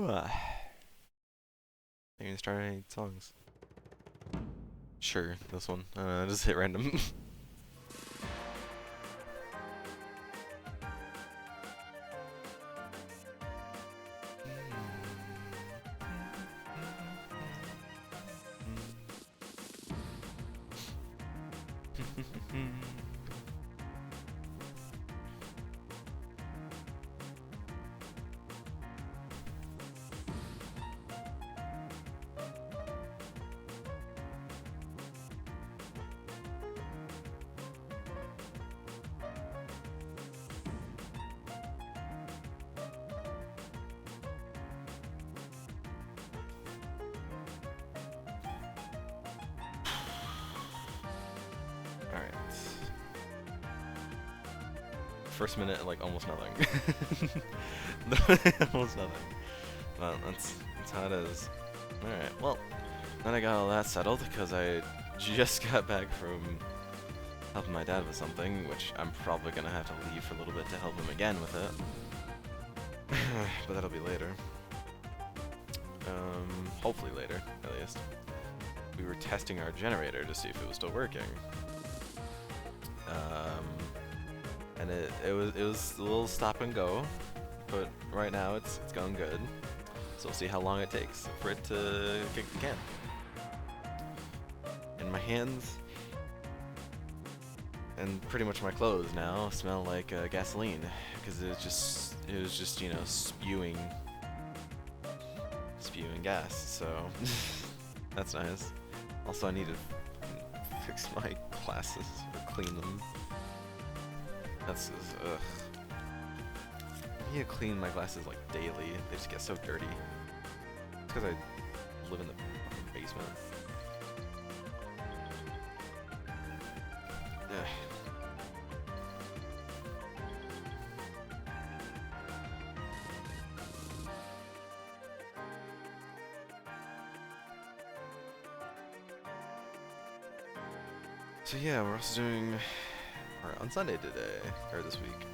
Are you gonna start any songs? Sure, this one. Just hit random. Alright. First minute, like, almost nothing. Almost nothing. Well, that's how it is. Alright, well, then I got all that settled because I just got back from helping my dad with something, which I'm probably gonna have to leave for a little bit to help him again with it. But that'll be later. Hopefully later, at least. We were testing our generator to see if it was still working. And it was a little stop and go, but right now it's going good. So we'll see how long it takes for it to kick the can. And my hands and pretty much my clothes now smell like gasoline because it was just you know spewing gas. So that's nice. Also, I need to fix my glasses or clean them. That's ugh. I need to clean my glasses like daily. They just get so dirty. It's because I live in the basement. Ugh. So yeah, we're also doing on Sunday today, or this week,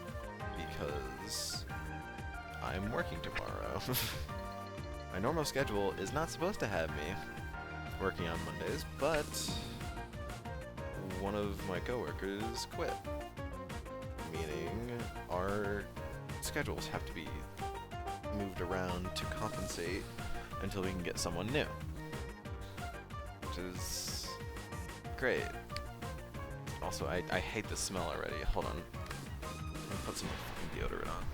because I'm working tomorrow. My normal schedule is not supposed to have me working on Mondays, but one of my coworkers quit, meaning our schedules have to be moved around to compensate until we can get someone new, which is great. Also, I hate the smell already. Hold on. I'm gonna put some fucking deodorant on.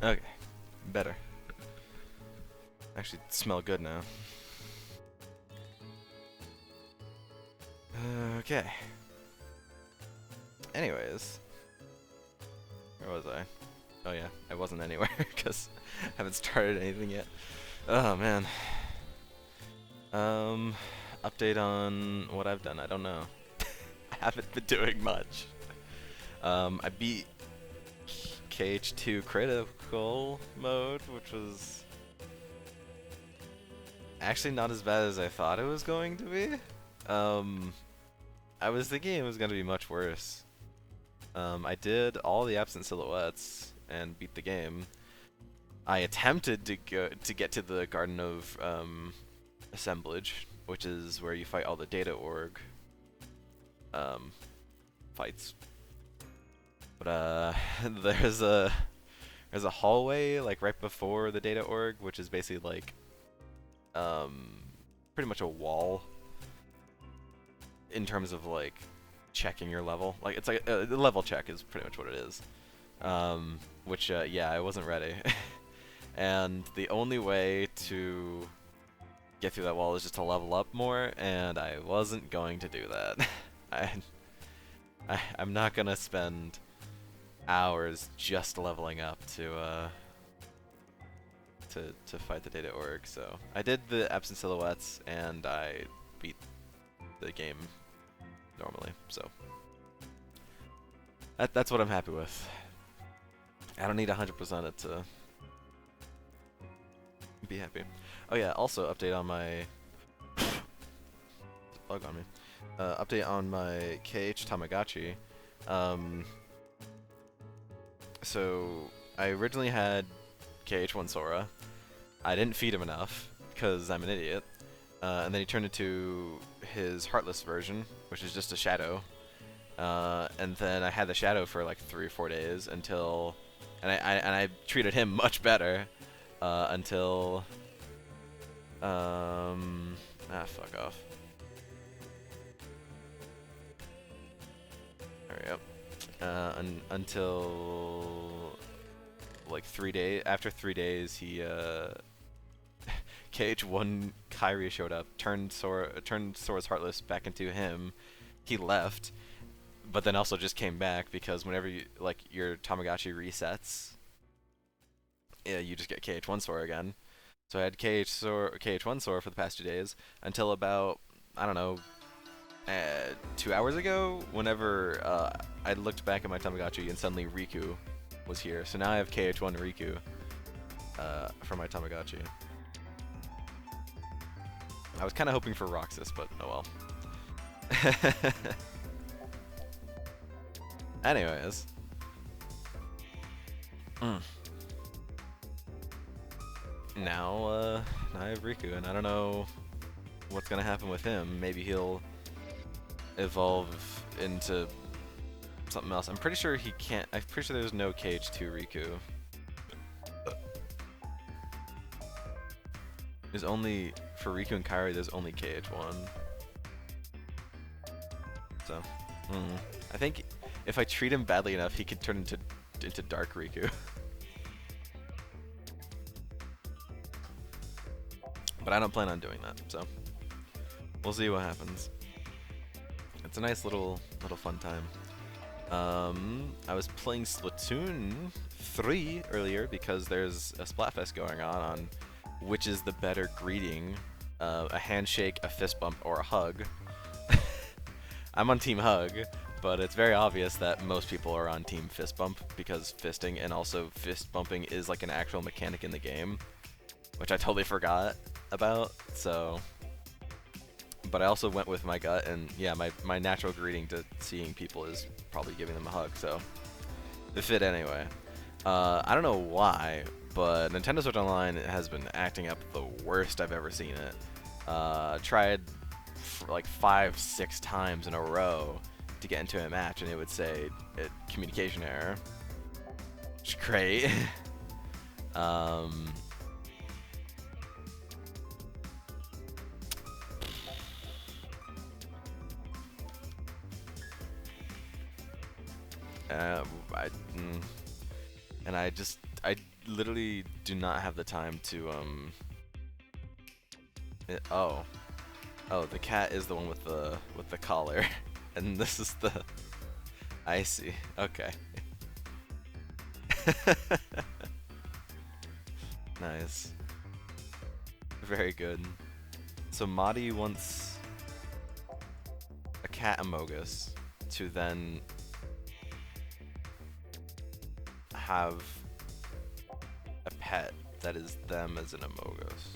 Okay, better. Actually, smell good now. Okay. Anyways, where was I? Oh yeah, I wasn't anywhere because I haven't started anything yet. Oh man. Update on what I've done. I don't know. I haven't been doing much. I beat KH2 critical mode, which was actually not as bad as I thought it was going to be. I was thinking it was going to be much worse. I did all the absent silhouettes and beat the game. I attempted to get to the Garden of Assemblage, which is where you fight all the Data Org fights. But there's a hallway like right before the Data Org, which is basically like pretty much a wall in terms of like checking your level. Like it's like the level check is pretty much what it is. Which yeah, I wasn't ready. And the only way to get through that wall is just to level up more, and I wasn't going to do that. I'm not gonna spend hours just leveling up to fight the Data Org. So I did the Absent Silhouettes, and I beat the game normally. So that's what I'm happy with. I don't need 100% it to be happy. Oh yeah, also update on my bug on me. Update on my KH Tamagotchi. So I originally had KH1 Sora. I didn't feed him enough because I'm an idiot. And then he turned into his Heartless version, which is just a shadow. And then I had the shadow for like 3 or 4 days until, and I treated him much better until fuck off. There we go. Until like 3 days. After 3 days, he KH1 Kyrie showed up, turned Sora's Heartless back into him. He left, but then also just came back because whenever you your Tamagotchi resets, yeah, you just get KH1 Sora again. So I had KH1 Sora for the past 2 days until about, I don't know, 2 hours ago, whenever I looked back at my Tamagotchi and suddenly Riku was here. So now I have KH1 Riku for my Tamagotchi. I was kind of hoping for Roxas, but oh well. Anyways. Now I have Riku, and I don't know what's gonna happen with him. Maybe he'll evolve into something else. I'm pretty sure he can't. I'm pretty sure there's no KH2 Riku. There's only, for Riku and Kairi, there's only KH1. So, I think if I treat him badly enough, he could turn into Dark Riku. But I don't plan on doing that, so we'll see what happens. It's a nice little fun time. I was playing Splatoon 3 earlier because there's a Splatfest going on which is the better greeting, a handshake, a fist bump, or a hug. I'm on Team Hug, but it's very obvious that most people are on Team Fist Bump because fisting and also fist bumping is like an actual mechanic in the game, which I totally forgot about. So, but I also went with my gut, and yeah, my natural greeting to seeing people is probably giving them a hug. So it fit anyway. I don't know why, but Nintendo Switch Online has been acting up the worst I've ever seen it. Tried like 5-6 times in a row to get into a match, and it would say communication error. Which is great. And I literally do not have the time to oh, the cat is the one with the collar, and this is the. I see. Okay. Nice. Very good. So Madi wants a cat Amogus to then have a pet that is them as an Amogus.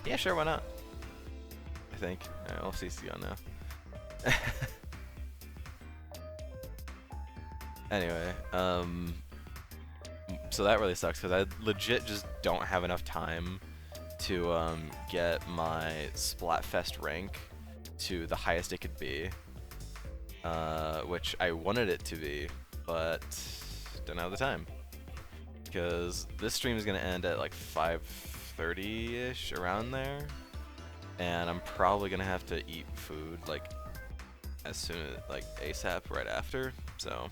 Yeah, sure, why not? I think. Alright, I'll see on now. Anyway, so that really sucks because I legit just don't have enough time to get my Splatfest rank to the highest it could be, which I wanted it to be, but don't have the time because this stream is gonna end at like 5:30ish, around there, and I'm probably gonna have to eat food like as soon as like ASAP right after. So,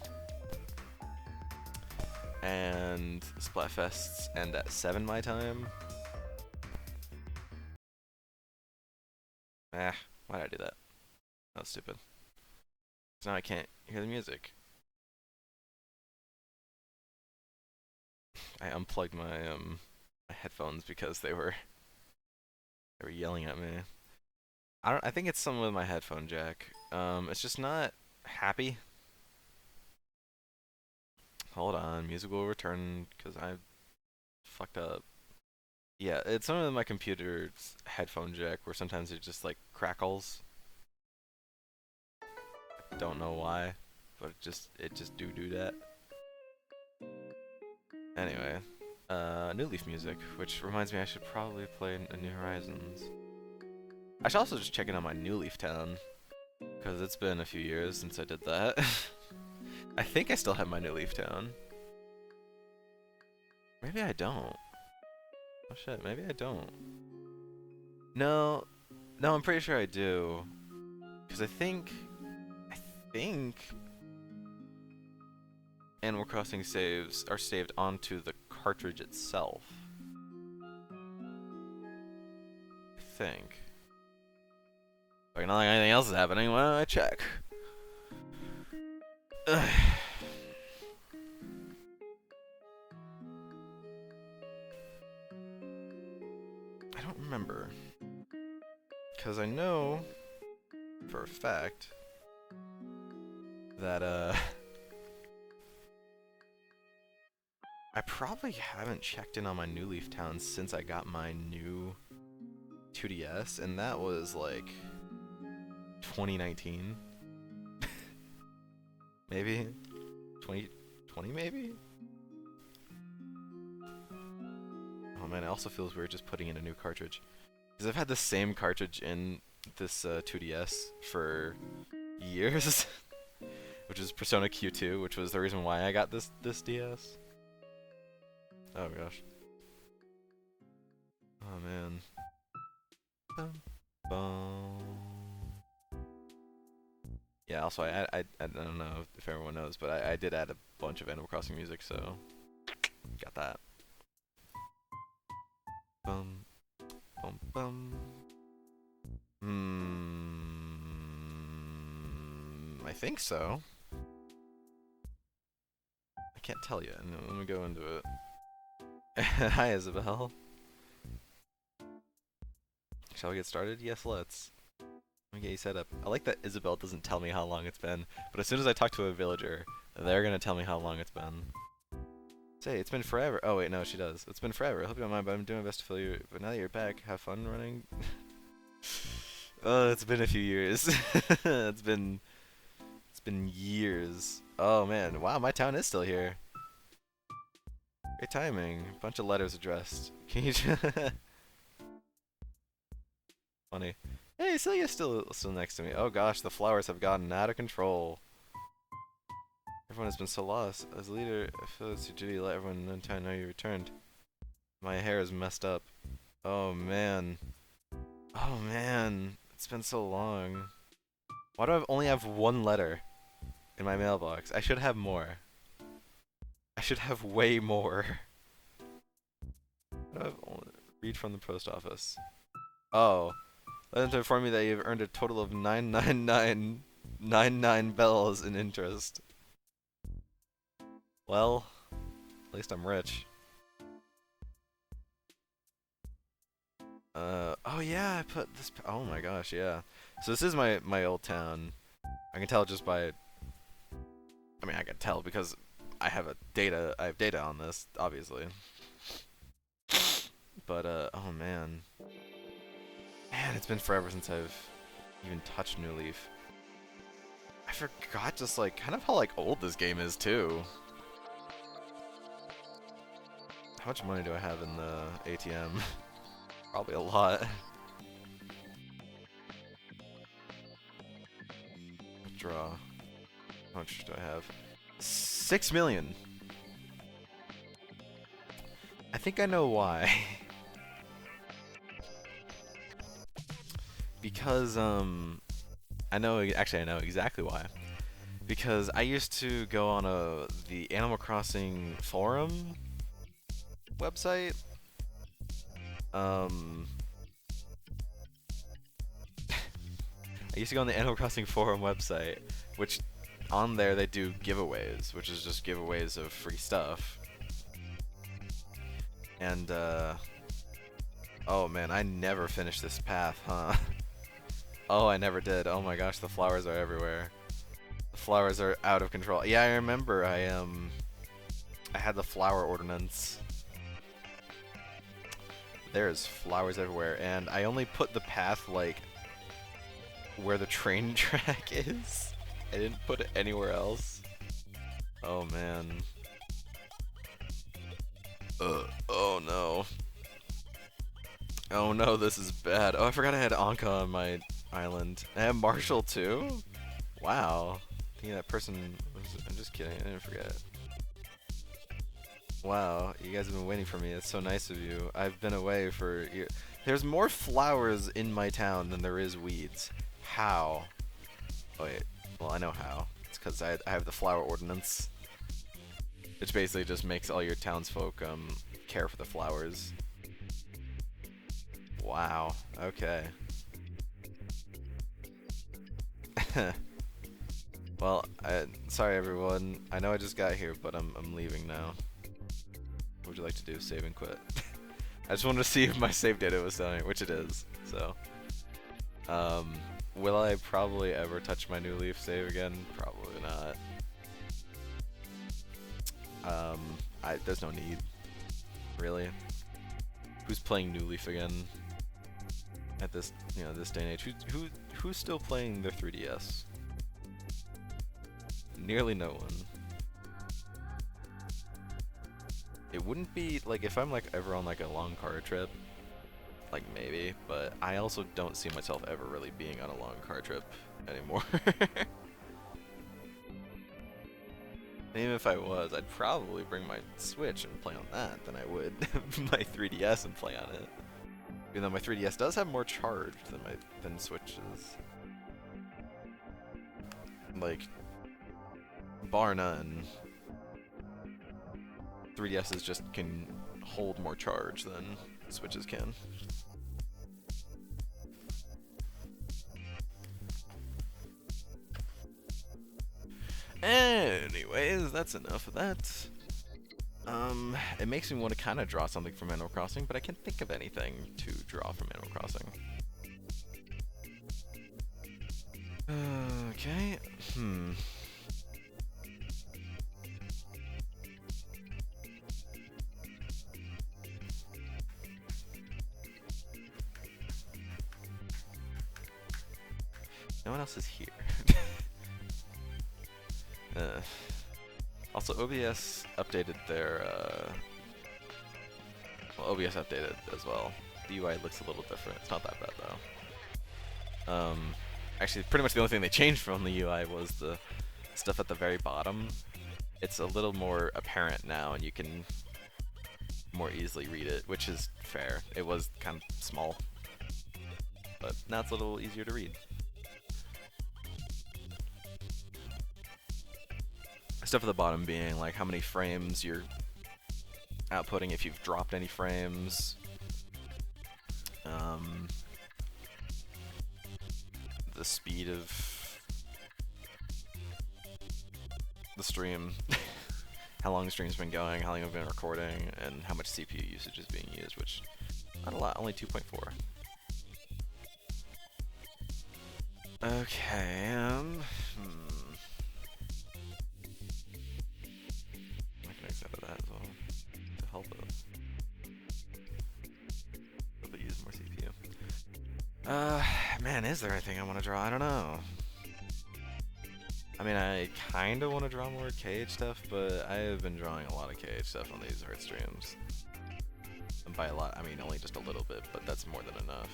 and Splatfests end at 7 my time. Why did I do that? That was stupid. So now I can't hear the music. I unplugged my my headphones because they were yelling at me. I think it's something with my headphone jack. It's just not happy. Hold on, music will return because I fucked up. Yeah, it's something with my computer's headphone jack where sometimes it just like crackles. Don't know why, but it just do that. Anyway, New Leaf music, which reminds me I should probably play a New Horizons. I should also just check in on my New Leaf Town, because it's been a few years since I did that. I think I still have my New Leaf Town. Maybe I don't. Oh shit, maybe I don't. No, I'm pretty sure I do. Because I think Animal Crossing saves are saved onto the cartridge itself. I think. Like, not like anything else is happening, why don't I check? Ugh. I don't remember. Because I know for a fact that, I probably haven't checked in on my New Leaf Town since I got my new 2DS, and that was like 2019. Maybe? 2020 maybe? Oh man, it also feels weird just putting in a new cartridge. Because I've had the same cartridge in this 2DS for years. Which is Persona Q2, which was the reason why I got this DS. Oh gosh. Oh man. Bum, bum. Yeah, also I don't know if everyone knows, but I did add a bunch of Animal Crossing music, so got that. Bum bum bum. I think so. I can't tell yet. No, let me go into it. Hi, Isabel. Shall we get started? Yes, let's. Let me get you set up. I like that Isabel doesn't tell me how long it's been, but as soon as I talk to a villager, they're gonna tell me how long it's been. Say, it's been forever. Oh wait, no, she does. It's been forever. I hope you don't mind, but I'm doing my best to fill you. But now that you're back, have fun running. Oh, it's been a few years. It's been years. Oh man, wow, my town is still here. Great timing. Bunch of letters addressed. Can you just funny. Hey, Celia's still next to me. Oh gosh, the flowers have gotten out of control. Everyone has been so lost. As a leader, I feel it's your duty to let everyone in town know you returned. My hair is messed up. Oh man. Oh man. It's been so long. Why do I only have one letter in my mailbox? I should have more. I should have way more. Why do I have only read from the post office? Oh. Let them to inform me that you've earned a total of 99999 bells in interest. Well, at least I'm rich. Oh yeah, I put this. Oh my gosh, yeah. So this is my old town. I can tell just by. I mean, I can tell because I have data on this, obviously. But oh man, it's been forever since I've even touched New Leaf. I forgot just like kind of how like old this game is too. How much money do I have in the ATM? Probably a lot. Draw. How much do I have? 6 million. I think I know why. Because I know exactly why. Because I used to go on the Animal Crossing forum website. I used to go on the Animal Crossing forum website, which on there they do giveaways, which is just giveaways of free stuff. And oh man, I never finished this path, huh? Oh, I never did. Oh my gosh, the flowers are everywhere. The flowers are out of control. Yeah, I remember I had the flower ordinance. There's flowers everywhere, and I only put the path like where the train track is. I didn't put it anywhere else. Oh man. Oh no. Oh no, this is bad. Oh, I forgot I had Anka on my island. I have Marshall too? Wow. I think that person was, I'm just kidding, I didn't forget. Wow, you guys have been waiting for me. It's so nice of you. I've been away for years. There's more flowers in my town than there is weeds. How? Oh, wait. Well, I know how. It's because I have the flower ordinance. Which basically just makes all your townsfolk care for the flowers. Wow. Okay. Well, sorry everyone. I know I just got here, but I'm leaving now. What would you like to do? Save and quit. I just wanted to see if my save data was telling it, which it is. So, will I probably ever touch my New Leaf save again? Probably not. There's no need, really. Who's playing New Leaf again at this, this day and age? Who's still playing their 3DS? Nearly no one. It wouldn't be like if I'm like ever on like a long car trip, like maybe, but I also don't see myself ever really being on a long car trip anymore. Even if I was, I'd probably bring my Switch and play on that than I would my 3DS and play on it. Even though my 3DS does have more charge than Switch's. Like, bar none. 3DS's just can hold more charge than Switches can. Anyways, that's enough of that. It makes me want to kind of draw something from Animal Crossing, but I can't think of anything to draw from Animal Crossing. Okay, No one else is here. Also, OBS updated their, well, OBS updated as well. The UI looks a little different. It's not that bad, though. Actually, pretty much the only thing they changed from the UI was the stuff at the very bottom. It's a little more apparent now, and you can more easily read it, which is fair. It was kind of small, but now it's a little easier to read. Stuff at the bottom being like how many frames you're outputting, if you've dropped any frames, the speed of the stream, how long the stream's been going, how long I've been recording, and how much CPU usage is being used, which not a lot, only 2.4. Okay, I can exit out of that as well to help it. But use more CPU. Man, is there anything I want to draw? I don't know. I mean, I kind of want to draw more KH stuff, but I have been drawing a lot of KH stuff on these art streams. I'm by a lot, I mean only just a little bit, but that's more than enough.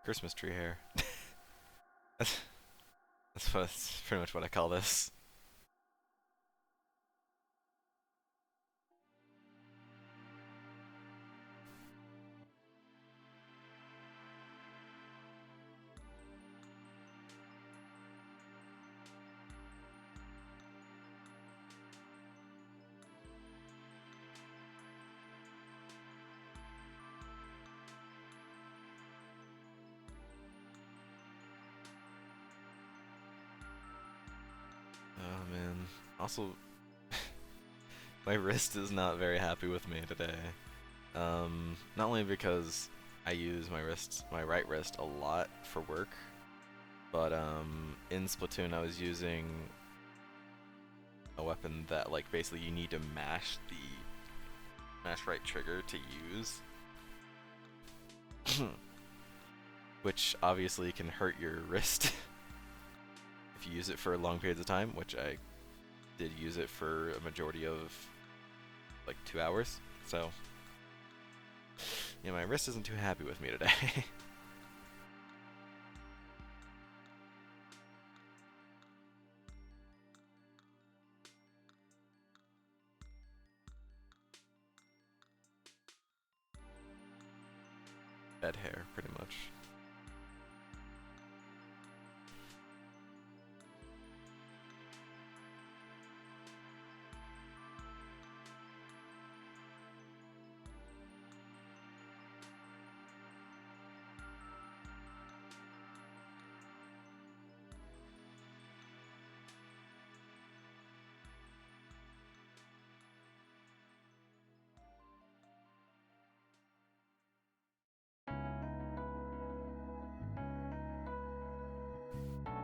Christmas tree hair. That's pretty much what I call this. Oh man. Also, my wrist is not very happy with me today. Not only because I use my right wrist a lot for work, but in Splatoon I was using a weapon that like basically you need to mash right trigger to use, which obviously can hurt your wrist if you use it for long periods of time, which I did use it for a majority of like 2 hours. So yeah, my wrist isn't too happy with me today. Bed hair, pretty much.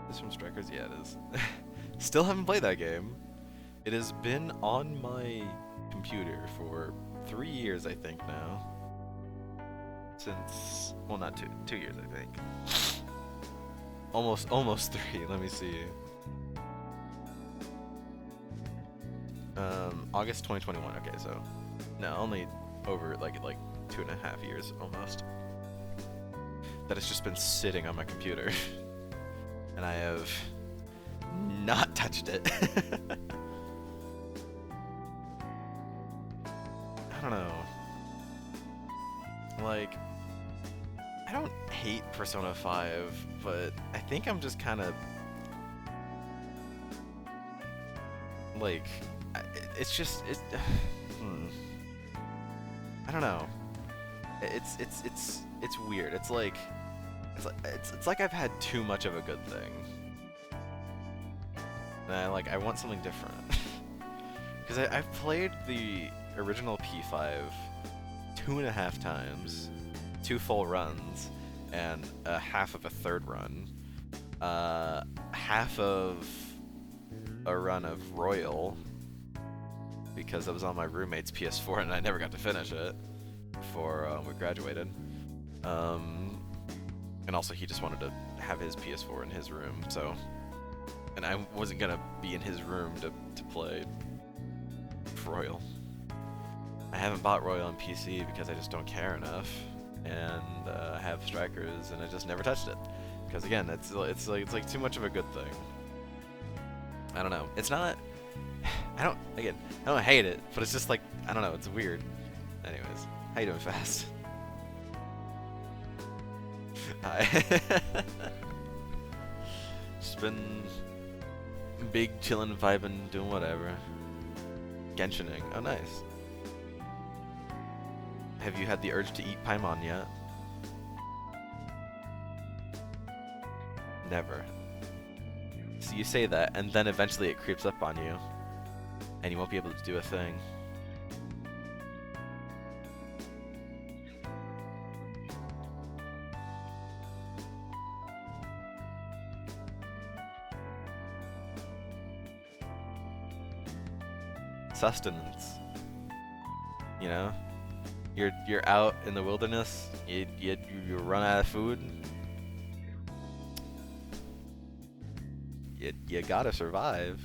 This from Strikers? Yeah, it is. Still haven't played that game. It has been on my computer for 3 years, I think now. Since, well, not 2 years, I think. Almost 3. Let me see. August 2021. Okay, so no, only over like 2.5 years almost. That it's just been sitting on my computer. And I have not touched it. I don't know. Like, I don't hate Persona 5, but I think I'm just kind of like, it's just I don't know. It's weird. It's like I've had too much of a good thing, and I want something different. Because I've played the original P5 2.5 times, 2 full runs, and half of a third run, half of a run of Royal, because I was on my roommate's PS4 and I never got to finish it before we graduated. And also he just wanted to have his PS4 in his room, so... And I wasn't gonna be in his room to play Royal. I haven't bought Royal on PC because I just don't care enough, and I have Strikers and I just never touched it. Because again, it's like too much of a good thing. I don't know. It's not... I don't hate it, but it's just like, I don't know, it's weird. Anyways, how you doing, Fast? Hi. Just been big, chillin', vibing, doing whatever. Genshining. Oh, nice. Have you had the urge to eat Paimon yet? Never. So you say that, and then eventually it creeps up on you, and you won't be able to do a thing. sustenance. You know, you're out in the wilderness. You run out of food. You gotta survive.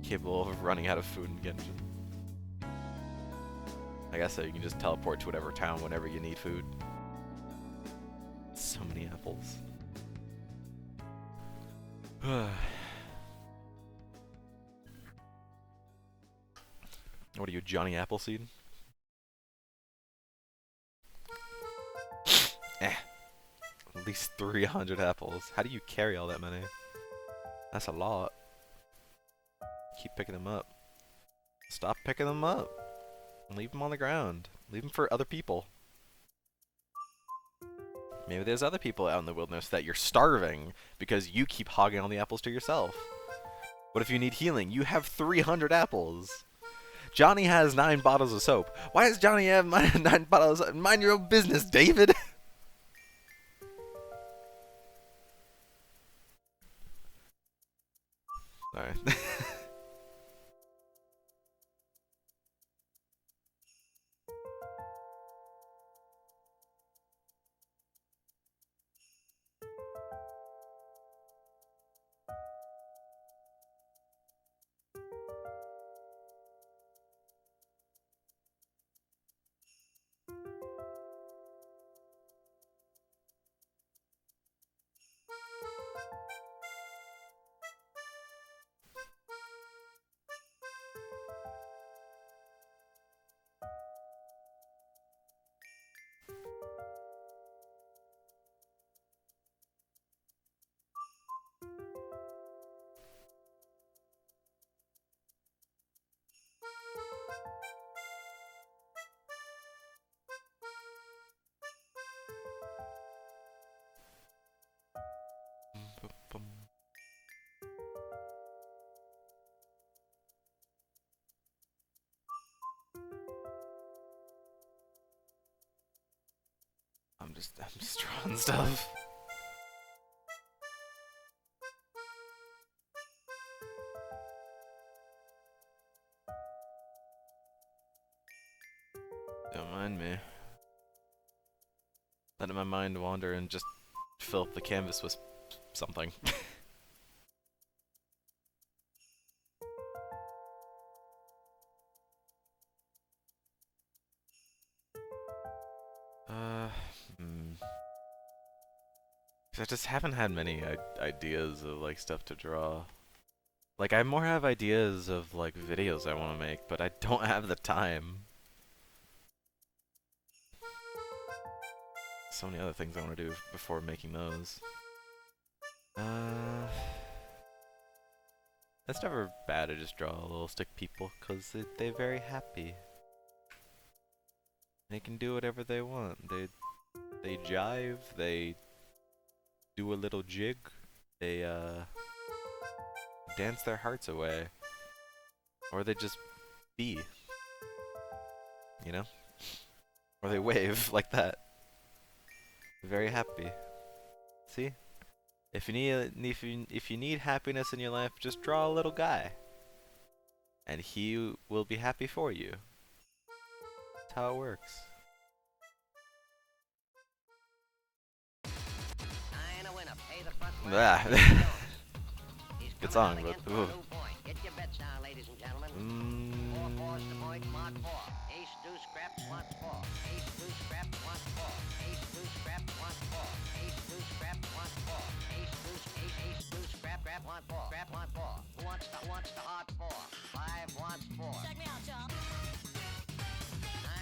Capable of running out of food in Genshin. I guess so you can just teleport to whatever town whenever you need food. So many apples. What are you, Johnny Appleseed? At least 300 apples. How do you carry all that many? That's a lot. Keep picking them up. Stop picking them up. Leave them on the ground. Leave them for other people. Maybe there's other people out in the wilderness that you're starving because you keep hogging all the apples to yourself. What if you need healing? You have 300 apples. Johnny has 9 bottles of soap. Why does Johnny have 9 bottles of soap? Mind your own business, David! Sorry. I'm just drawing stuff. Don't mind me. Letting my mind wander and just fill up the canvas with something. I just haven't had many ideas of like stuff to draw. Like I more have ideas of like videos I want to make, but I don't have the time. So many other things I want to do before making those. It's never bad to just draw little stick people, cause they're very happy. They can do whatever they want. They jive. They do a little jig. They dance their hearts away, or they just be. You know, or they wave like that. Very happy. See, if you need happiness in your life, just draw a little guy, and he will be happy for you. That's how it works. Good song, but ooh. Get your bets down, ladies and gentlemen. 4 force to point, mark 4. Ace, deuce, scrap, wants 4. Ace, deuce, scrap, wants 4. Ace, deuce, scrap, wants 4. Ace, deuce, scrap, wants 4. Ace, deuce, scrap, want 4. Scrap, want 4. Who wants the hot 4? 5 wants 4. Check me out, y'all.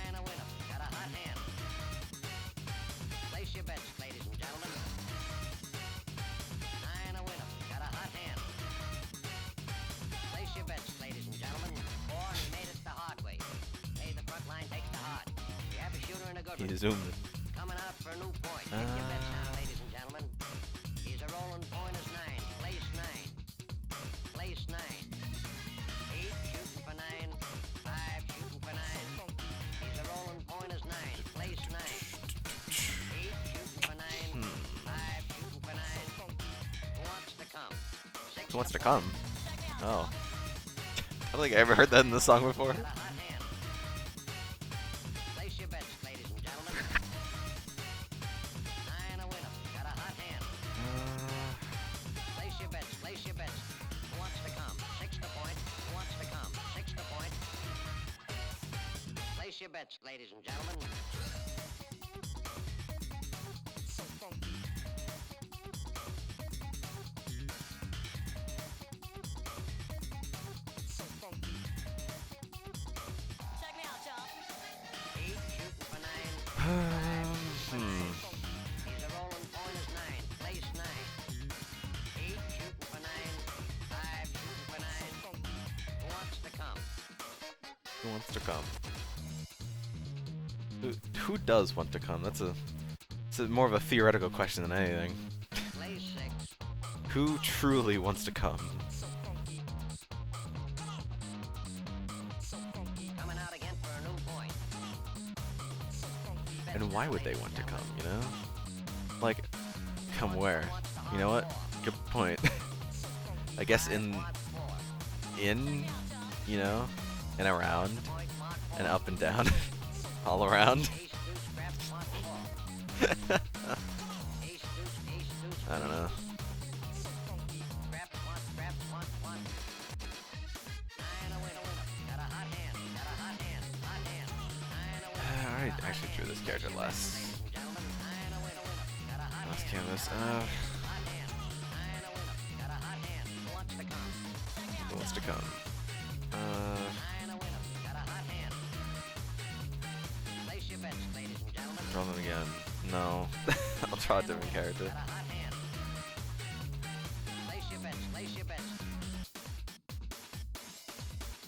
9 a winner. Got a hot hand. Place your bets, ladies and gentlemen. 9 a winner. Got a hot hand. Place your bets, ladies and gentlemen. 4, he made it the hard way. Hey, the front line takes the hard. We have a shooter and a good one. He zoomed. Coming out for a new point. Get your bets down, ladies and gentlemen. He's a rolling point is 9. Place 9. Place 9. 8 shooting for 9. 5 shooting for 9. He's a rolling point is 9. Place 9. 8 shooting Who wants to come? Oh. I don't think I ever heard that in the song before. Got a hot hand. Place your bets, ladies and gentlemen. Nine a winner. Got a hot hand. Place your bets, place your bets. Who wants to come? 6 to point. Who wants to come? 6 to point. Place your bets, ladies and gentlemen. Check me out, y'all. Heat shooting for 9. Hmm. He's a rolling point is 9. Place 9. Heat shooting for 9. 5 shooting for 9. Who wants to come? Who wants to come? Who does want to come? It's more of a theoretical question than anything. Place 6. Who truly wants to come? Coming out again for a new point. And why would they want to come, you know? Like, come where? You know what? Good point. I guess in, you know, and around, and up and down, all around. I don't know. I actually drew this character last canvas. Who wants to come? Draw them again. No. I'll draw a different character.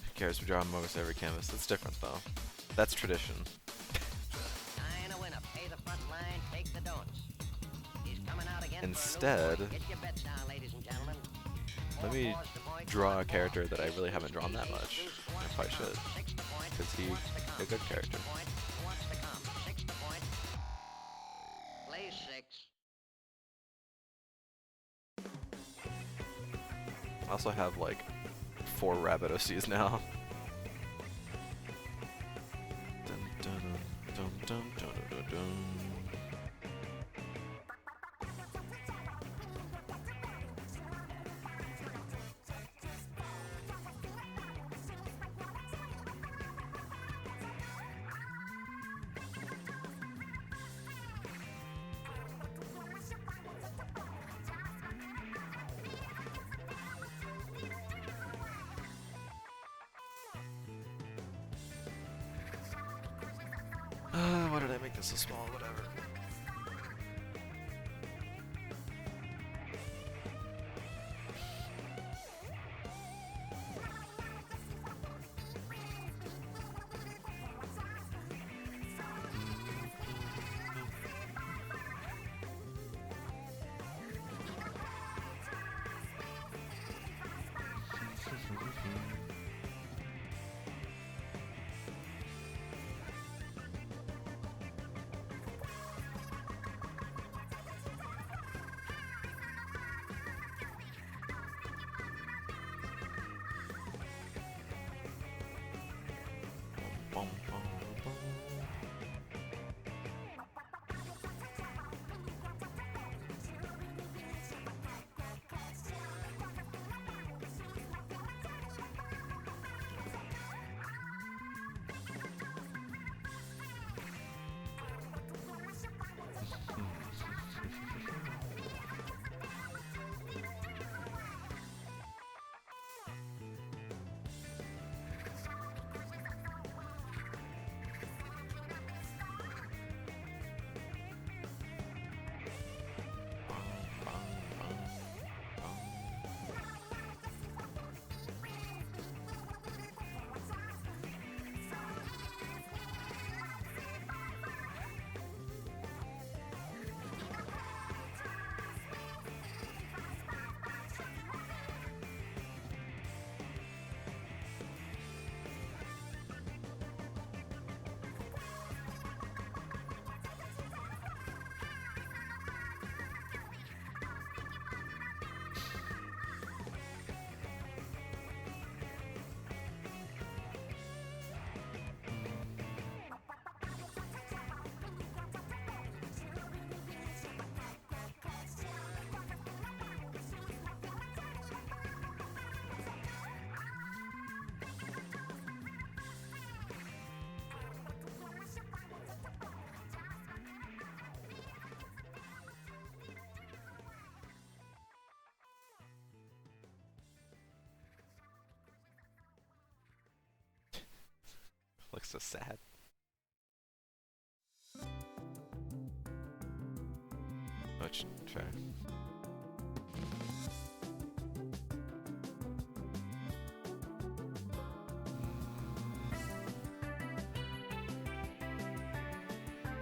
Who cares? We draw him almost every canvas. That's different though. That's tradition. Instead, let me draw a character that I really haven't drawn that much. I probably should, because he's a good character. I also have like 4 Rabbit OCs now. Dun, dun, dun, dun, dun, dun, dun, dun. Why did I make this so small? Whatever. so sad. Which, fair.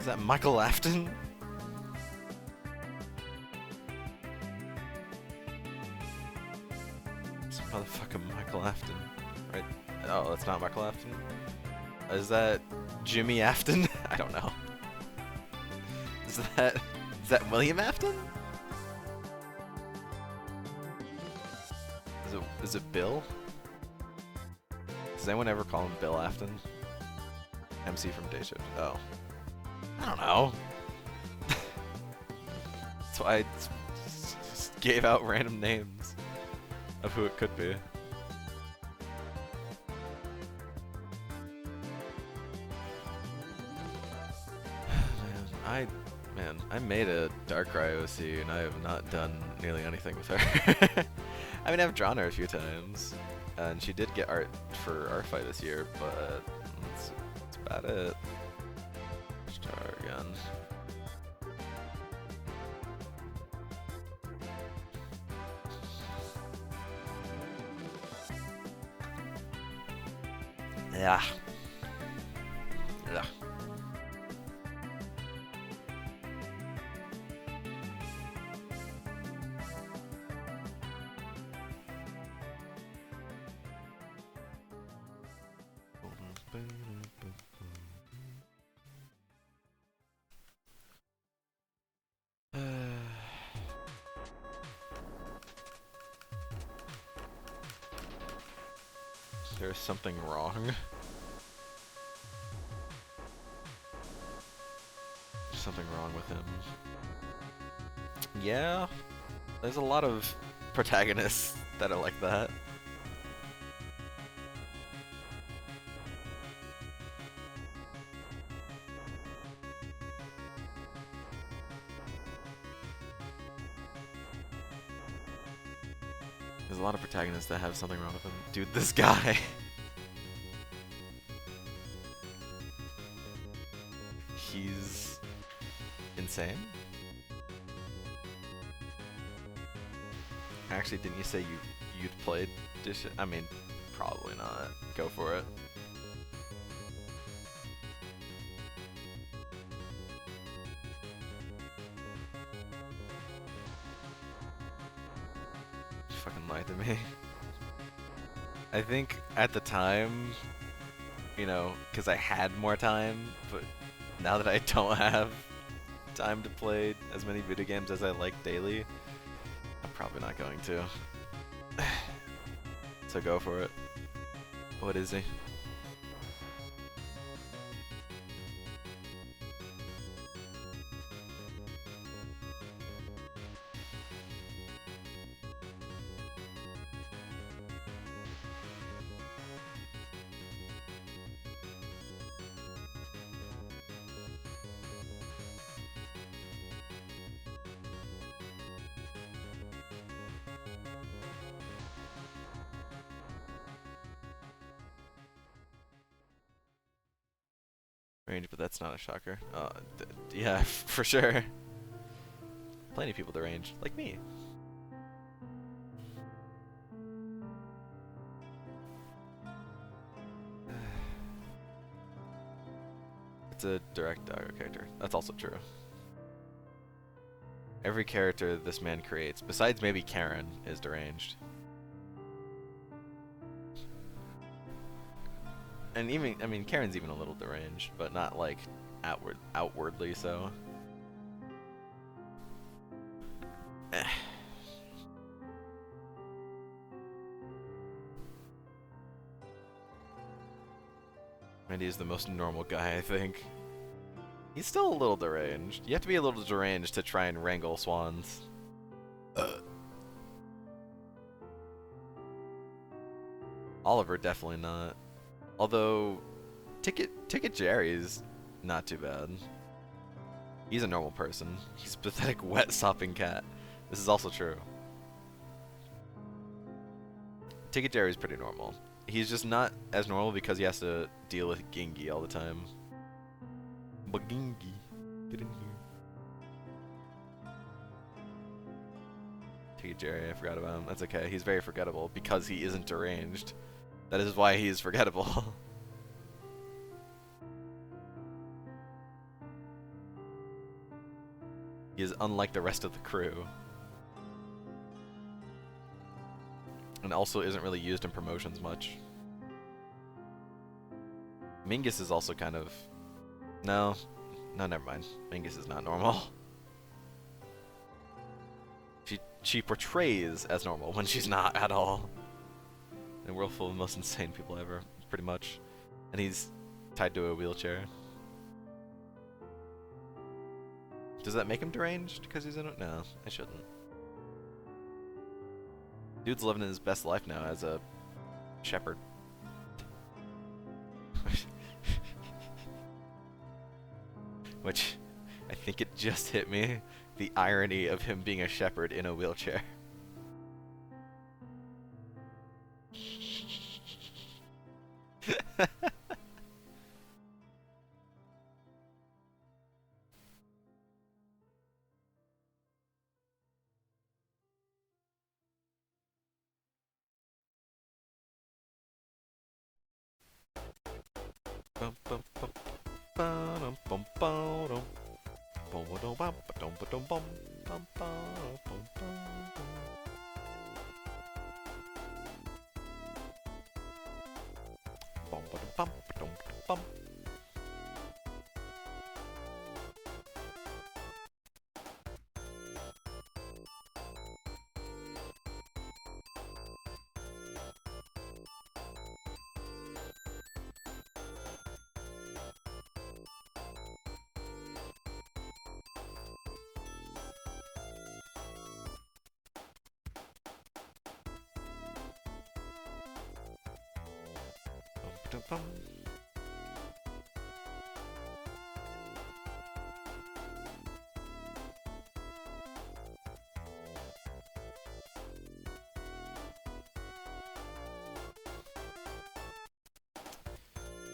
Is that Michael Afton? It's motherfucking Michael Afton. Right? Oh, that's not Michael Afton? Is that Jimmy Afton? I don't know. Is that William Afton? Is it Bill? Does anyone ever call him Bill Afton? MC from Day Shift. Oh. I don't know. That's why I just gave out random names of who it could be. Man, I made a Darkrai OC and I have not done nearly anything with her. I mean, I've drawn her a few times, and she did get art for our fight this year, but that's about it. Start again. Yeah. Yeah. There's something wrong. There's something wrong with him. Yeah, there's a lot of protagonists that are like that. There's a lot of protagonists that have something wrong with them. Dude, this guy. He's insane. Actually, didn't you say you'd played Dish? I mean, probably not. Go for it. Fucking lied to me. I think at the time, you know, because I had more time, but now that I don't have time to play as many video games as I like daily, I'm probably not going to. So go for it. What is he? Range, but that's not a shocker. Yeah, for sure. Plenty of people to range, like me. It's a direct doggo character. That's also true. Every character this man creates, besides maybe Karen, is deranged. And even, I mean, Karen's even a little deranged, but not like outwardly so. Randy is the most normal guy, I think. He's still a little deranged. You have to be a little deranged to try and wrangle swans. Oliver, definitely not. Although, Ticket Jerry's not too bad. He's a normal person. He's a pathetic, wet, sopping cat. This is also true. Ticket Jerry's pretty normal. he's just not as normal because he has to deal with Gingy all the time. But Gingy, get in here. Take it, Jerry. I forgot about him. That's okay. He's very forgettable because he isn't deranged. That is why he is forgettable. He is unlike the rest of the crew. And also isn't really used in promotions much. Mingus is also kind of... No, never mind. Mingus is not normal. She portrays as normal when she's not at all. In a world full of the most insane people ever, pretty much. And he's tied to a wheelchair. Does that make him deranged because he's in it? No, it shouldn't. Dude's living his best life now as a shepherd. Which, I think it just hit me. The irony of him being a shepherd in a wheelchair.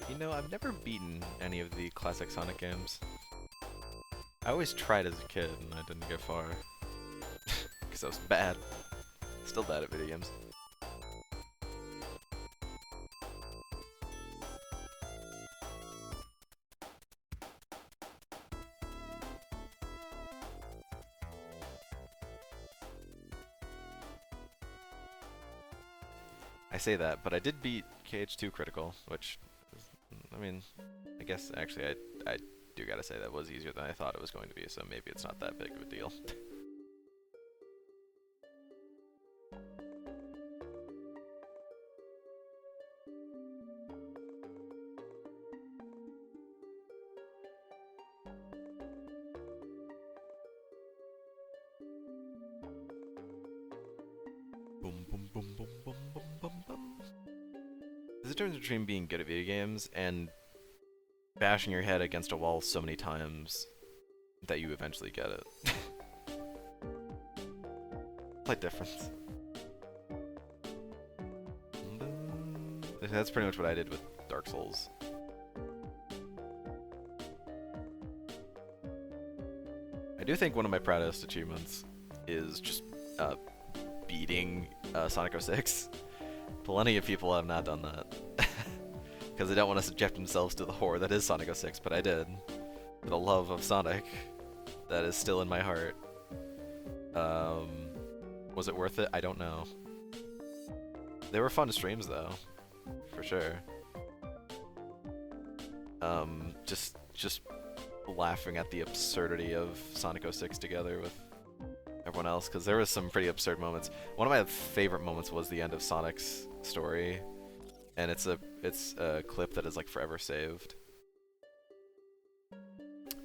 You know, I've never beaten any of the classic Sonic games. I always tried as a kid and I didn't get far. Because I was bad. Still bad at video games. I say that, but I did beat KH2 Critical, which, I mean, I guess actually I do gotta say that was easier than I thought it was going to be, so maybe it's not that big of a deal. Boom, boom, boom, boom, boom, boom, boom, boom. There's a difference between being good at video games and bashing your head against a wall so many times that you eventually get it. Slight difference. That's pretty much what I did with Dark Souls. I do think one of my proudest achievements is just beating Sonic 06. Plenty of people have not done that. Because they don't want to subject themselves to the horror that is Sonic 06, but I did. For the love of Sonic that is still in my heart. Was it worth it? I don't know. They were fun streams though, for sure. Just laughing at the absurdity of Sonic 06 together with everyone else, because there was some pretty absurd moments. One of my favorite moments was the end of Sonic's story, and it's a clip that is like forever saved.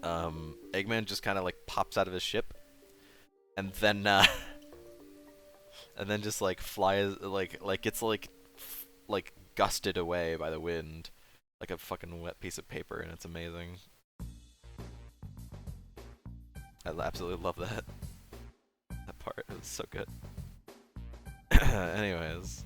Eggman just kind of like pops out of his ship, and then and then just like flies, like gets like gusted away by the wind, like a fucking wet piece of paper, and it's amazing. I absolutely love that. That part is so good. Anyways.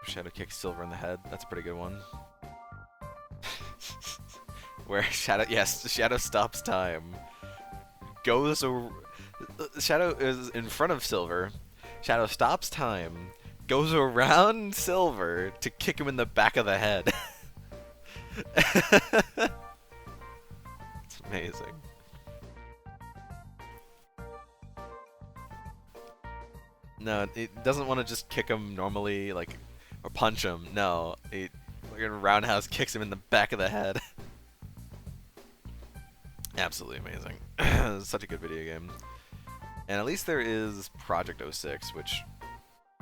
Shadow kicks Silver in the head. That's a pretty good one. Where Shadow, yes, Shadow stops time. Shadow is in front of Silver. Shadow stops time, goes around Silver to kick him in the back of the head. It's amazing. No, it doesn't want to just kick him normally, like, or punch him. No, it roundhouse kicks him in the back of the head. Absolutely amazing. Such a good video game. And at least there is Project 06, which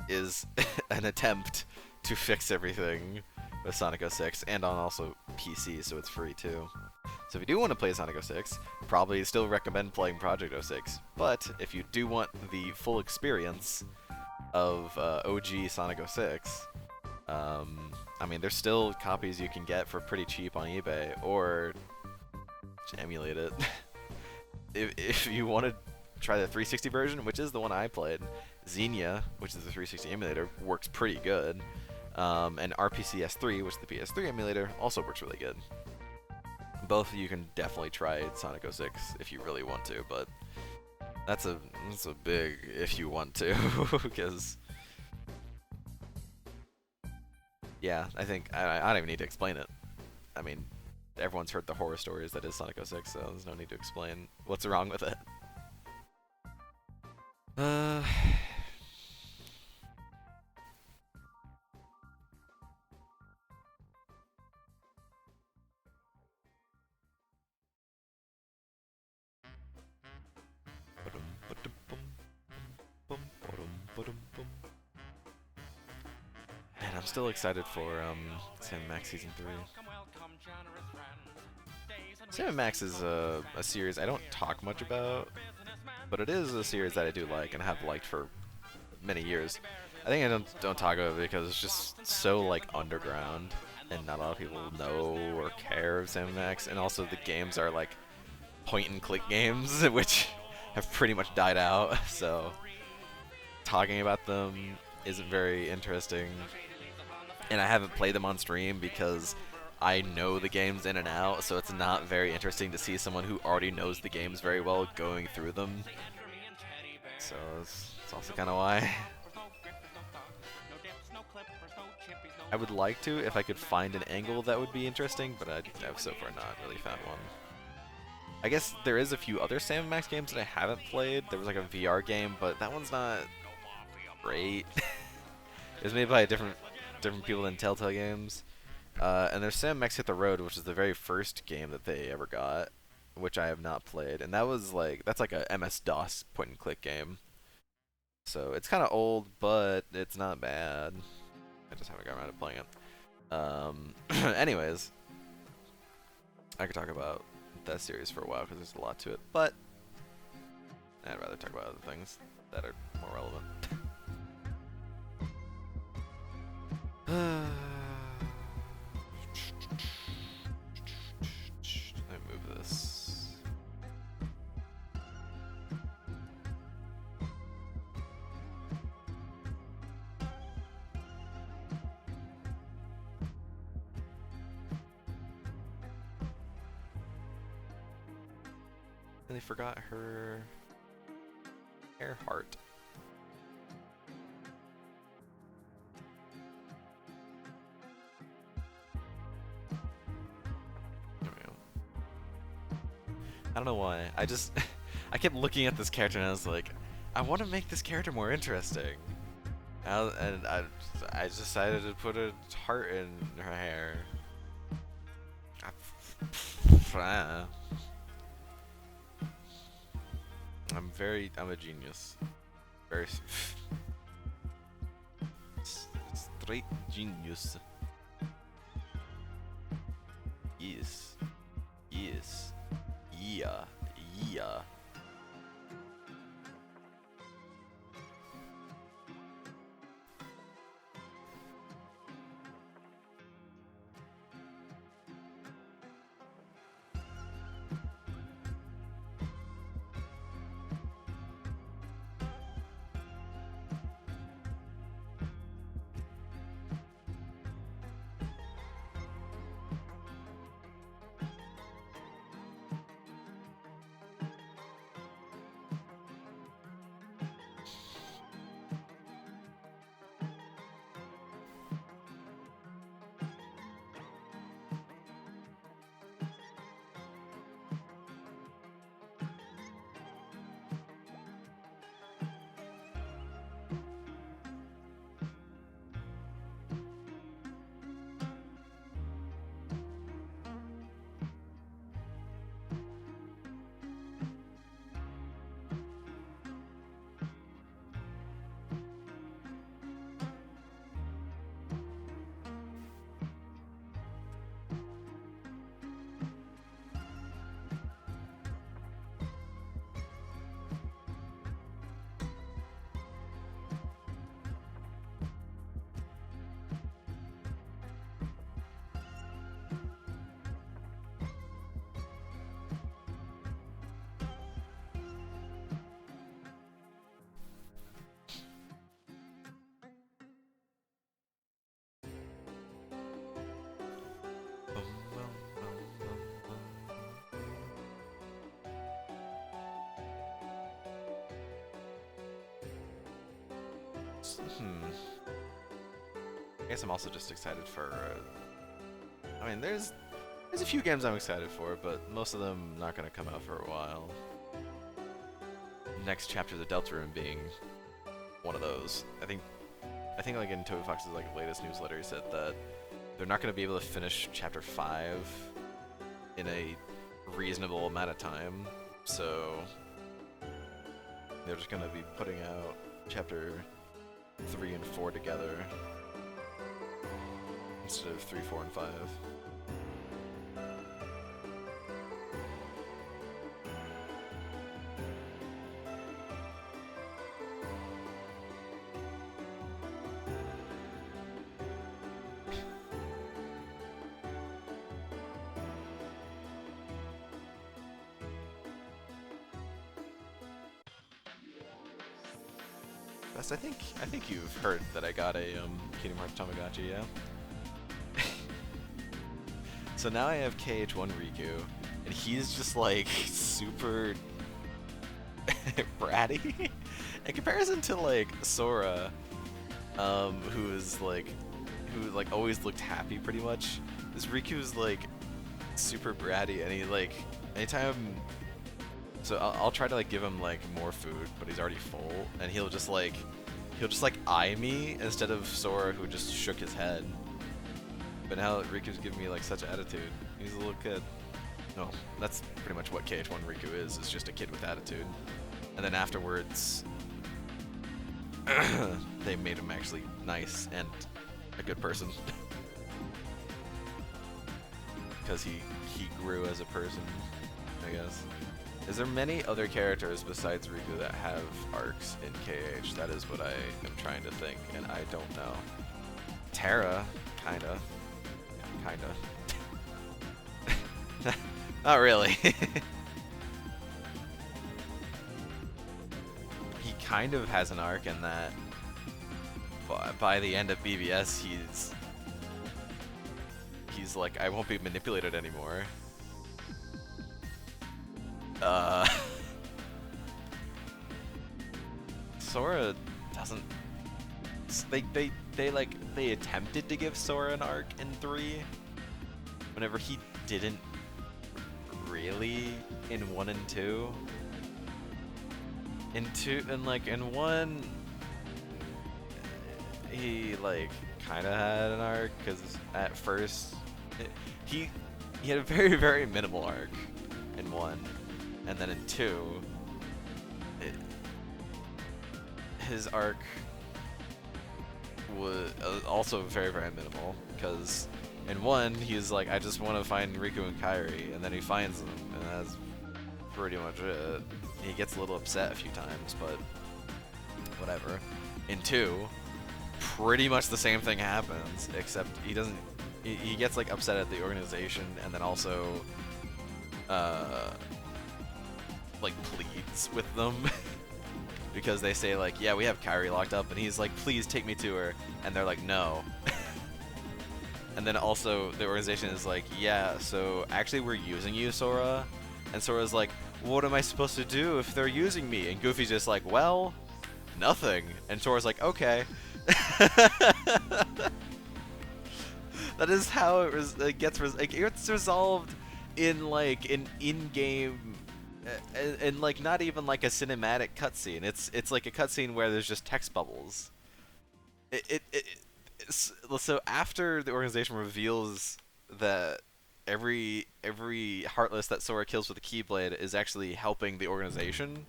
is an attempt to fix everything with Sonic 06, and on also PC, so it's free too. So if you do want to play Sonic 06, probably still recommend playing Project 06. But if you do want the full experience of OG Sonic 06, I mean, there's still copies you can get for pretty cheap on eBay, or emulate it. If you want to try the 360 version, which is the one I played, Xenia, which is the 360 emulator, works pretty good. And RPCS3, which is the PS3 emulator, also works really good. Both you can definitely try Sonic 06 if you really want to, but that's a big if you want to, because yeah, I think I don't even need to explain it. I mean, everyone's heard the horror stories that is Sonic 06, so there's no need to explain what's wrong with it. And I'm still excited for Sam Max Season 3. Sam Max is a series I don't talk much about, but it is a series that I do like and have liked for many years. I think I don't talk about it because it's just so like underground, and not a lot of people know or care of Sam Max, and also the games are like point-and-click games, which have pretty much died out, so talking about them isn't very interesting. And I haven't played them on stream because I know the games in and out, so it's not very interesting to see someone who already knows the games very well going through them. So it's also kind of why. I would like to if I could find an angle that would be interesting, but I've so far not really found one. I guess there is a few other Sam Max games that I haven't played. There was like a VR game, but that one's not great. It was made by different people than Telltale Games. And there's Sam Max Hit the Road, which is the very first game that they ever got, which I have not played. And that's like a MS-DOS point-and-click game. So it's kind of old, but it's not bad. I just haven't gotten around to playing it. Anyways, I could talk about that series for a while because there's a lot to it, but I'd rather talk about other things that are more relevant. Let me move this. And they forgot her Earhart. I don't know why. I kept looking at this character and I was like, I want to make this character more interesting. And I decided to put a heart in her hair. I'm a genius. Very straight genius. Yes. Yes. Yeah. Yeah. I guess I'm also just excited for. I mean, there's a few games I'm excited for, but most of them not gonna come out for a while. Next chapter of the Deltarune being one of those. I think like in Toby Fox's like latest newsletter, he said that they're not gonna be able to finish chapter 5 in a reasonable amount of time, so they're just gonna be putting out chapter 3 and 4 together instead of 3, 4, and 5. I think you've heard that I got a Kingdom Hearts Tamagotchi, yeah? So now I have KH1 Riku, and he's just like super bratty in comparison to like Sora, who always looked happy pretty much. This Riku's like super bratty, and he like anytime. So I'll try to like give him like more food, but he's already full, and he'll just like eye me instead of Sora, who just shook his head. But now Riku's giving me like such attitude. He's a little kid. No, that's pretty much what KH1 Riku is just a kid with attitude. And then afterwards, they made him actually nice and a good person. Because he grew as a person, I guess. Is there many other characters besides Riku that have arcs in KH? That is what I am trying to think, and I don't know. Terra, kinda. Not really. He kind of has an arc in that by the end of BBS, he's like, I won't be manipulated anymore. Sora doesn't. They attempted to give Sora an arc in 3, whenever he didn't really in 1 and 2. In 1, he like kind of had an arc because at first he had a very, very minimal arc in 1. And then in 2, his arc was also very, very minimal, because in 1, he's like, I just want to find Riku and Kairi, and then he finds them, and that's pretty much it. He gets a little upset a few times, but whatever. In 2, pretty much the same thing happens, except he doesn't. He gets like upset at the organization, and then also like pleads with them because they say like, yeah, we have Kairi locked up, and he's like, please take me to her, and they're like, no. And then also the organization is like, yeah, so actually we're using you, Sora. And Sora's like, what am I supposed to do if they're using me? And Goofy's just like, well, nothing. And Sora's like, okay. That is how it gets resolved in like an in-game, and like not even like a cinematic cutscene. It's like a cutscene where there's just text bubbles. So after the organization reveals that every Heartless that Sora kills with a Keyblade is actually helping the organization,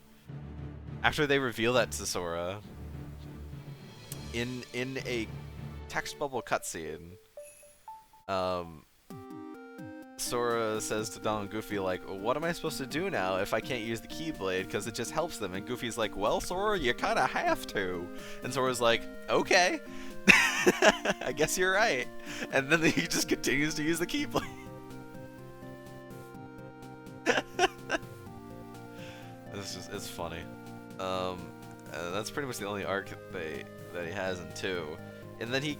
after they reveal that to Sora in a text bubble cutscene, Sora says to Donald and Goofy, like, what am I supposed to do now if I can't use the Keyblade because it just helps them? And Goofy's like, well, Sora, you kind of have to. And Sora's like, okay. I guess you're right. And then he just continues to use the Keyblade. It's funny. That's pretty much the only arc that he has in 2. And then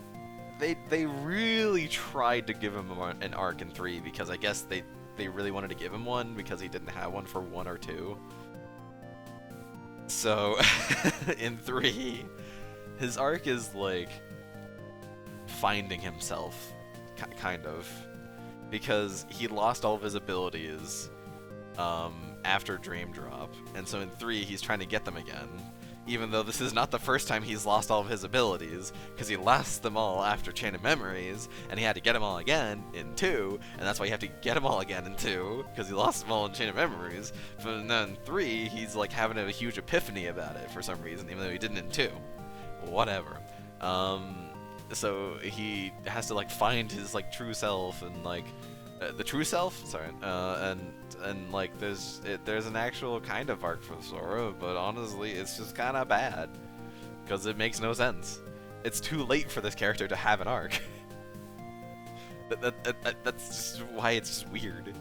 they really tried to give him an arc in 3 because I guess they really wanted to give him one because he didn't have one for 1 or 2. So in 3, his arc is like finding himself, kind of, because he lost all of his abilities after Dream Drop, and so in 3 he's trying to get them again, even though this is not the first time he's lost all of his abilities, because he lost them all after Chain of Memories, and he had to get them all again in 2, and that's why you have to get them all again in 2, because he lost them all in Chain of Memories. But then in 3, he's like having a huge epiphany about it for some reason, even though he didn't in 2. Whatever. So he has to like find his like true self and like the true self. Sorry, and like there's an actual kind of arc for Sora, but honestly, it's just kind of bad because it makes no sense. It's too late for this character to have an arc. That's just why it's just weird.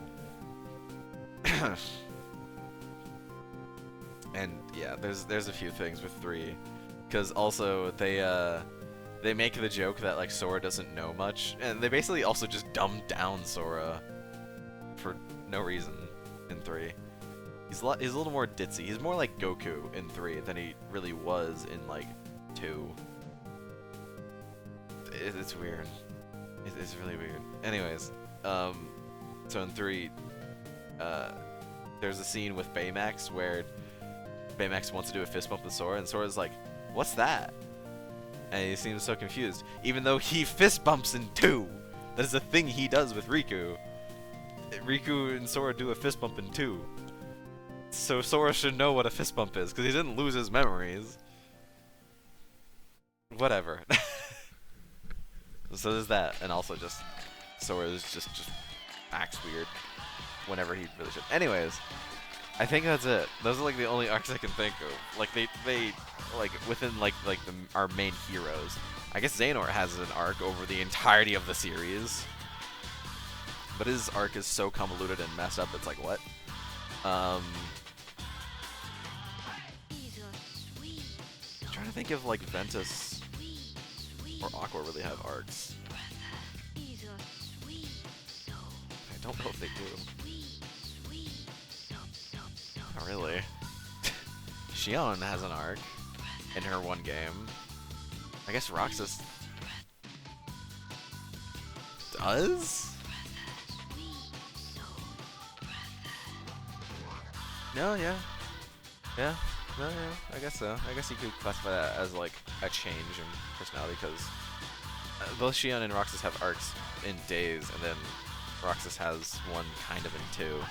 And yeah, there's a few things with 3, because also they make the joke that like Sora doesn't know much, and they basically also just dumbed down Sora for no reason in 3. He's a little more ditzy. He's more like Goku in 3 than he really was in like 2. It's weird. It's really weird. Anyways, so in 3, there's a scene with Baymax where Baymax wants to do a fist bump with Sora, and Sora's like, "What's that?" And he seems so confused, even though he fist bumps in 2. That is a thing he does with Riku. Riku and Sora do a fist bump in 2. So Sora should know what a fist bump is, because he didn't lose his memories. Whatever. So there's that, and also just Sora just acts weird whenever he really should. Anyways, I think that's it. Those are like the only arcs I can think of. Like they like within like our main heroes. I guess Xehanort has an arc over the entirety of the series, but his arc is so convoluted and messed up. It's like what? I'm trying to think if like Ventus or Aqua really have arcs. I don't know if they do. Not really. Xion has an arc in her one game. I guess Roxas does? No, yeah. Yeah, no, yeah, I guess so. I guess you could classify that as like a change in personality, because both Xion and Roxas have arcs in Days, and then Roxas has one kind of in 2.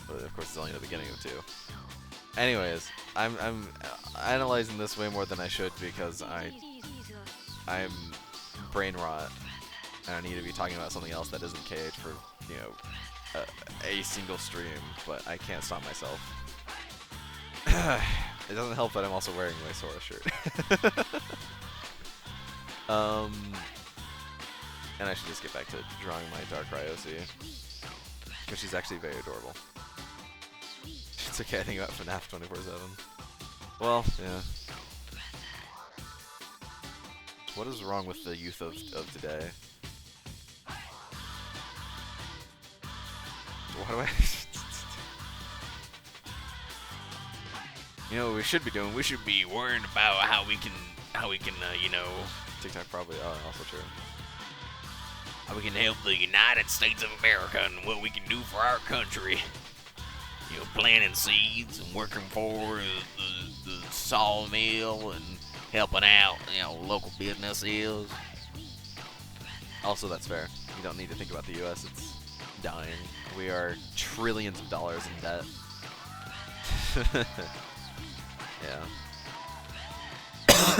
But of course it's only the beginning of 2. Anyways, I'm analyzing this way more than I should, because I'm brain rot, and I need to be talking about something else that isn't KH for, you know, a single stream, but I can't stop myself. It doesn't help that I'm also wearing my Sora shirt. And I should just get back to drawing my Dark Ryosi, because she's actually very adorable. It's okay, I think about FNAF 24/7. Well, yeah. What is wrong with the youth of today? What do I... You know what we should be doing? We should be worrying about how we can, you know... TikTok probably, also true. How we can help the United States of America and what we can do for our country. You know, planting seeds and working for the sawmill and helping out, you know, local businesses. Also, that's fair. You don't need to think about the U.S. It's dying. We are trillions of dollars in debt. Yeah.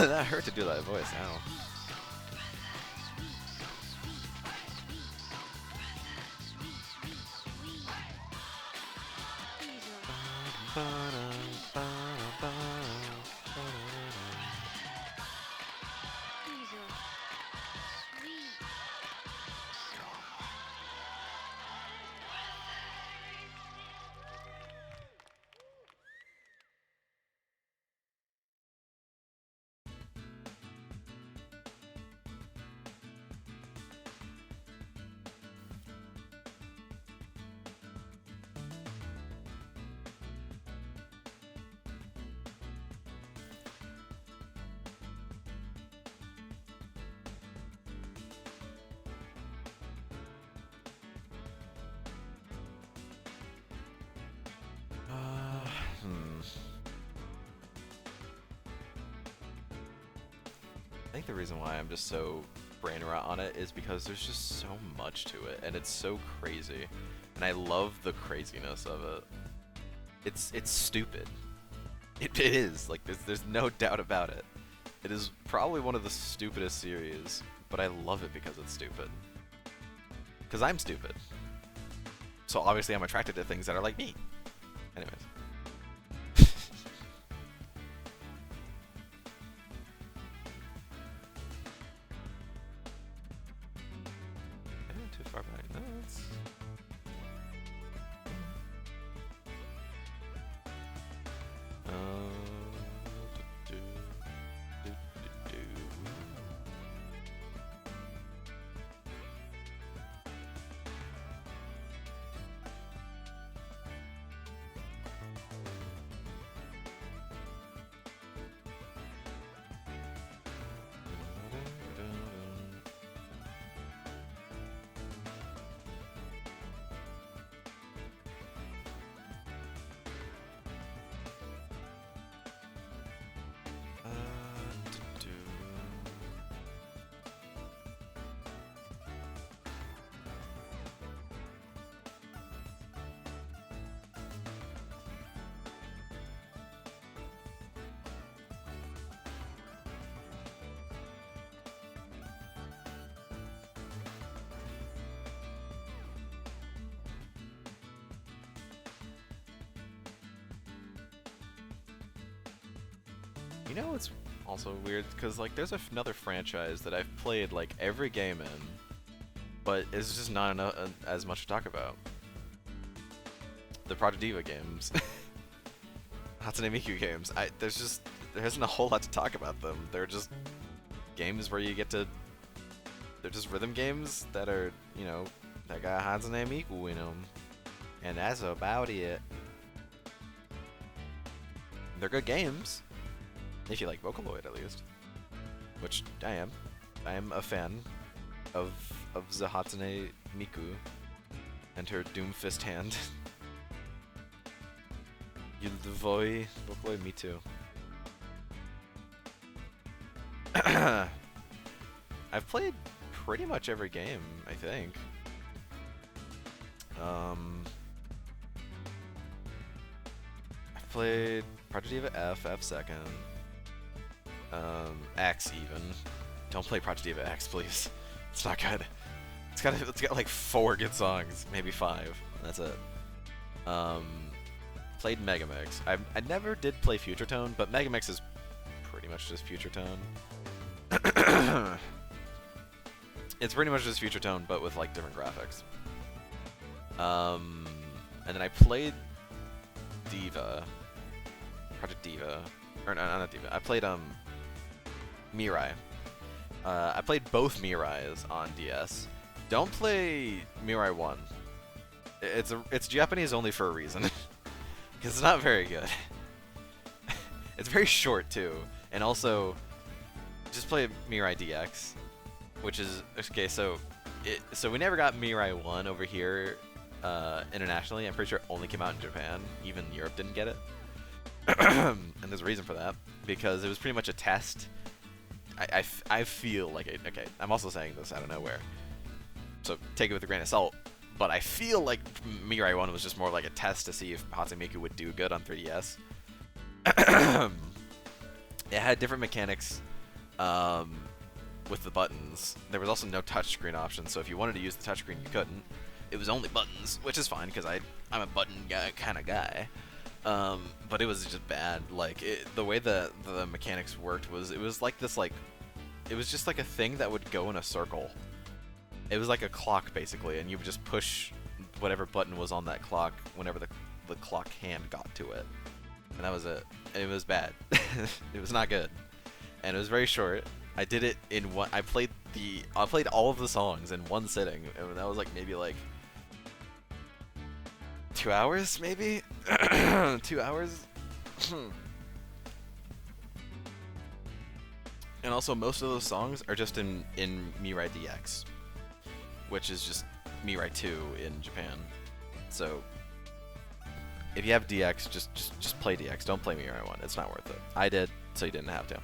That hurt to do that voice. Ow. I think the reason why I'm just so brain rot on it is because there's just so much to it, and it's so crazy, and I love the craziness of it. It's stupid. It is, like, there's no doubt about it. It is probably one of the stupidest series, but I love it because it's stupid. Because I'm stupid. So obviously I'm attracted to things that are like me. Anyways. I went too far back. No, it's... do, do, do, do. You know what's also weird? Because, like, there's another franchise that I've played, like, every game in, but it's just not enough, as much to talk about. The Project Diva games. Hatsune Miku games. There isn't a whole lot to talk about them. They're just games where you get to... They're just rhythm games that are, you know, that got Hatsune Miku in them. And that's about it. They're good games. If you like Vocaloid, at least. Which I am. I am a fan of the Hatsune Miku and her Doomfist hand. Vocaloid, me too. I've played pretty much every game, I think. I've played Project Diva F, F second. X even. Don't play Project Diva X, please. It's not good. It's got like 4 good songs, maybe 5. That's it. Played Megamix. I never did play Future Tone, but Megamix is pretty much just Future Tone. It's pretty much just Future Tone, but with like different graphics. And then I played Diva. Project Diva. Or no, not Diva. I played Mirai. I played both Mirais on DS. Don't play Mirai 1. It's Japanese only for a reason. Because it's not very good. It's very short too. And also, just play Mirai DX. Which is, okay, so we never got Mirai 1 over here internationally. I'm pretty sure it only came out in Japan. Even Europe didn't get it. And there's a reason for that. Because it was pretty much a test. I feel like it. Okay, I'm also saying this out of nowhere. So take it with a grain of salt. But I feel like Mirai 1 was just more like a test to see if Hatsune Miku would do good on 3DS. It had different mechanics with the buttons. There was also no touchscreen option, so if you wanted to use the touchscreen, you couldn't. It was only buttons, which is fine because I'm a button guy kind of guy. But it was just bad. Like the way the mechanics worked was it was like this it was just like a thing that would go in a circle. It was like a clock basically, and you would just push whatever button was on that clock whenever the clock hand got to it, and that was it. And it was bad. It was not good, and it was very short. I did it in one. I played all of the songs in one sitting, and that was like maybe like 2 hours, maybe 2 hours. And also, most of those songs are just in Mirai DX, which is just Mirai 2 in Japan. So, if you have DX, just play DX. Don't play Mirai 1. It's not worth it. I did, so you didn't have to.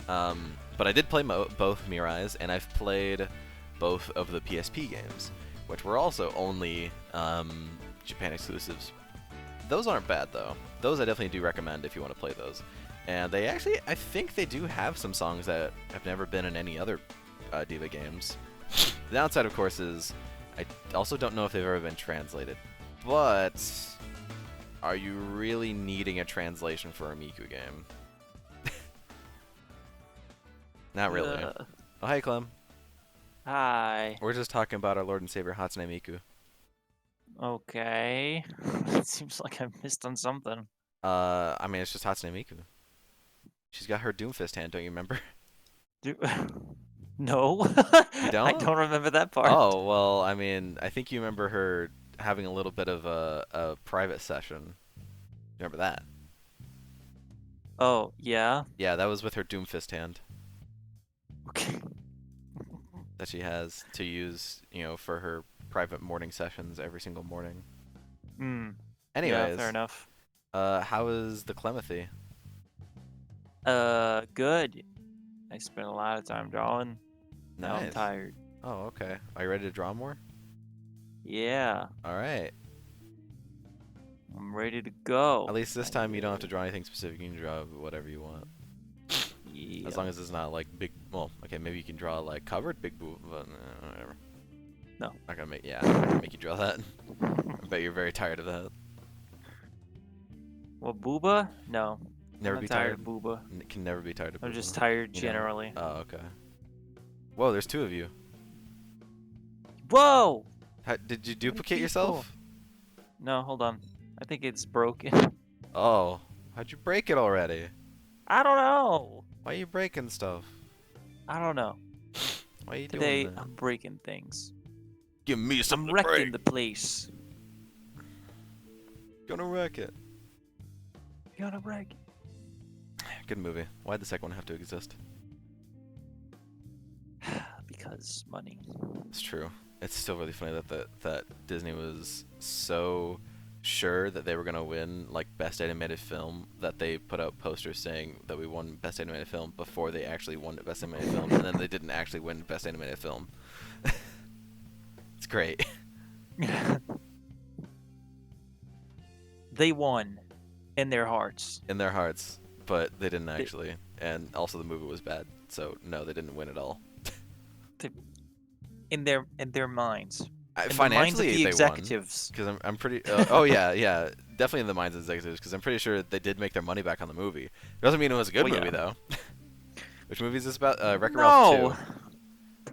But I did play both Mirai's, and I've played both of the PSP games, which were also only Japan exclusives. Those aren't bad though. Those I definitely do recommend if you want to play those. And they actually, I think they do have some songs that have never been in any other Diva games. The downside, of course, is I also don't know if they've ever been translated. But are you really needing a translation for a Miku game? Not really. Oh, hey, Clem. Hi. We're just talking about our Lord and Savior Hatsune Miku. Okay. It seems like I missed on something. I mean, it's just Hatsune Miku. She's got her Doomfist hand, don't you remember? Do No. You don't? I don't remember that part. Oh, well, I mean, I think you remember her having a little bit of a private session. You remember that? Oh, yeah. Yeah, that was with her Doomfist hand Okay. that she has to use, for her private morning sessions every single morning. Hmm. Anyways, Yeah, fair enough. How is the Clemathy? Good. I spent a lot of time drawing. Now I'm Nice. tired. Oh, okay. Are you ready to draw more? Yeah. All right. I'm ready to go. At least this time you don't have to draw anything specific. You can draw whatever you want. Yeah. As long as it's not like big. Well, okay, maybe you can draw like covered big boob, but whatever. No. Not gonna make. Yeah, I'm not gonna make you draw that. I bet you're very tired of that. Well, Booba? No. Never I'm be not tired tired. of Booba. Can never be tired of. I'm just Booba. tired You know? generally. Oh, okay. Whoa, there's two of you. Whoa! Did you duplicate people? yourself? No, hold on. I think it's broken. Oh, how'd you break it already? I don't know. Why are you breaking stuff? I don't know. Why are you Today doing that? I'm breaking things. Give me I'm something to wrecking break. the place. Gonna wreck it. Gonna wreck it. Good movie. Why'd the second one have to exist? Because money. It's true. It's still really funny that Disney was so sure that they were gonna win like Best Animated Film that they put out posters saying that we won Best Animated Film before they actually won Best Animated Film, and then they didn't actually win Best Animated Film. It's great. They won in their hearts. In their hearts, but they didn't actually. And also the movie was bad, so no, they didn't win at all. In their minds. In the minds of Financially, the they won. executives. Because I'm pretty. Oh yeah, definitely in the minds of the executives. Because I'm pretty sure they did make their money back on the movie. It doesn't mean it was a good Well, movie yeah. though. Which movie is this about? Wreck-It Ralph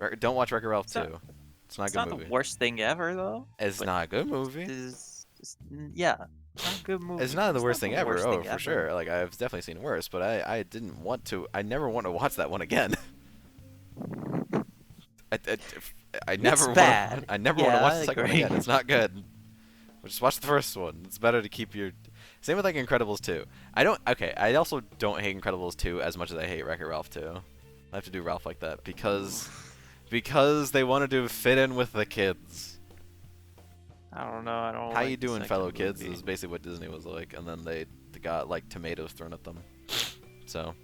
No! 2. Don't watch Wreck-It Ralph It's 2. not- It's not a It's good not movie. the worst thing ever, though. It's but not a good movie. Yeah. It's not a good movie. It's not the worst thing ever. worst Oh, thing for ever. sure. Like I've definitely seen worse, but I didn't want to. I never want to watch that one again. I never want. bad. I never want to Yeah, watch I the second one agree. again. It's not good. Just watch the first one. It's better to keep your. Same with like Incredibles 2. I don't. Okay, I also don't hate Incredibles 2 as much as I hate Wreck-It Ralph 2. I have to do Ralph like that because they wanted to fit in with the kids. I don't know. I don't. How like you the doing, second fellow kids? movie. Is basically what Disney was like, and then they got like tomatoes thrown at them. So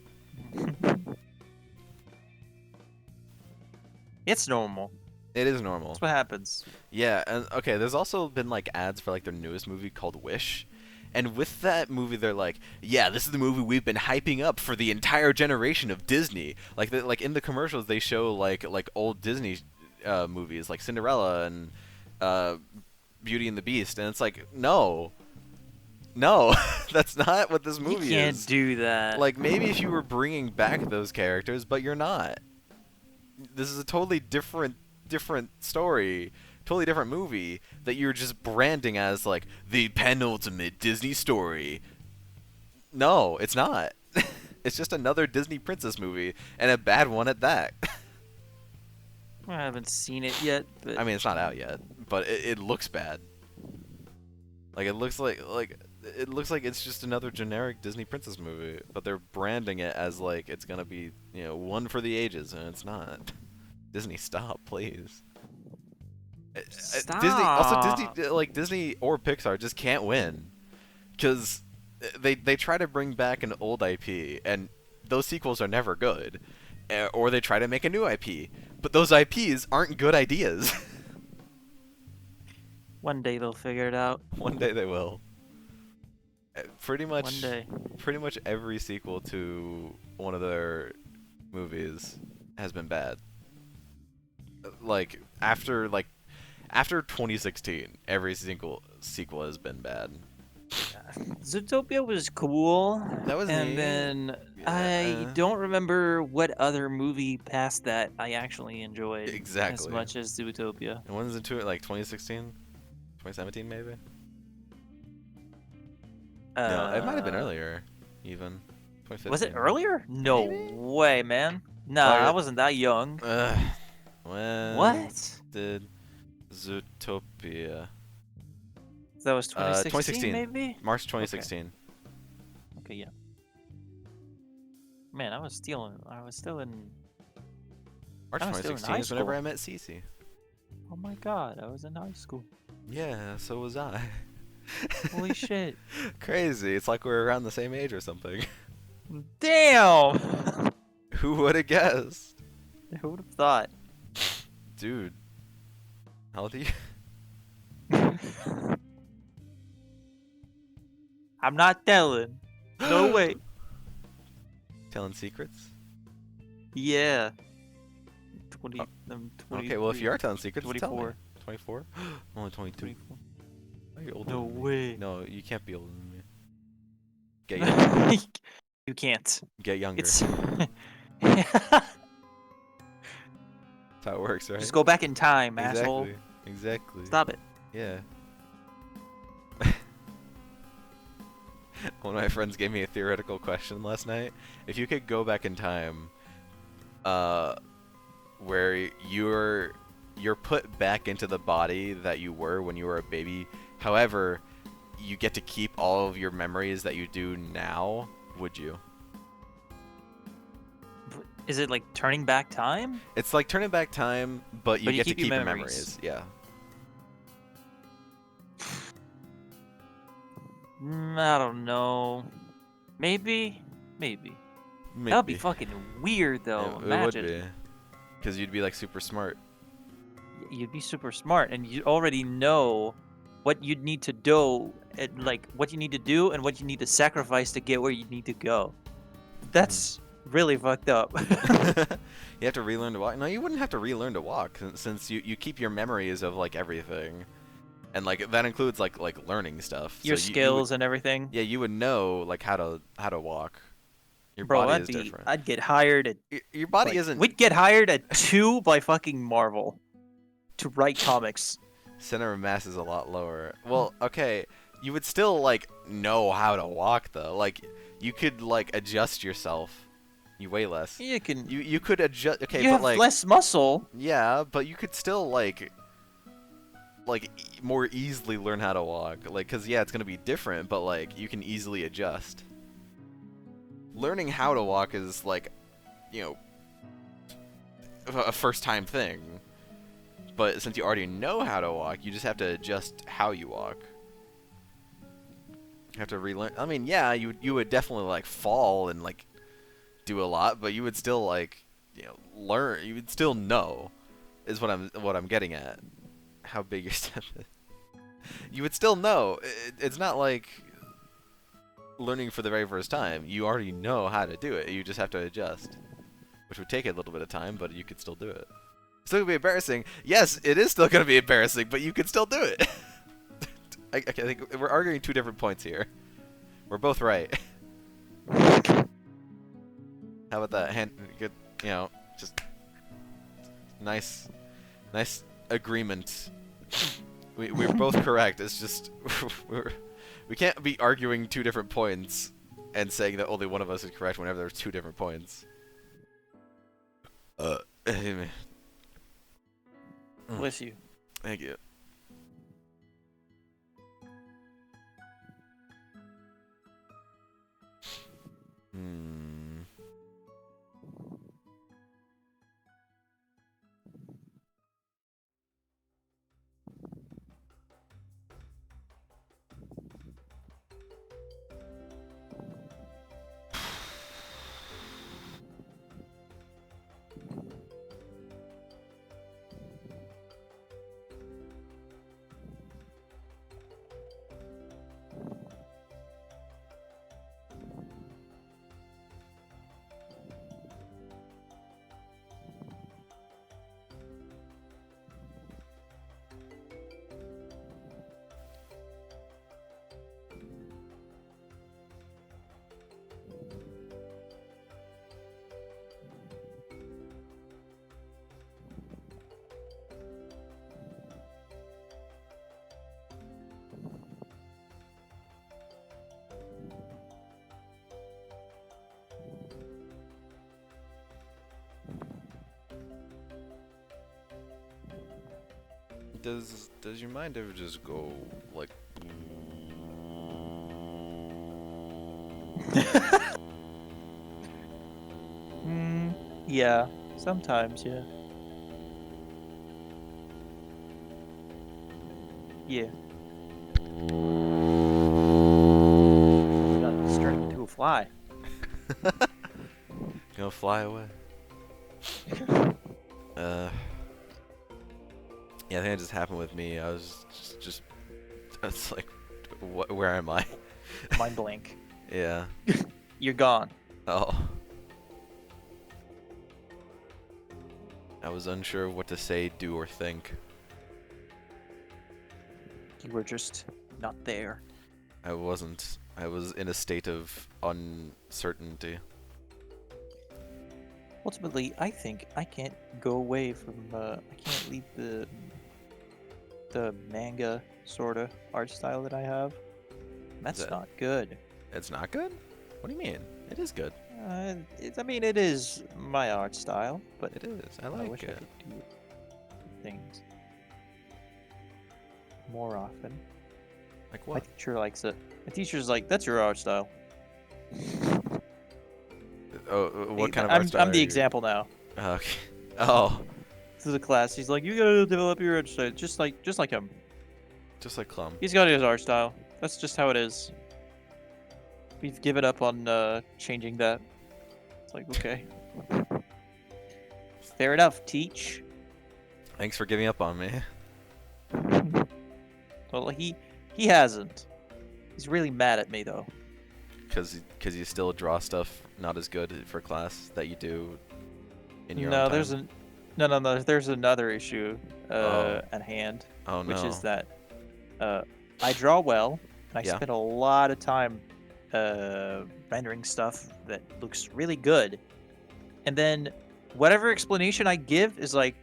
It's normal. it is normal. That's what happens. Yeah, and okay, there's also been like ads for like their newest movie called Wish. And with that movie, they're like, "Yeah, this is the movie we've been hyping up for the entire generation of Disney." Like, in the commercials, they show like old Disney movies, like Cinderella and Beauty and the Beast, and it's like, no, that's not what this movie You can't is. do that. Like, maybe if you were bringing back those characters, but you're not. This is a totally different story, totally different movie that you're just branding as like the penultimate Disney story. No, it's not. It's just another Disney princess movie, and a bad one at that. I haven't seen it yet, but I mean, it's not out yet, but it looks bad. Like it looks like it's just another generic Disney princess movie, but they're branding it as like it's gonna be, one for the ages, and it's not. Disney, stop, please. Disney, also Disney, like Disney or Pixar just can't win, because they try to bring back an old IP, and those sequels are never good, or they try to make a new IP, but those IPs aren't good ideas. One day they'll figure it out. One day they will. Pretty One much, day. pretty much every sequel to one of their movies has been bad. Like after 2016, every sequel has been bad. Zootopia was cool. That was and neat. then Yeah. I don't remember what other movie past that I actually enjoyed as Exactly. much as Zootopia. And when's into it? Like 2016, 2017 maybe. No, it might have been earlier, even. 2015. Was it earlier? No Maybe? way, man. Nah, Well, I wasn't that young. When What? did Zootopia? That was 2016, 2016. maybe? March 2016. Okay, yeah. Man, I was still in. March I was still in 2016 high is whenever school. I met Cece. Oh my god, I was in high school. Yeah, so was I. Holy shit. Crazy. It's like we're around the same age or something. Damn! Who would have guessed? Who would have thought? Dude. How old are you? I'm not telling. No way. Telling secrets? Yeah. 20. I'm 20. Okay, well if you are telling secrets, tell me. 24. 24? I'm only 22. 24. Oh, you're older No than me. way. No, you can't be older than me. Get younger. You can't. Get younger. It's. That's how it works, right? Just go back in time, exactly. asshole. Exactly. Stop it. Yeah. One of my friends gave me a theoretical question last night. If you could go back in time, where you're put back into the body that you were when you were a baby, however, you get to keep all of your memories that you do now, would you? Is it like turning back time? It's like turning back time, but you But you get to keep your keep your memories. memories. Yeah. I don't know. Maybe. Maybe. That would be fucking weird, though. It Imagine. would be. Because you'd be like super smart. You'd be super smart, and you already know what you'd need to do, and like what you need to do, and what you need to sacrifice to get where you need to go. That's really fucked up. You have to relearn to walk. No, you wouldn't have to relearn to walk since you keep your memories of like everything, and like that includes like learning stuff. Your So you skills would, and everything. yeah, you would know like how to walk. Your Bro, body is different. I'd get hired at. Your body like, isn't. We'd get hired at 2 by fucking Marvel to write comics. Center of mass is a lot lower. Well, okay, you would still like know how to walk though. Like you could like adjust yourself. You weigh less. You can. You could adjust. Okay, You but have like less muscle. yeah, but you could still like more easily learn how to walk. Like, cause yeah, it's gonna be different, but like you can easily adjust. Learning how to walk is like, you know, a first time thing. But since you already know how to walk, you just have to adjust how you walk. You have to relearn. I mean, yeah, you would definitely like fall and like do a lot, but you would still like, you know, learn. You would still know, is what I'm getting at. How big your step is. You would still know. It's not like learning for the very first time. You already know how to do it. You just have to adjust, which would take a little bit of time, but you could still do it. Still gonna be embarrassing. Yes, it is still gonna be embarrassing, but you could still do it. I think we're arguing two different points here. We're both right. How about that? Good, you know, just nice agreement. We're both correct. It's just we can't be arguing two different points and saying that only one of us is correct whenever there's two different points. Bless you. Thank you. Hmm. does your mind ever just go like? Yeah, sometimes, yeah. Yeah. It's turning into a fly. Gonna fly away. Yeah, I think it just happened with me. I was just it's like, where am I? Mind blank. Yeah. You're gone. Oh. I was unsure of what to say, do, or think. You were just not there. I wasn't. I was in a state of uncertainty. Ultimately, I think I can't go away from. I can't leave the manga sorta art style that I have. That's that- not good. It's not good? What do you mean? It is good. I mean, it is my art style, but It is. I I like wish I it. could do things more often. Like My what? teacher likes it. My teacher's like, "That's your art style." Oh, what kind of art style I'm the are you- example now. Okay. Oh, To the class, he's like, "You gotta develop your art style, just like him. just like Clum. He's got his art style. That's just how it is." We've given up on changing that. It's like, okay, fair enough. Teach. Thanks for giving up on me. Well, he hasn't. He's really mad at me though. Cause you still draw stuff not as good for class that you do in your No, own there's time. no. There's another issue Oh. at hand, Oh no. which is that I draw well, and I Yeah. spend a lot of time rendering stuff that looks really good, and then whatever explanation I give is like,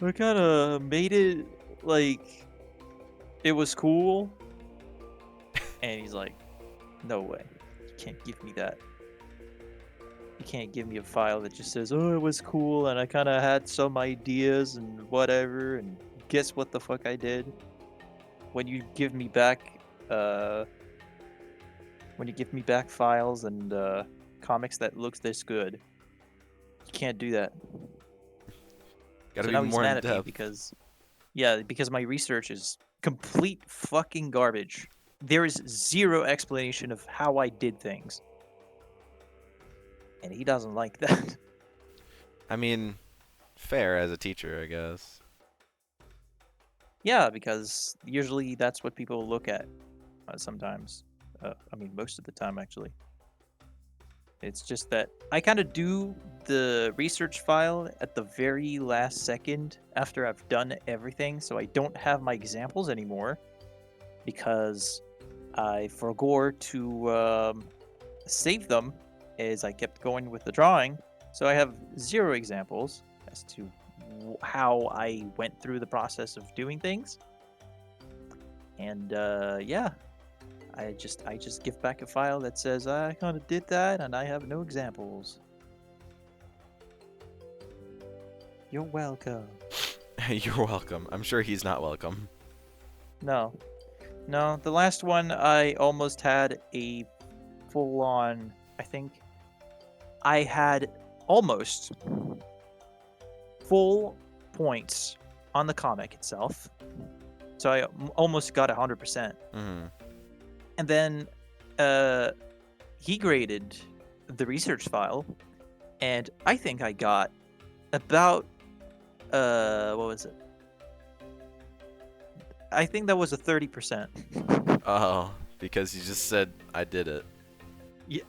I kind of made it like it was cool, and he's like, no way, you can't give me that. You can't give me a file that just says, "Oh, it was cool, and I kind of had some ideas and whatever." And guess what the fuck I did? When you give me back, files and comics that looks this good, you can't do that. Gotta So be now he's more in mad at me depth. because, yeah, because my research is complete fucking garbage. There is zero explanation of how I did things, and he doesn't like that. I mean, fair as a teacher, I guess. Yeah, because usually that's what people look at sometimes. I mean, most of the time, actually. It's just that I kind of do the research file at the very last second after I've done everything, so I don't have my examples anymore because I forgot to save them as I kept going with the drawing. So I have 0 examples as to how I went through the process of doing things. And yeah, I just give back a file that says I kind of did that and I have no examples. You're welcome. You're welcome. I'm sure he's not welcome. No, the last one I almost had a full-on. I think I had almost full points on the comic itself, so I almost got 100%. Hmm. And then he graded the research file, and I think I got about what was it? I think that was a 30%. Oh, because you just said I did it. Yeah.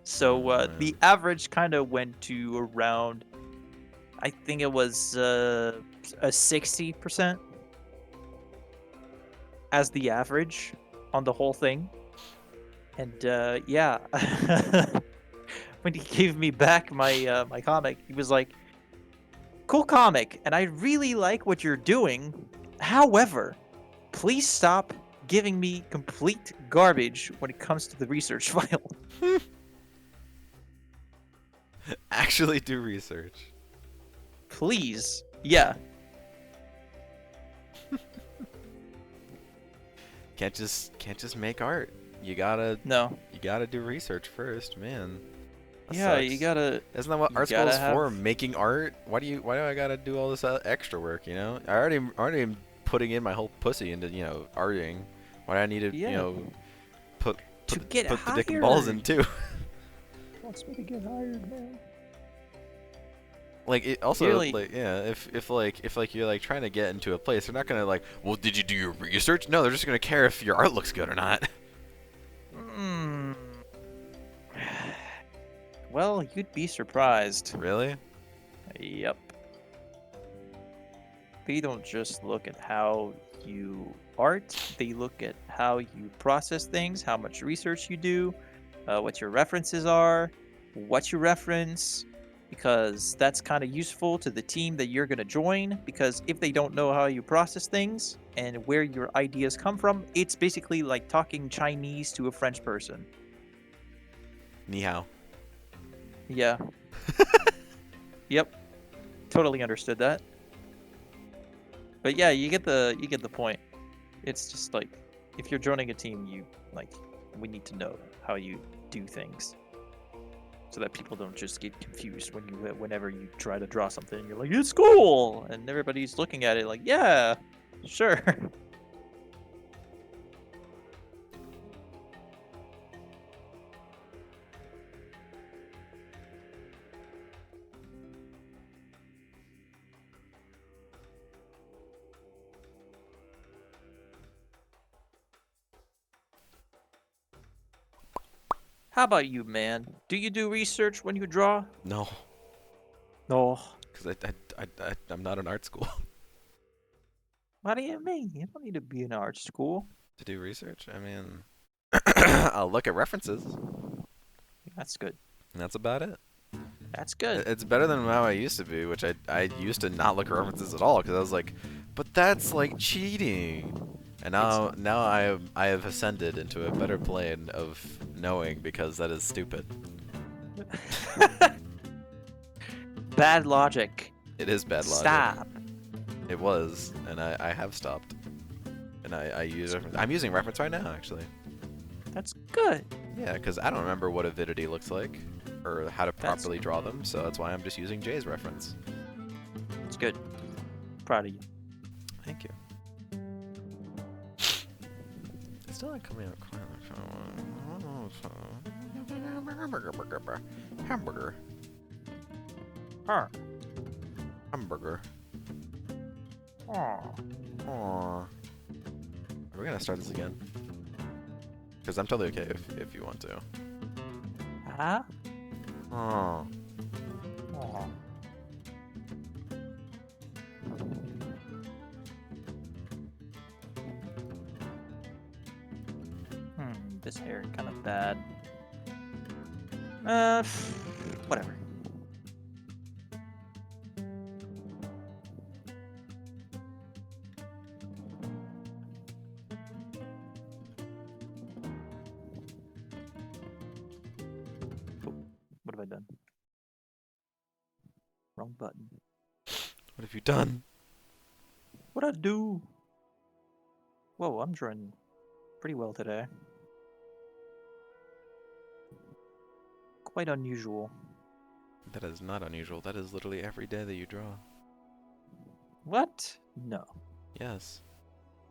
So Oh, the man. average kind of went to around, I think it was a 60% as the average on the whole thing. And yeah, when he gave me back my my comic, he was like, "Cool comic, and I really like what you're doing. However, please stop giving me complete garbage when it comes to the research file." Actually do research. Please. Yeah. Can't just make art. You gotta No. do research first, man. That Yeah, sucks. you gotta. Isn't that what you art school gotta is for? have- Making art? Why do I gotta do all this extra work? You know, I already am putting in my whole pussy into arting. Why do I need to Yeah. put To the, get put the dick and balls in hired. too? Wants me to get hired, man. Like it also Clearly- like yeah, if you're like trying to get into a place, they're not gonna like, well, did you do your research? No, they're just gonna care if your art looks good or not. Mm. Well, you'd be surprised. Really? Yep. They don't just look at how you art, they look at how you process things, how much research you do, what your references are, what you reference, because that's kind of useful to the team that you're going to join. Because if they don't know how you process things and where your ideas come from, it's basically like talking Chinese to a French person. Ni hao. Yeah. Yep. Totally understood that. But yeah, you get the point. It's just like if you're joining a team, we need to know how you do things, so that people don't just get confused whenever you try to draw something and you're like, it's cool, and everybody's looking at it like, yeah, sure. How about you, man? Do you do research when you draw? No, No. because I'm not in art school What do you mean? You don't need to be in art school. to do research. I mean, I'll look at references, and That's good. that's about it. That's good. It's better than how I used to be, which I used to not look at references at all because I was like, but that's like cheating. And now I have ascended into a better plane of knowing because that is stupid. Bad logic. It is bad logic. Stop. It was, and I have stopped. And I use I'm using reference right now actually. That's good. Yeah, because I don't remember what avidity looks like or how to properly draw them, so that's why I'm just using Jay's reference. It's good. Proud of you. Thank you. It's still not coming out quite. Hamburger. Huh. Hamburger. Aw. Aww. Are we gonna start this again? Because I'm totally okay if you want to. Huh? Aww. Aw. This hair kind of bad. Whatever. Oh, what have I done? Wrong button. What have you done? What'd I do? Whoa, I'm drawing pretty well today. Quite unusual. That is not unusual. That is literally every day that you draw. What? No. Yes.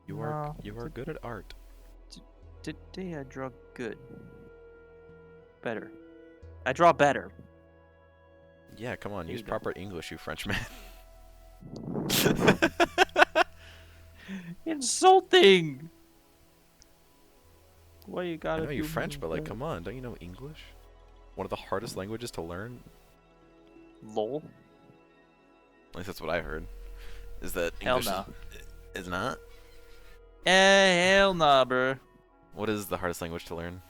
You are good at art. Today I draw good. Better. I draw better. Yeah, come on, There use you go. proper English, you Frenchman. Insulting! Why you I gotta know you're do French, me but like, that? come on, don't you know English? One of the hardest languages to learn. Lol. At least that's what I heard. Is that Hell English no. is not? Hell nah, bro. What is the hardest language to learn?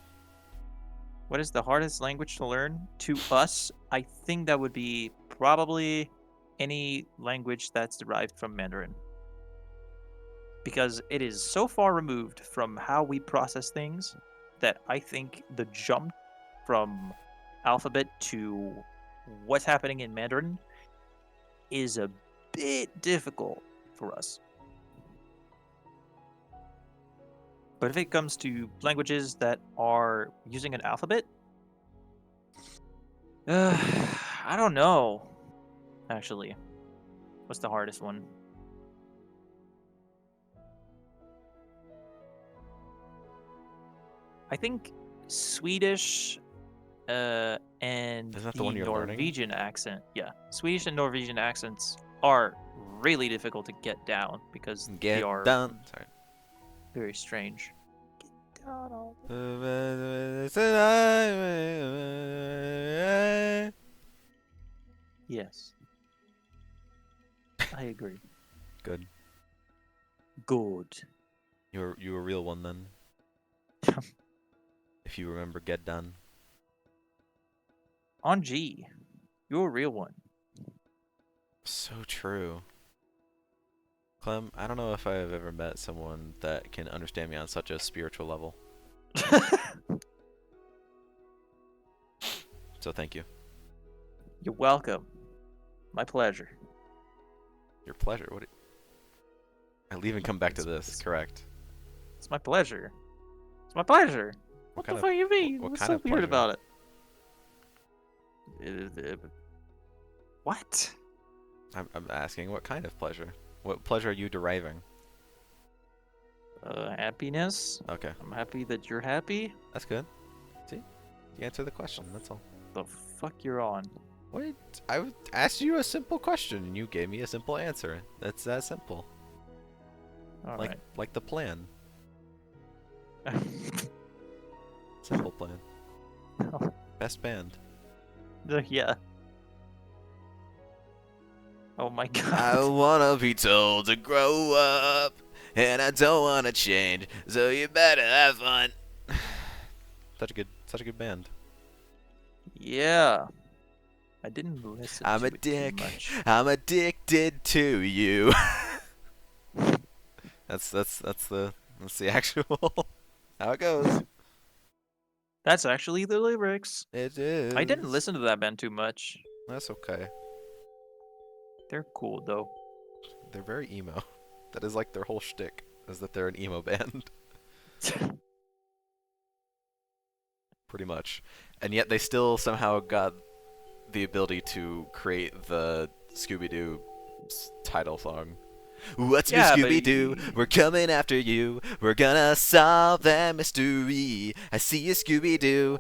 What is the hardest language to learn? To us, I think that would be probably any language that's derived from Mandarin. Because it is so far removed from how we process things that I think the jump from alphabet to what's happening in Mandarin is a bit difficult for us. But if it comes to languages that are using an alphabet, I don't know. Actually, what's the hardest one? I think Swedish and Isn't that the one you're learning? Norwegian accent. Yeah, Swedish and Norwegian accents are really difficult to get down because they Get are done. Sorry. very strange. Get down all Yes. I agree. Good. Good. You a real one then. If you remember, get done. On G, you're a real one. So true. Clem, I don't know if I've ever met someone that can understand me on such a spiritual level. So thank you. You're welcome. My pleasure. Your pleasure. What? I'll even come back to this. It's- Correct. It's my pleasure. It's my pleasure. What the kind fuck you mean? what What's kind so of weird pleasure? about it? What? I'm asking what kind of pleasure? What pleasure are you deriving? Happiness. Okay, I'm happy that you're happy. that's good. See, you answer the question. That's all. The fuck you're on? What? Asked you a simple question and you gave me a simple answer. That's that simple. All Like the plan. right. Simple plan. Best band. Yeah. Oh my I god. wanna be told to grow up, and I don't wanna change, so you better have fun. Such a good band. Yeah. I didn't listen I'm to a it too dick. much. I'm addicted to you. that's the actual how it goes. That's actually the lyrics. It is. I didn't listen to that band too much. That's okay. They're cool though. They're very emo. That is like their whole shtick, is that they're an emo band. Pretty much. And yet they still somehow got the ability to create the Scooby-Doo title song. What's Yeah, your but Scooby-Doo? We're coming after you. We're gonna solve that mystery. I see you, Scooby-Doo.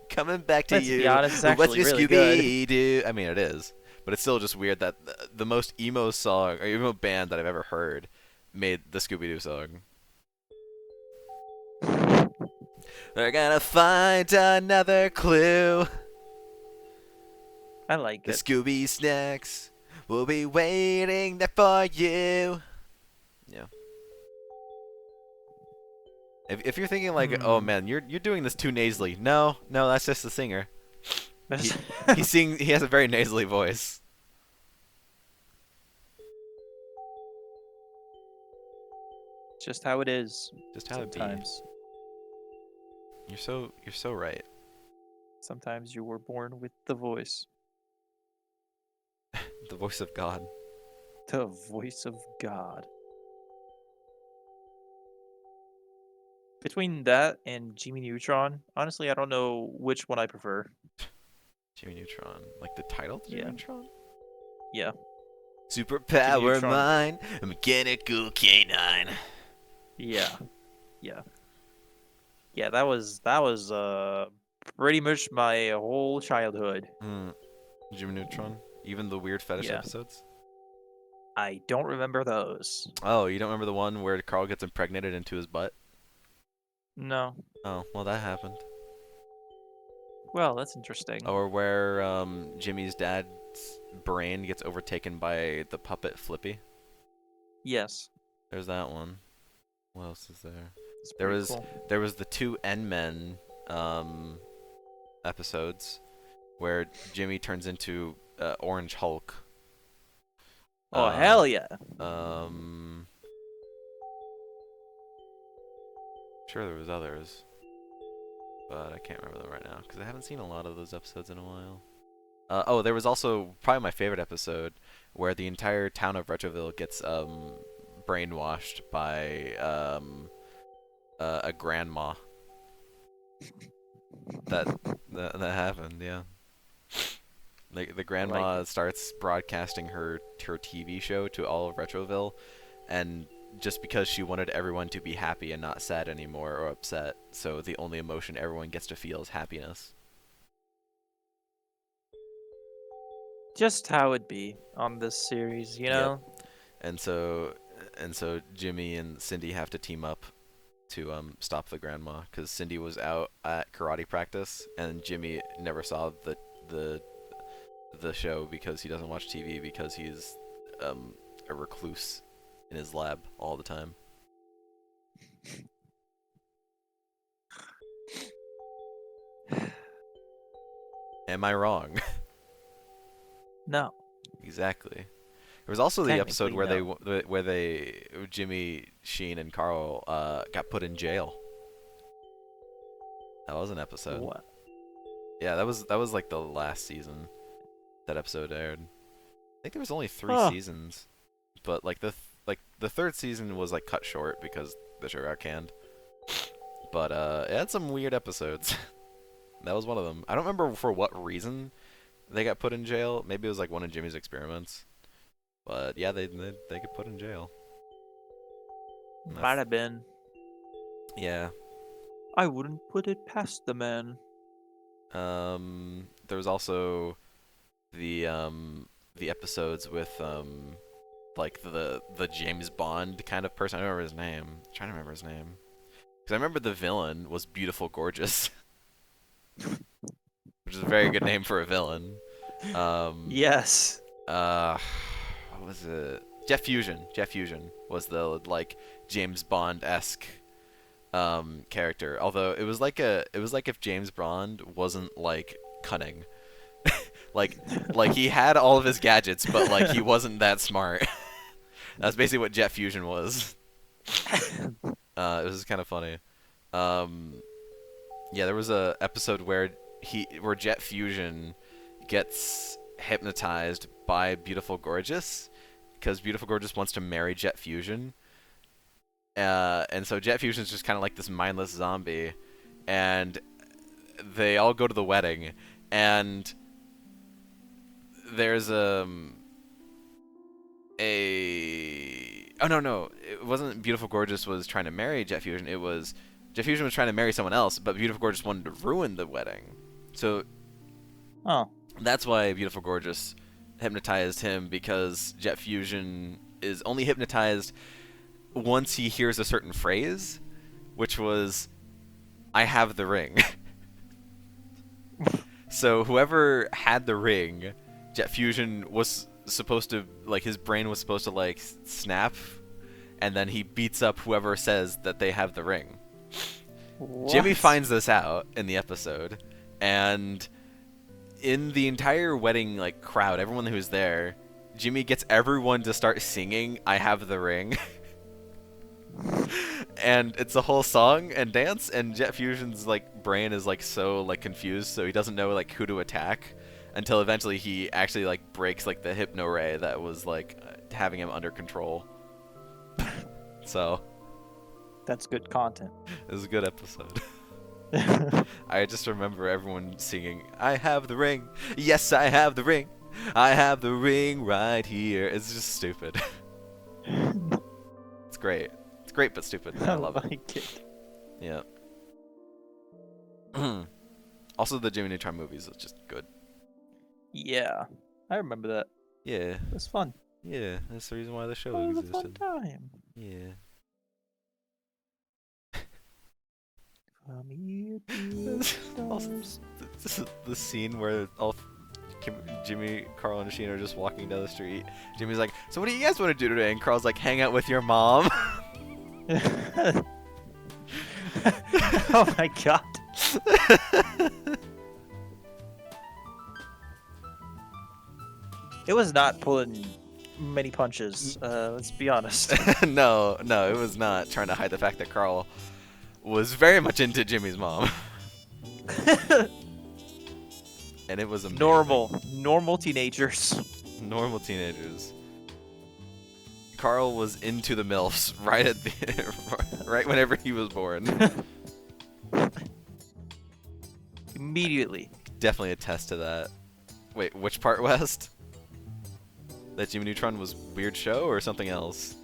Coming back to Let's you. be honest, it's What's actually your really good. Scooby-Doo? I mean, it is. But it's still just weird that the most emo song, or emo band that I've ever heard made the Scooby-Doo song. We're gonna find another clue. I like The it. Scooby snacks will be waiting there for you. Yeah. If you're thinking like, oh man, you're doing this too nasally. No, that's just the singer. He has a very nasally voice. Just how it is. Just how it be. Sometimes. You're so right. Sometimes you were born with the voice. The voice of God. The voice of God. Between that and Jimmy Neutron, honestly, I don't know which one I prefer. Jimmy Neutron. Like the title to Jimmy Yeah. Neutron? Yeah. Superpower Neutron. mine, a mechanical canine. Yeah. Yeah. Yeah, that was pretty much my whole childhood. Jimmy Neutron? Even the weird fetish Yeah. episodes? I don't remember those. Oh, you don't remember the one where Carl gets impregnated into his butt? No. Oh, well that happened. Well, that's interesting. Or where Jimmy's dad's brain gets overtaken by the puppet Flippy. Yes. There's that one. What else is there? It's There pretty was cool. there was the two N-Men episodes where Jimmy turns into Orange Hulk. Oh, hell yeah. Sure there was others, but I can't remember them right now because I haven't seen a lot of those episodes in a while. Oh, there was also probably my favorite episode where the entire town of Retroville gets brainwashed by a grandma. That happened, yeah. Like the grandma starts broadcasting her TV show to all of Retroville, and just because she wanted everyone to be happy and not sad anymore or upset, so the only emotion everyone gets to feel is happiness. Just how it'd be on this series, you know? And so Jimmy and Cindy have to team up to stop the grandma, because Cindy was out at karate practice and Jimmy never saw the show because he doesn't watch TV because he's a recluse in his lab all the time. Am I wrong? No. Exactly. There was also the episode where Technically, they Jimmy, Sheen, and Carl got put in jail. That was an episode. What? Yeah, that was like the last season that episode aired. I think there was only 3 seasons, but like the third season was like cut short because the show got canned. But it had some weird episodes. That was one of them. I don't remember for what reason they got put in jail. Maybe it was like one of Jimmy's experiments. But yeah, they get put in jail. Might have been. Yeah. I wouldn't put it past the man. There was also the episodes with like the James Bond kind of person. I don't remember his name. I'm trying to remember his name. Because I remember the villain was Beautiful Gorgeous. Which is a very good name for a villain. Yes. What was it? Jet Fusion. Jet Fusion was the like James Bond-esque character. Although it was like if James Bond wasn't like cunning. like he had all of his gadgets, but like he wasn't that smart. That's basically what Jet Fusion was. It was kind of funny. Yeah, there was a episode where Jet Fusion gets hypnotized by Beautiful Gorgeous because Beautiful Gorgeous wants to marry Jet Fusion. And so Jet Fusion's just kind of like this mindless zombie, and they all go to the wedding, and there's oh no, it wasn't Beautiful Gorgeous was trying to marry Jet Fusion. It was Jet Fusion was trying to marry someone else, but Beautiful Gorgeous wanted to ruin the wedding. So that's why Beautiful Gorgeous hypnotized him, because Jet Fusion is only hypnotized once he hears a certain phrase, which was, "I have the ring." So whoever had the ring, Jet Fusion was supposed to, like, his brain was supposed to, like, snap, and then he beats up whoever says that they have the ring. What? Jimmy finds this out in the episode, and in the entire wedding, like, crowd, everyone who's there, Jimmy gets everyone to start singing "I Have the Ring." And it's a whole song and dance, and Jet Fusion's like brain is like so like confused, so he doesn't know like who to attack until eventually he actually like breaks like the hypno ray that was like having him under control. So That's good content. it was a good episode. I just remember everyone singing, "I have the ring. Yes, I have the ring. I have the ring right here." It's just stupid. It's great. It's great but stupid. I love it. like it. Yeah. Also, the Jimmy Neutron movies is just good. Yeah, I remember that. Yeah. It was fun. Yeah. That's the reason why the show It was a fun existed. time. Yeah. From here to the Also, stars. the scene where Jimmy, Carl, and Sheen are just walking down the street. Jimmy's like, "So what do you guys want to do today?" And Carl's like, "Hang out with your mom." Oh my god. It was not pulling many punches, let's be honest. No, it was not trying to hide the fact that Carl was very much into Jimmy's mom. And it was amazing. Normal teenagers. Normal teenagers. Carl was into the MILFs right at the right whenever he was born. Immediately. Definitely attest to that. Wait, which part, West? That Jimmy Neutron was weird show or something else?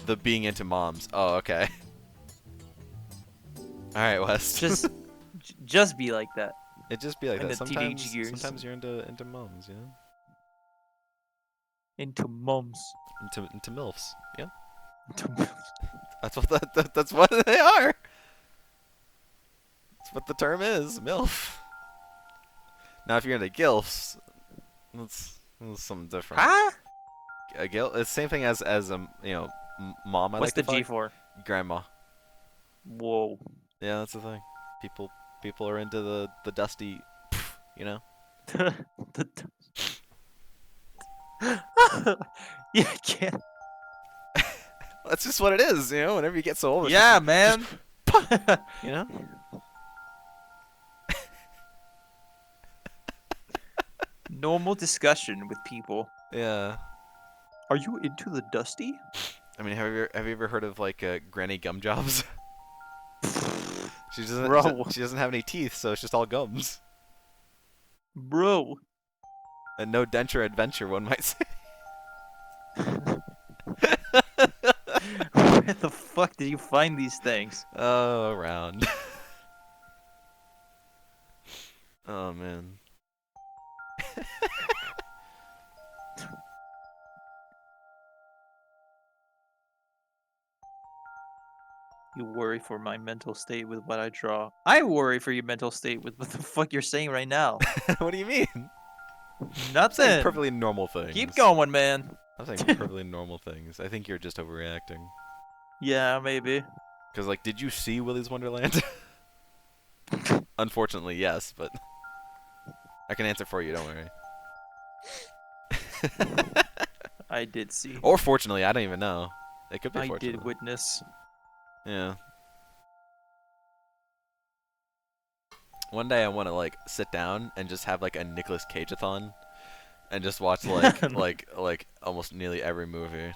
The being into moms. Oh, okay. All right, West. Just be like that. It just be like in that. the teenage years. Sometimes you're into moms, you know? Into mums. Into MILFs, yeah. Into mums. That's what that's what they are. That's what the term is, MILF. Now, if you're into GILFs, that's something different. Huh? A GILF, it's the same thing as mom. I What's like the to G fuck. for? Grandma. Whoa. Yeah, that's the thing. People are into the dusty, you know. Yeah, I can't. That's just what it is, you know. Whenever you get so old, it's Yeah, just, man. you know. Normal discussion with people. Yeah. Are you into the dusty? I mean, have you ever heard of like Granny Gum Jobs? She doesn't. Bro. She doesn't have any teeth, so it's just all gums. Bro. And no denture adventure, one might say. Where the fuck did you find these things? Oh, around. Oh man. You worry for my mental state with what I draw. I worry for your mental state with what the fuck you're saying right now. What do you mean? I'm saying Nothing. perfectly normal things. Keep going, man. I'm saying perfectly normal things. I think you're just overreacting. Yeah, maybe. Cause like, did you see Willy's Wonderland? Unfortunately, yes, but I can answer for you. Don't worry. I did see. Or fortunately, I don't even know. It could be I fortunate. did witness. Yeah. One day I want to like sit down and just have like a Nicolas Cage-a-thon and just watch like like almost nearly every movie.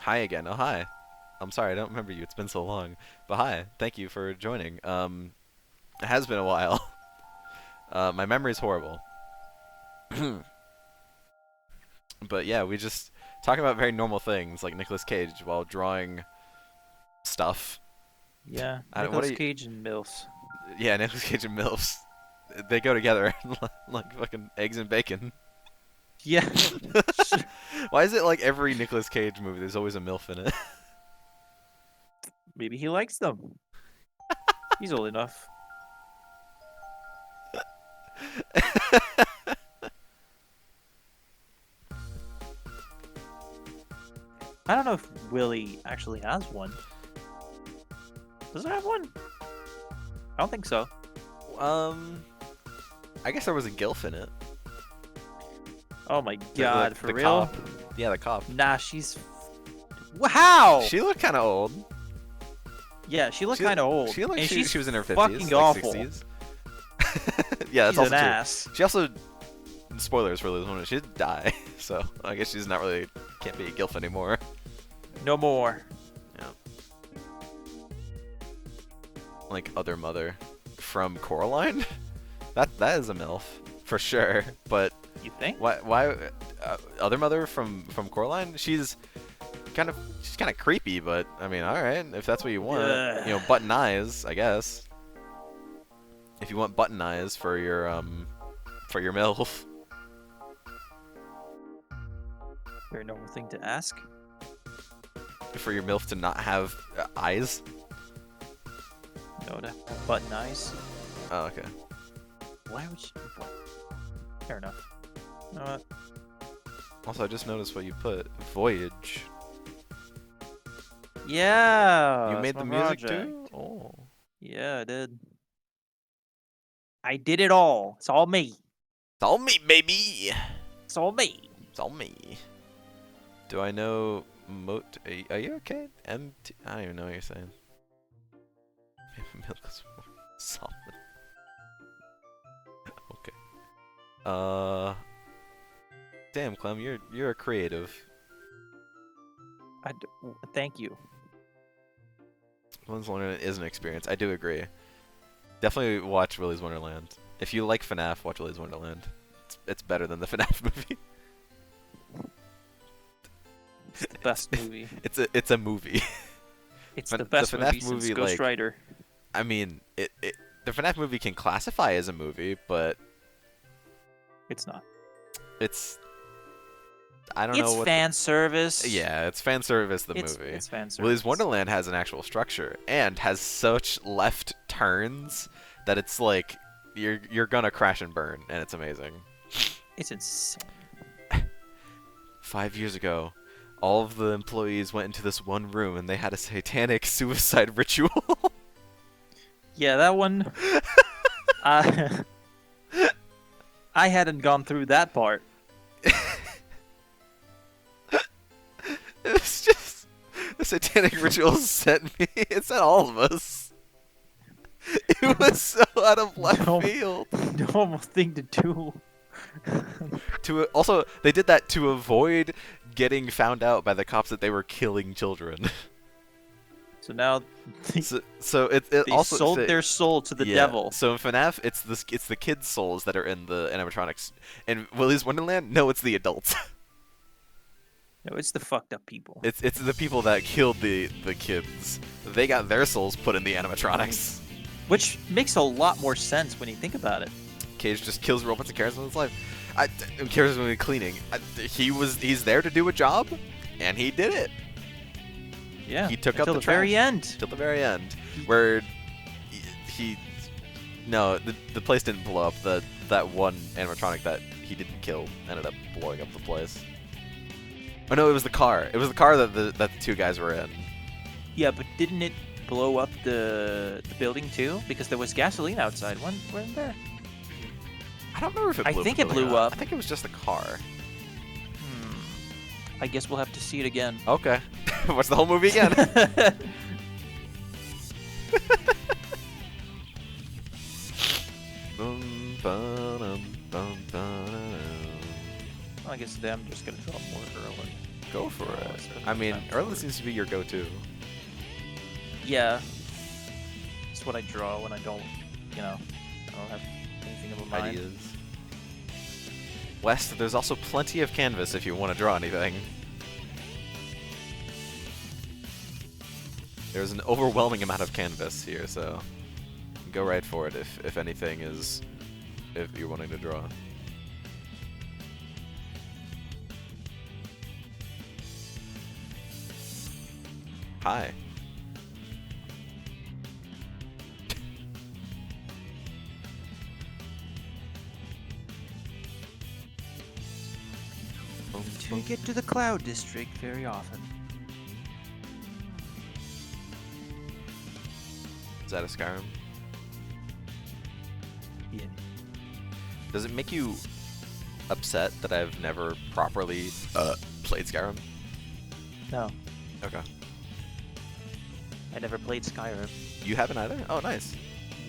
Hi again. Oh hi. I'm sorry, I don't remember you. It's been so long. But hi. Thank you for joining. It has been a while. My memory's horrible. But yeah, we just talk about very normal things like Nicolas Cage while drawing stuff. Yeah, what Nicolas do you- Cage and MILFs. Yeah, Nicolas Cage and MILFs. They go together like fucking eggs and bacon. Yeah. Why is it like every Nicolas Cage movie there's always a MILF in it? Maybe he likes them. He's old enough. I don't know if Willy actually has one. Does it have one? I don't think so. I guess there was a GILF in it. Oh my god, for the real? Cop. Yeah, the cop. Nah, she's. Wow! She looked kind of old. Yeah, she looked She- kind of old. She looked like and she, she's she was in her 50s, fucking like awful. 60s. Yeah, that's She's also an true. ass. She also, spoilers for Liz Wonder, she did die, so I guess she's not really, can't be a GILF anymore. No more. Yeah. Like Other Mother from Coraline? That is a MILF, for sure, but You think? why Other Mother from Coraline? She's kind of creepy, but I mean, all right, if that's what you want, Ugh. you know, button eyes, I guess. If you want button eyes for your MILF. Very normal thing to ask. For your MILF to not have eyes. No, to have button eyes. Oh, okay. Why would she? What? Fair enough. You know what? Also, I just noticed what you put. Voyage. Yeah. You that's made my the music project. too? Oh. Yeah, I did. I did it all. It's all me. It's all me, baby! It's all me. It's all me. Do I know are you okay? MT I don't even know what you're saying. Milk is more solid. Okay. Damn, Clem, you're a creative. Thank you. Willy's Wonderland is an experience. I do agree. Definitely watch Willy's Wonderland. If you like FNAF, watch Willy's Wonderland. It's better than the FNAF movie. It's the best movie. It's a movie. It's Fin- the the best FNAF movie since movie, Ghost like- Rider. I mean, the FNAF movie can classify as a movie, but It's not. it's I don't know It's what. fan service. Yeah, it's fan service. The it's, movie. It's fan service. Willy's Wonderland has an actual structure and has such left turns that it's like you're gonna crash and burn, and it's amazing. It's insane. 5 years ago, all of the employees went into this one room and they had a satanic suicide ritual. Yeah, that one. I hadn't gone through that part. It's just the satanic ritual sent me. It sent all of us. It was so out of left No. field. Normal thing to do. Also, they did that to avoid getting found out by the cops that they were killing children. So now So it they also sold so- their soul to the yeah, devil. So in FNAF, it's the kids' souls that are in the animatronics. In Willy's Wonderland, no, it's the adults. No, it's the fucked up people. It's the people that killed the kids. They got their souls put in the animatronics. Which makes a lot more sense when you think about it. Cage just kills robots and cares about his life. Who cares when he's cleaning? He's there to do a job, and he did it Yeah. He took up until the the very trash. end. till the very end, where no, the place didn't blow up. That one animatronic that he didn't kill ended up blowing up the place. Oh no, it was the car. It was the car that the two guys were in. Yeah, but didn't it blow up the building too? Because there was gasoline outside. Wasn't there? I don't remember if it I blew think the it building blew up. I think it was just the car. I guess we'll have to see it again. Okay. Watch the whole movie again. Bum, ba-dum, bum, ba-da-dum. I guess I'm just gonna draw more Erlen. Go for Oh, it. it's been I mean, time Erlen for it. seems to be your go-to. Yeah. It's what I draw when I don't have anything in my mind. Ideas. West, there's also plenty of canvas if you want to draw anything. There's an overwhelming amount of canvas here, so go right for it if anything is, if you're wanting to draw. Hi. To get to the Cloud District very often. Is that a Skyrim? Yeah. Does it make you upset that I've never properly played Skyrim? No, Okay. I never played Skyrim. You haven't either? Oh, nice.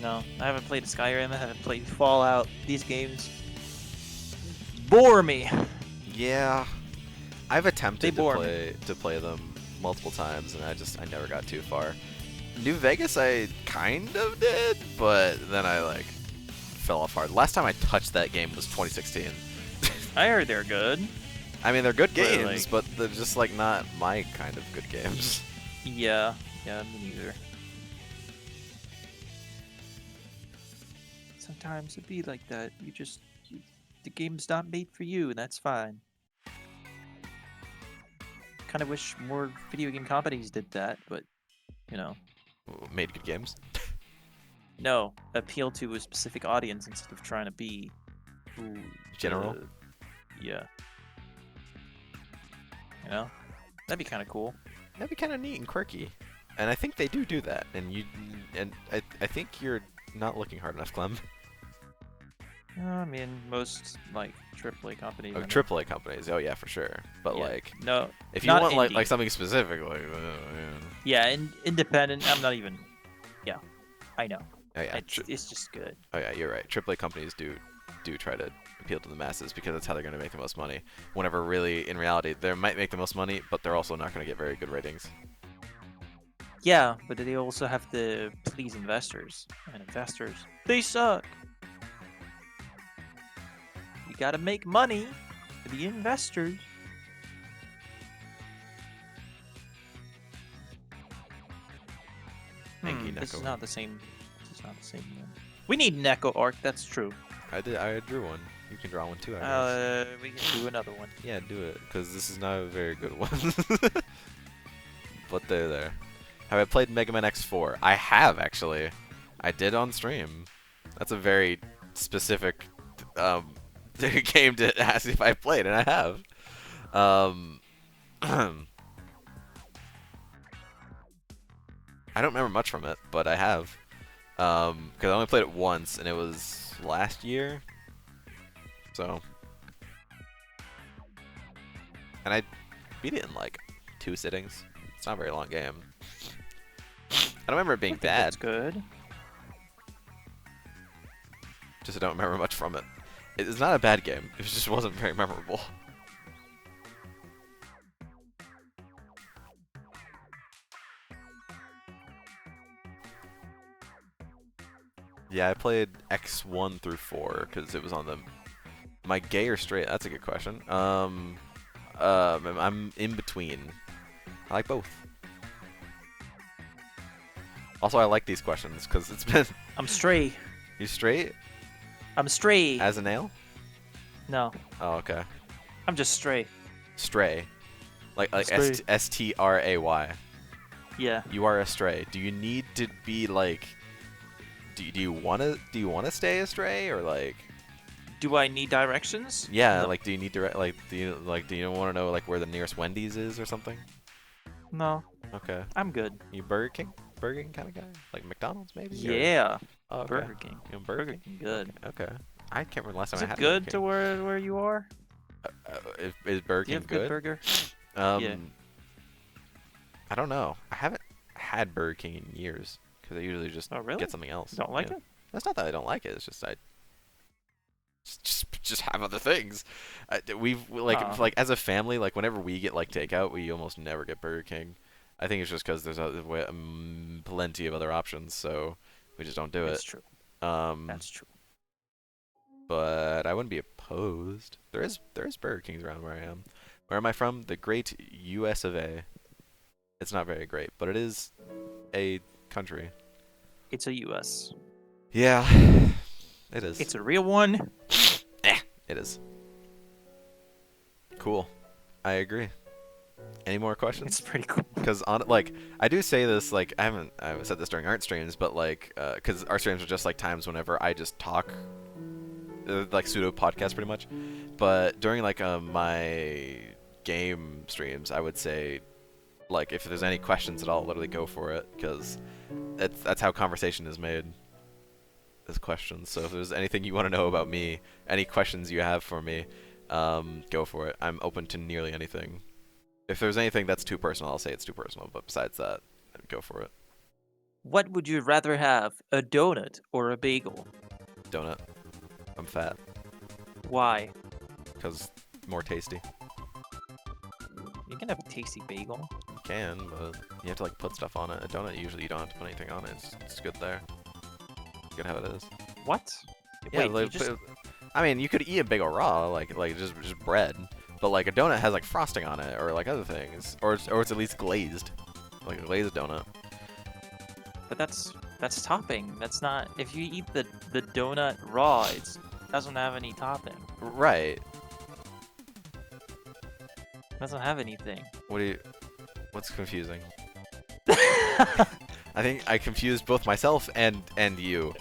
No, I haven't played Skyrim. I haven't played Fallout. These games bore me. Yeah. I've They attempted bore me. to play them multiple times, and I never got too far. New Vegas, I kind of did, but then I like fell off hard. Last time I touched that game was 2016. I heard they're good. I mean, they're good But, games, like- but they're just like not my kind of good games. Yeah, me neither. Sometimes it be like that. The game's not made for you, and that's fine. Kind of wish more video game companies did that, but Made good games. no, appeal to a specific audience instead of trying to be ooh, General? Yeah. That'd be kind of cool. That'd be kind of neat and quirky. And I think they do that. And I think you're not looking hard enough, Clem. I mean, most like AAA companies. Oh, I know- AAA companies. Oh yeah, for sure. But yeah, like, no, if you not want indie. like something specific, like yeah. Independent. I'm not even. Yeah, I know. Oh yeah, It's just good. oh yeah, you're right. AAA companies do do try to appeal to the masses because that's how they're going to make the most money. Whenever really, in reality, they might make the most money, but they're also not going to get very good ratings. Yeah, but they also have to please investors, and investors, they suck. You gotta make money for the investors. Thank you, This is Neko. not the same. This is not the same one. We need Neko arc. That's true. I drew one. You can draw one too, I guess. We can do another one. Yeah, do it, because this is not a very good one. But they're there. Have I played Mega Man X4? I have, actually. I did on stream. That's a very specific game to ask if I played, and I have. I don't remember much from it, but I have. Because I only played it once, and it was last year. So. And I beat it in like 2 sittings. It's not a very long game. I don't remember it being bad. That's good. Just I don't remember much from it. It's not a bad game. It just wasn't very memorable. Yeah, I played X1 through 4 because it was on the. Am I gay or straight? That's a good question. I'm in between. I like both. Also, I like these questions because it's been. I'm straight. You straight I'm straight. as a nail? No, Oh, okay. I'm just straight. Stray, like Stray. Stray. Yeah. You are a stray. Do you need to be like? Do you wanna stay a stray or like? Do I need directions? Yeah, No. like do you need to do you want to know like where the nearest Wendy's is or something? No, Okay. I'm good. You Burger King kind of guy? Like McDonald's maybe? Or- Yeah. Oh, okay. Burger King. You know, Burger Burger King. King, good. Okay. I can't remember the last time Is I it had good Burger to King. where you are? Is Burger Do you King have good good? burger? Yeah. I don't know. I haven't had Burger King in years because I usually just Oh, really? get something else. You don't like Yeah. it? That's not that I don't like it. It's just I just have other things. Oh. Like as a family, like whenever we get like takeout, we almost never get Burger King. I think it's just because there's plenty of other options, so we just don't do That's it. true. Um, That's true. but I wouldn't be opposed. There is Burger Kings around where I am. Where am I from? The great U.S. of A. It's not very great, but it is a country. It's a U.S. Yeah, it is. It's a real one. It is. Cool. I agree. Any more questions? It's pretty cool. Because I do say this, like, I haven't said this during art streams, but like, because art streams are just like times whenever I just talk, like pseudo podcast pretty much. But during like my game streams, I would say, like, if there's any questions at all, literally go for it, because that's how conversation is made. Is questions. So if there's anything you want to know about me, any questions you have for me, go for it. I'm open to nearly anything. If there's anything that's too personal, I'll say it's too personal. But besides that, go for it. What would you rather have, a donut or a bagel? Donut. I'm fat. Why? Because more tasty. You can have a tasty bagel. You can, but you have to like put stuff on it. A donut, usually you don't have to put anything on it. It's good there. It's good how it is. What? Yeah, Wait, like, you just... I mean, you could eat a bagel raw, like just bread. But like a donut has like frosting on it, or like other things, or it's at least glazed, like a glazed donut. But that's topping. That's not. If you eat the donut raw, it doesn't have any topping. Right. It doesn't have anything. What's confusing? I think I confused both myself and you.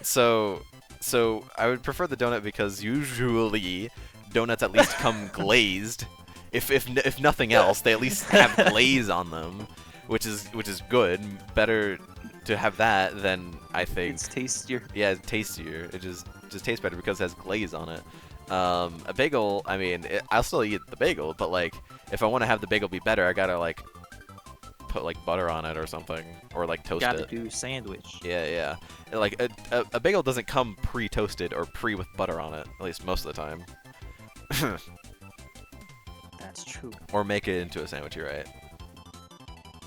So I would prefer the donut because usually donuts at least come glazed. If nothing else, they at least have glaze on them, which is good. Better to have that than I think. It's tastier. Yeah, it's tastier. It just tastes better because it has glaze on it. A bagel, I mean, I'll still eat the bagel, but like if I want to have the bagel be better, I gotta like put like butter on it or something, or like toast Gotta it. do sandwich. Yeah, yeah. And, like a bagel doesn't come pre-toasted or pre with butter on it, at least most of the time. That's true. Or make it into a sandwich, you're right.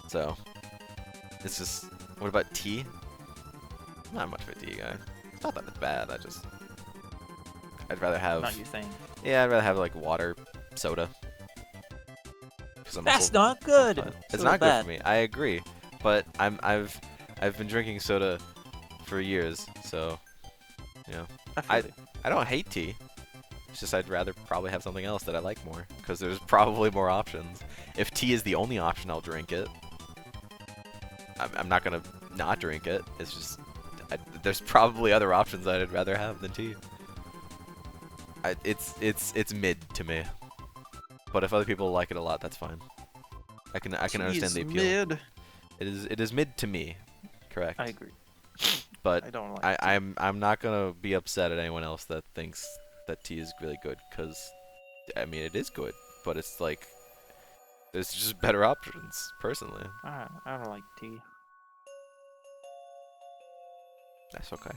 So, it's just. What about tea? I'm not much of a tea guy. It's not that it's bad. I'd rather have. Not your thing. Yeah, I'd rather have like water, soda. 'Cause I'm That's also- not good. It's So not bad. good for me. I agree, but I've been drinking soda for years, so you know. I feel you. I don't hate tea. It's just I'd rather probably have something else that I like more, because there's probably more options. If tea is the only option, I'll drink it. I'm not gonna not drink it. It's just there's probably other options that I'd rather have than tea. It's mid to me. But if other people like it a lot, that's fine. I can understand the appeal. Mid. It is mid to me, correct. I agree. But I don't like. I'm not gonna be upset at anyone else that thinks that tea is really good, because I mean it is good, but it's like there's just better options personally. I don't like tea. That's okay.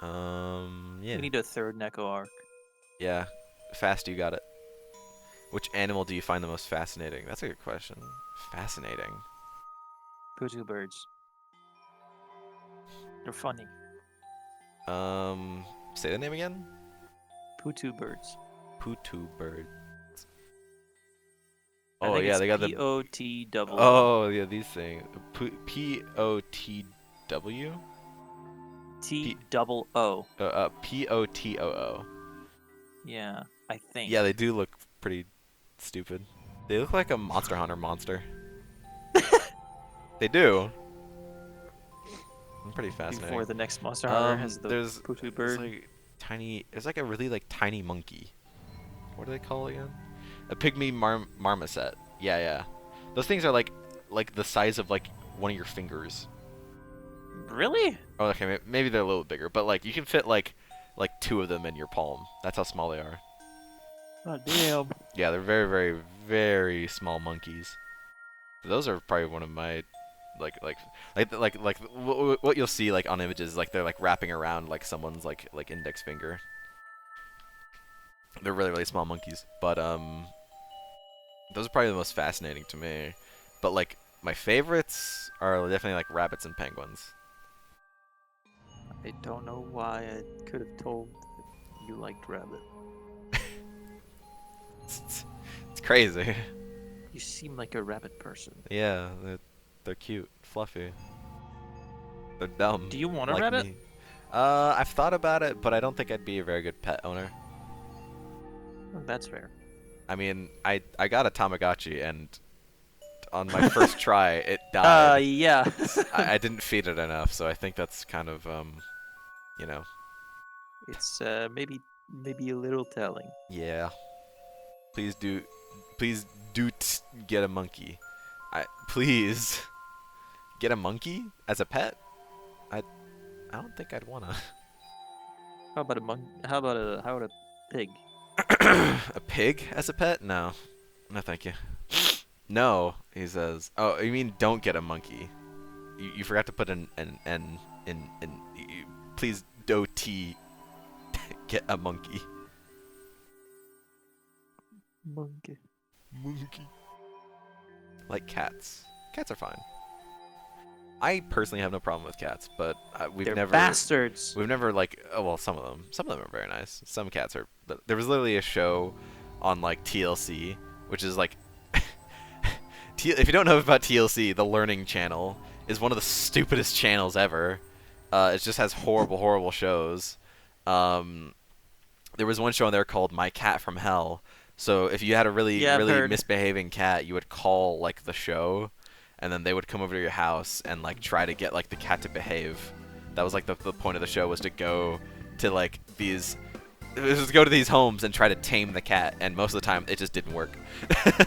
Yeah. We need a third Neko arc. Yeah. Fast, you got it. Which animal do you find the most fascinating? That's a good question. Fascinating. Putu birds. They're funny. Say the name again? Putu birds. Putu birds. I Oh think yeah, it's they got the. P-O-T-double. Oh yeah, these things. P-O-T-W? T-double-O. P-O-T-O-O. Yeah, I think. Yeah, they do look pretty stupid. They look like a Monster Hunter monster. They do. I'm pretty fascinating. Before the next Monster Hunter has the there's Putu bird. like tiny. It's like a really like tiny monkey. What do they call it again? A pygmy marmoset. Yeah, yeah. Those things are like the size of like one of your fingers. Really? Oh, okay. Maybe they're a little bigger, but like you can fit like two of them in your palm. That's how small they are. Oh damn. Yeah, they're very, very, very small monkeys. Those are probably one of my what you'll see like on images, like they're like wrapping around like someone's like index finger. They're really, really small monkeys, but those are probably the most fascinating to me. But like my favorites are definitely like rabbits and penguins. I don't know why I could have told that you liked rabbit. It's crazy. You seem like a rabbit person. Yeah, they're cute, fluffy. They're dumb. Do you want a like rabbit? me. I've thought about it, but I don't think I'd be a very good pet owner. Oh, that's fair. I mean, I got a Tamagotchi, and on my first try, it died. Yeah. I didn't feed it enough, so I think that's kind of, you know, It's maybe a little telling. yeah. Please do get a monkey. Please get a monkey as a pet. I don't think I'd wanna. How about a How about a pig? A pig as a pet? No, no, thank you. No, he says. Oh, you mean don't get a monkey? You forgot to put an in. Please get a monkey. Monkey. Monkey. Like cats. Cats are fine. I personally have no problem with cats, but They're bastards. we've never like. Oh well, some of them are very nice. Some cats are. There was literally a show on like TLC, which is like. If you don't know about TLC, the Learning Channel is one of the stupidest channels ever. It just has horrible shows. There was one show on there called My Cat from Hell. So if you had a really misbehaving cat, you would call like the show, and then they would come over to your house and like try to get like the cat to behave. That was like the point of the show, was to go to like these. It was to go to these homes and try to tame the cat, and most of the time it just didn't work.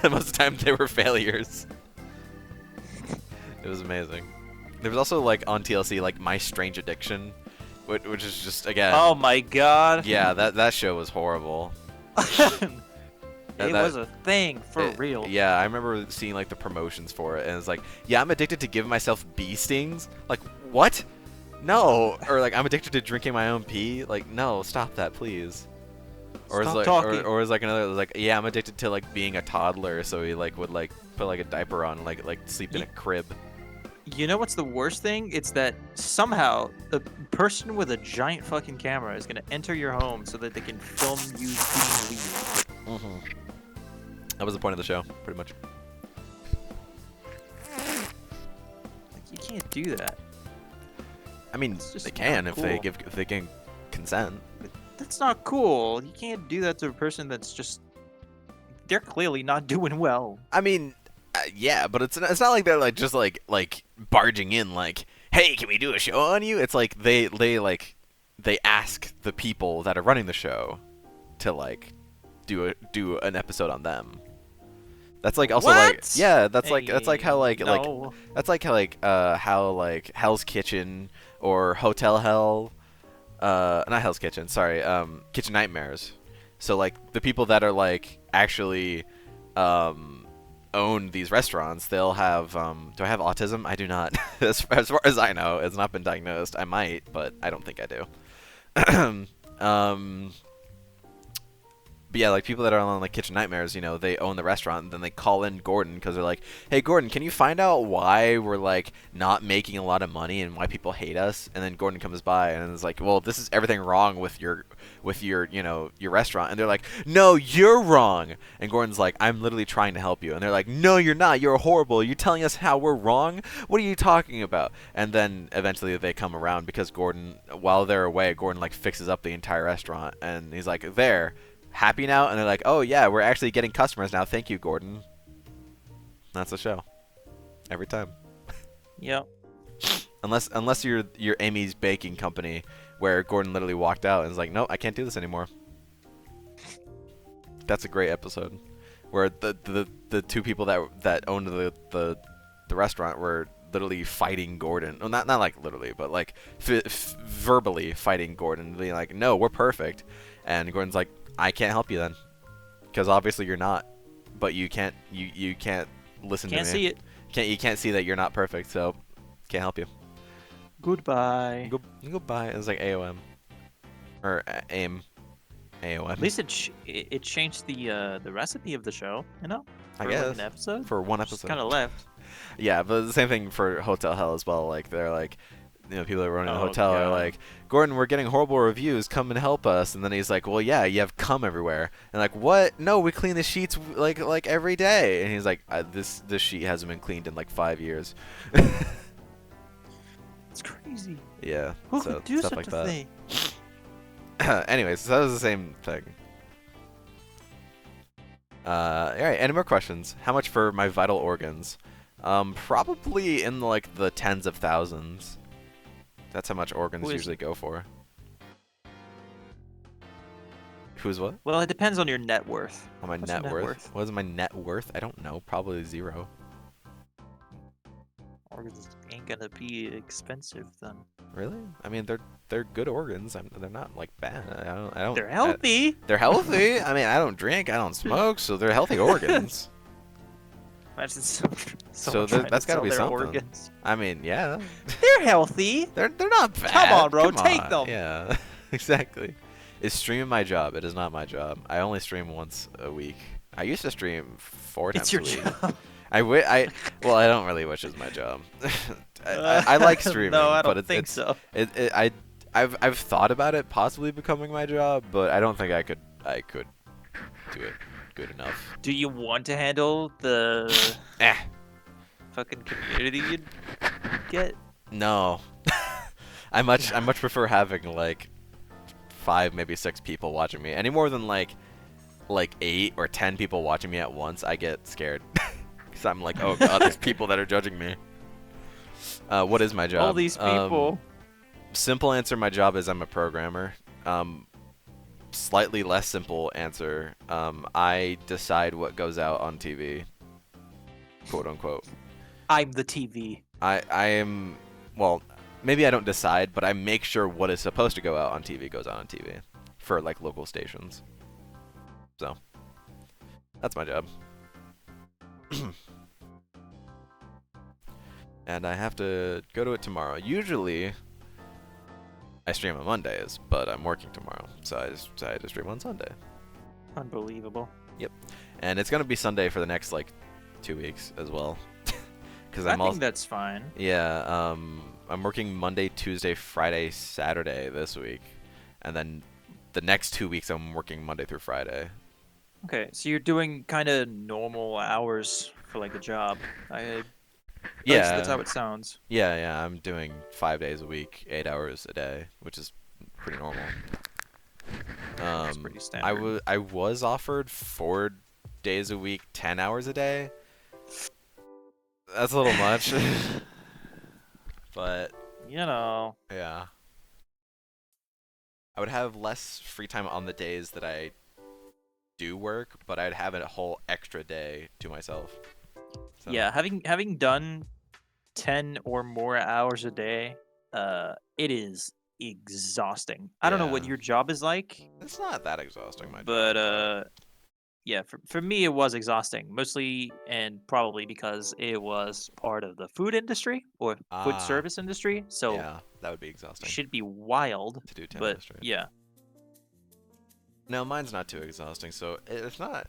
Most of the time they were failures. It was amazing. There was also like on TLC like My Strange Addiction, which is just again. Oh my god. Yeah, that show was horrible. It was a thing for real. Yeah, I remember seeing like the promotions for it, and it's like, yeah, I'm addicted to giving myself bee stings. Like, what? No. Or like, I'm addicted to drinking my own pee. Like, no, stop that, please. Or Stop is like, talking. or is like another like, yeah, I'm addicted to like being a toddler, so he like would like put like a diaper on, like sleep in a crib. You know what's the worst thing? It's that somehow a person with a giant fucking camera is gonna enter your home so that they can film you being weird. That was the point of the show, pretty much. Like, you can't do that. I mean, It's just they can not if they cool. if they can consent. That's not cool. You can't do that to a person that's just. They're clearly not doing well. I mean, yeah, but it's not like they're like just like barging in like, hey, can we do a show on you? It's like they ask the people that are running the show to like do an episode on them. That's like also like, What? yeah, that's like how like No. that's like how like Hell's Kitchen or Hotel Hell, not Hell's Kitchen, sorry, Kitchen Nightmares. So like the people that are like actually own these restaurants, they'll have do I have autism? I do not. as far as I know, it's not been diagnosed. I might, but I don't think I do. But yeah, like people that are on like Kitchen Nightmares, you know, they own the restaurant, and then they call in Gordon because they're like, "Hey, Gordon, can you find out why we're like not making a lot of money and why people hate us?" And then Gordon comes by and is like, "Well, this is everything wrong with your you know your restaurant." And they're like, "No, you're wrong." And Gordon's like, "I'm literally trying to help you." And they're like, "No, you're not. You're horrible. You're telling us how we're wrong. What are you talking about?" And then eventually they come around because Gordon, while they're away, Gordon like fixes up the entire restaurant, and he's like, "There. Happy now?" And they're like, "Oh yeah, we're actually getting customers now. Thank you, Gordon." That's the show. Every time. Yep. Unless you're Amy's Baking Company, where Gordon literally walked out and was like, "No, I can't do this anymore." That's a great episode, where the two people that owned the restaurant were literally fighting Gordon. Well, not like literally, but like verbally fighting Gordon, being like, "No, we're perfect," and Gordon's like, "I can't help you then, because obviously you're not. But you can't listen Can't to me. see it. You can't see that you're not perfect, so can't help you. Goodbye. Go buy." It's like AOM or AIM, AOM. At least it changed the recipe of the show, you know? I For guess like an episode. for one Just episode. kind of left. Yeah, but the same thing for Hotel Hell as well. Like they're like, you know, people that are running the Oh, hotel are God. like, "Gordon, we're getting horrible reviews. Come and help us." And then he's like, "Well, yeah, you have cum everywhere." And like, "What? No, we clean the sheets like every day." And he's like, "This sheet hasn't been cleaned in like 5 years." It's crazy. Yeah. Who so could do stuff such like a that. thing? Anyways, so that was the same thing. All right. Any more questions? How much for my vital organs? Probably in like the tens of thousands. That's how much organs Who is- usually go for. Who's what? Well, it depends on your net worth. On my What's net your net worth? worth? What is my net worth? I don't know. Probably 0. Organs ain't gonna be expensive then. Really? I mean, they're good organs. They're not like bad. I don't. They're healthy. They're healthy. I mean, I don't drink. I don't smoke. So they're healthy organs. Imagine someone So trying that's to gotta sell be their something. organs. I mean, yeah. They're healthy. They're not bad. on, bro, Come take on. them. Yeah, exactly. Is streaming my job? It is not my job. I only stream once a week. I used to stream 4 times It's your a week. job. Well, I don't really wish it's my job. I like streaming, No, I but don't think so. I've thought about it possibly becoming my job, but I don't think I could do it good enough. Do you want to handle the Eh, fucking community you'd get? no. I much prefer having like 5, maybe 6 people watching me. Any more than like 8 or 10 people watching me at once, I get scared. Because I'm like, oh god, there's people that are judging me. What is my job? All these people. Simple answer, my job is I'm a programmer. Slightly less simple answer, I decide what goes out on TV, quote unquote. I'm the TV. I am, well, maybe I don't decide, but I make sure what is supposed to go out on TV goes out on TV for like local stations. So That's my job. And I have to go to it tomorrow. Usually, I stream on Mondays, but I'm working tomorrow, so I just decided to stream on Sunday. Unbelievable. And it's gonna be Sunday for the next like 2 weeks as well. Because I I'm think also that's fine. I'm working Monday, Tuesday, Friday, Saturday this week, and then the next 2 weeks I'm working Monday through Friday. Okay, so you're doing kind of normal hours for like a job. At least that's how it sounds. Yeah, I'm doing 5 days a week, 8 hours a day, which is pretty normal. That's pretty standard. I was offered 4 days a week, 10 hours a day. That's a little much. But You know. yeah. I would have less free time on the days that I do work, but I'd have a whole extra day to myself. So, Yeah, having done 10 or more hours a day, it is exhausting. I don't know what Yeah. your job is like, It's not that exhausting, my but job. yeah, for me it was exhausting, mostly and probably because it was part of the food industry or food Ah, service industry, so yeah, that would be exhausting should be wild, to do 10 but hours straight. yeah. No, mine's not too exhausting, so it's not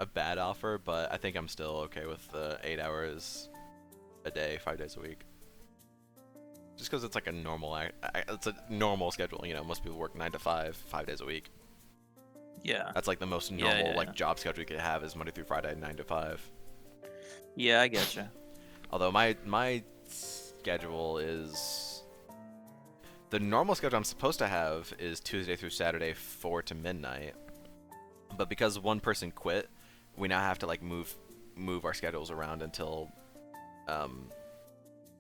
a bad offer, but I think I'm still okay with the 8 hours a day, 5 days a week. Just because it's like a normal, it's a normal schedule. You know, most people work 9 to 5, 5 days a week. Yeah. That's like the most Yeah, normal yeah, like yeah. job schedule you could have is Monday through Friday, 9 to 5. Yeah, I getcha. Although my schedule is the normal schedule I'm supposed to have is Tuesday through Saturday, 4 to midnight. But because one person quit, we now have to like move our schedules around until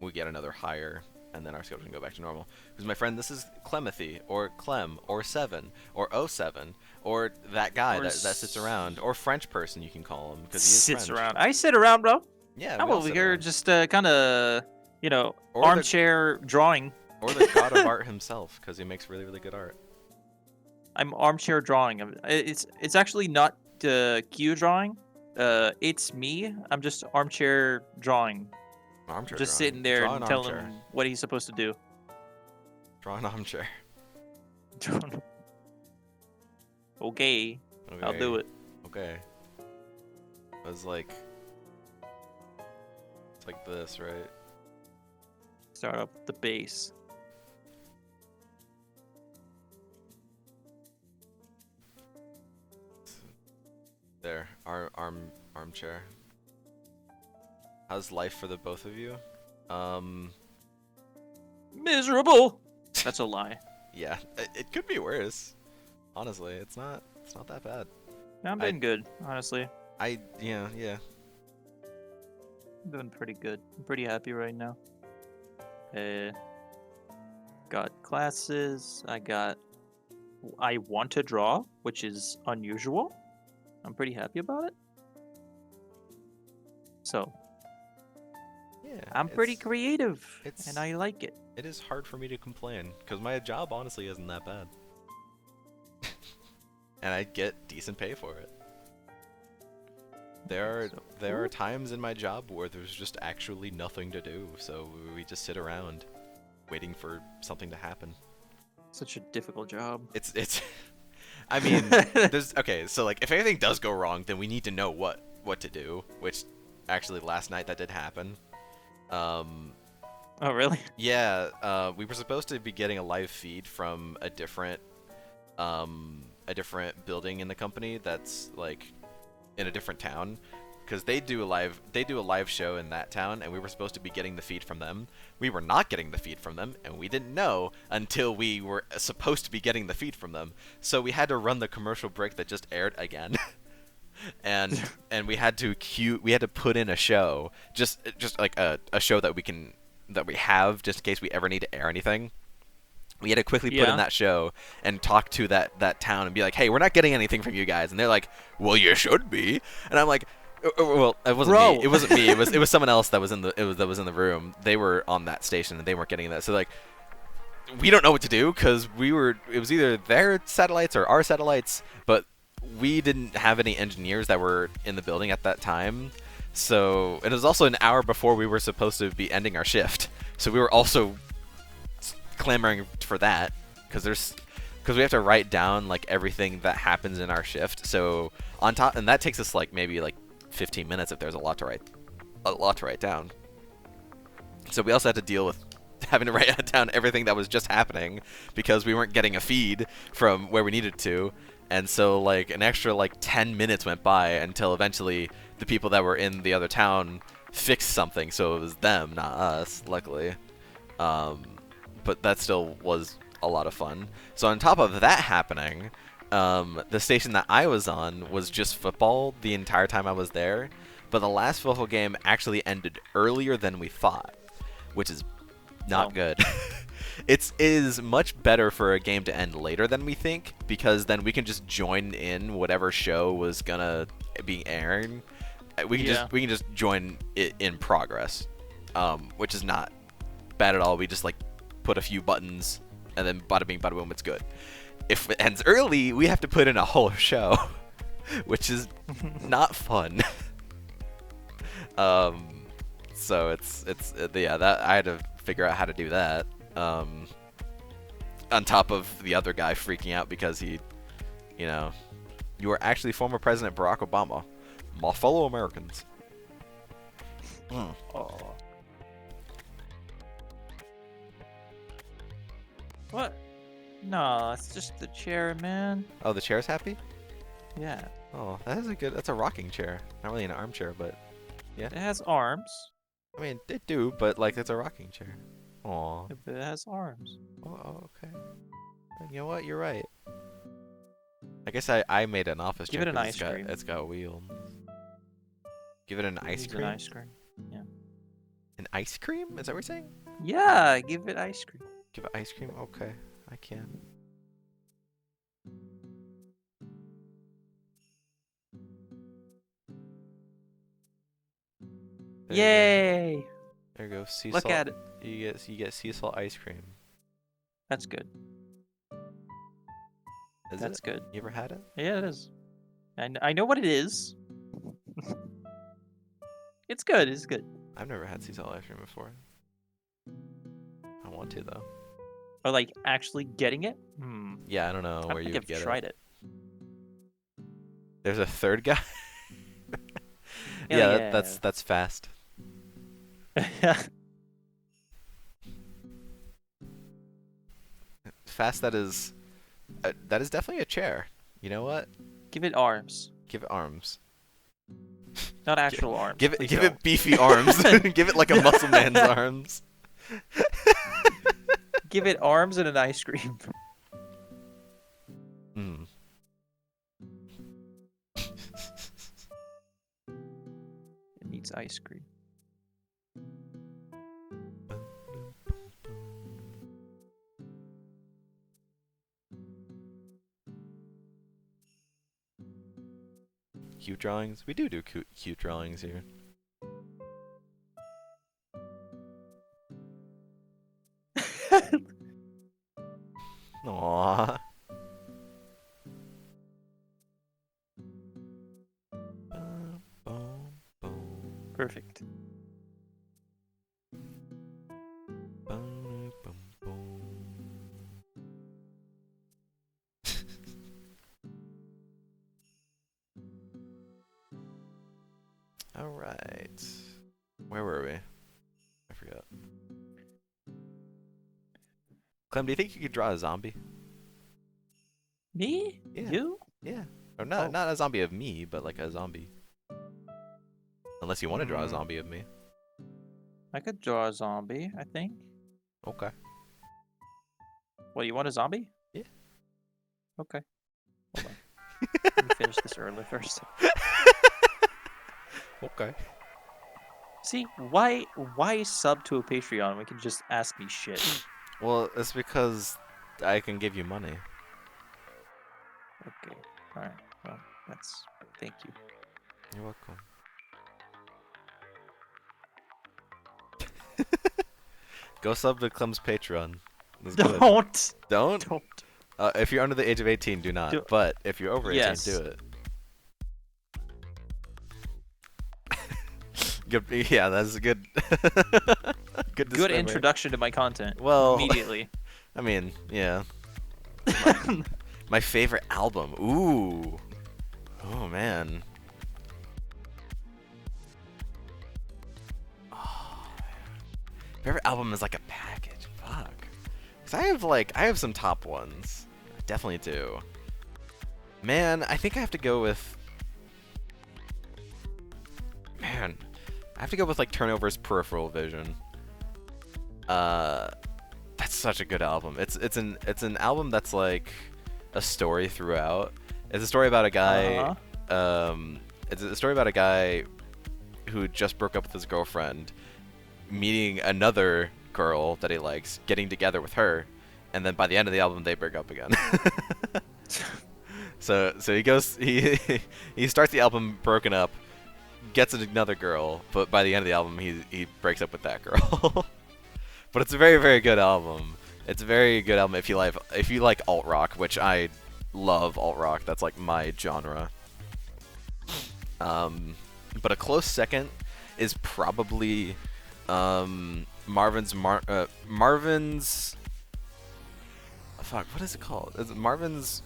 we get another hire, and then our schedule can go back to normal. Because my friend, this is Clemethy, or Clem, or Seven, or O7, or that guy Or that sits around, or French person you can call him because he is Sits French. around. I sit around, bro. Yeah, I'm we all over sit here around. just kind of, you know, Or the- armchair drawing. Or the god of art himself, because he makes really, really good art. I'm armchair drawing. It's actually not Q drawing. It's me. I'm just armchair drawing. Armchair Just drawing. sitting there Draw and an telling armchair. him what he's supposed to do. Draw an armchair. Okay, I'll Okay. do it. Okay. It was like... It's like this, right? Start up with the base. There. Armchair. How's life for the both of you? Miserable. That's a lie. Yeah. It could be worse. Honestly, it's not that bad. I'm I- doing good, honestly. Yeah. I'm doing pretty good. I'm pretty happy right now. Got classes. I want to draw, which is unusual. I'm pretty happy about it. So, Yeah. I'm pretty it's- creative, it's- and I like it. It is hard for me to complain, because my job honestly isn't that bad. And I get decent pay for it. There are times in my job where there's just actually nothing to do, so we just sit around waiting for something to happen. Such a difficult job. It's I mean, okay, so like if anything does go wrong, then we need to know what to do, which actually last night that did happen. Oh, really? Yeah, we were supposed to be getting a live feed from a different building in the company that's like in a different town, because they do a live show in that town, and we were supposed to be getting the feed from them. We were not getting the feed from them, and we didn't know until we were supposed to be getting the feed from them. So we had to run the commercial break that just aired again. and we had to put in a show, just like a show that we have just in case we ever need to air anything. We had to quickly put in Yeah. that show and talk to that town and be like, hey, we're not getting anything from you guys. And they're like, well, you should be. And I'm like, well, it wasn't Bro. me. It wasn't me. It was someone else that was in the room. They were on that station and they weren't getting that. So like, we don't know what to do, because it was either their satellites or our satellites, but we didn't have any engineers that were in the building at that time. So it was also an hour before we were supposed to be ending our shift. So we were also clamoring for that because we have to write down like everything that happens in our shift. So on top, and that takes us like maybe like 15 minutes if there's a lot to write down. So we also had to deal with having to write down everything that was just happening because we weren't getting a feed from where we needed to. And so like an extra like 10 minutes went by until eventually the people that were in the other town fixed something. So it was them, not us, luckily. But that still was a lot of fun. So on top of that happening, the station that I was on was just football the entire time I was there. But the last football game actually ended earlier than we thought, which is not good. It is much better for a game to end later than we think, because then we can just join in whatever show was gonna be airing. We can just join it in progress, which is not bad at all. We just like put a few buttons and then bada bing bada boom, it's good. If it ends early, we have to put in a whole show, which is not fun. So it's that I had to figure out how to do that. On top of the other guy freaking out because he, you are actually former President Barack Obama, my fellow Americans. Oh. What? No, it's just the chair, man. Oh, the chair's happy? Yeah. Oh, that's a rocking chair. Not really an armchair, but yeah. It has arms. I mean, it do, but like it's a rocking chair. Aw. But it has arms. Oh, okay. You know what? You're right. I guess I made an office Give chair. it an 'cause ice cream. It's got wheels. Give it an ice Needs cream? An ice cream. Yeah. An ice cream? Is that what you're saying? Yeah, give it ice cream. Give it ice cream? Okay, I can. There you go. Yay! There you go. Sea Look salt. at it. You get sea salt ice cream. That's good. Is That's it? good. You ever had it? Yeah, it is. And I know what it is. It's good. It's good. I've never had sea salt ice cream before. I want to though. Or like actually getting it? Yeah, I don't know I don't where you think would I've get tried it. There's a third guy. Hell Yeah, yeah. that's fast. it. Fast. That is definitely a chair. You know what? Give it arms. Give it arms. Not actual arms. Give please it don't. beefy arms. Give it like a muscle man's arms. Give it arms and an ice cream. Mm. It needs ice cream. Cute drawings. We do cute drawings here. Aww. Perfect. All right. Where were we? I forgot. Clem, do you think you could draw a zombie? Me? Yeah. You? Yeah. Or not a zombie of me, but like a zombie. Unless you want to draw a zombie of me. I could draw a zombie, I think. Okay. What, you want a zombie? Yeah. Okay. Hold on. Let me finish this early first. Okay. See, why sub to a Patreon? We can just ask me shit. Well, it's because I can give you money. Okay. Alright. Well, thank you. You're welcome. Go sub to Clem's Patreon. It's good. Don't! Don't? Don't. If you're under the age of 18, do not. But if you're over 18, Yes. do it. Good. Yeah, that's a good. Good. Good disclaimer. introduction to my content. Well, Immediately. I mean, yeah. My favorite album. Ooh. Oh man. Oh, favorite album is like a package. Fuck. Cause I have some top ones. I definitely do. Man, I think I have to go with. Man, I have to go with like Turnover's Peripheral Vision. That's such a good album. It's an album that's like a story throughout. It's a story about a guy. It's a story about a guy who just broke up with his girlfriend, meeting another girl that he likes, getting together with her, and then by the end of the album they break up again. So he starts the album broken up, gets another girl, but by the end of the album he breaks up with that girl. But it's a very, very good album. It's a very good album if you like alt rock, which I love alt rock. That's like my genre. But a close second is probably Marvin's fuck, what is it called? It's Marvin's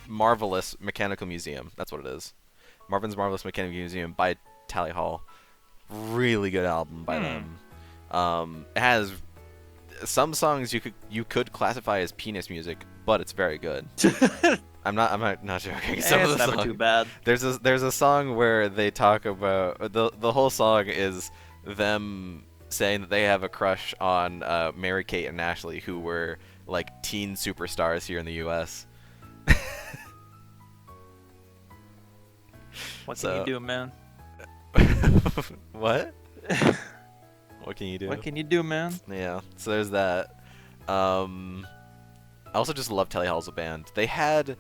Marvelous Mechanical Museum. That's what it is. Marvin's Marvelous Mechanical Museum by Tally Hall. Really good album by them. It has some songs you could classify as penis music, but it's very good. I'm not joking. Some of It's the never songs, too bad. there's a song where they talk about the whole song is them saying that they have a crush on Mary-Kate and Ashley, who were like teen superstars here in the U.S. What can you do, man? What? What can you do? What can you do, man? Yeah, so there's that. I also just love Tally Hall as a band. They had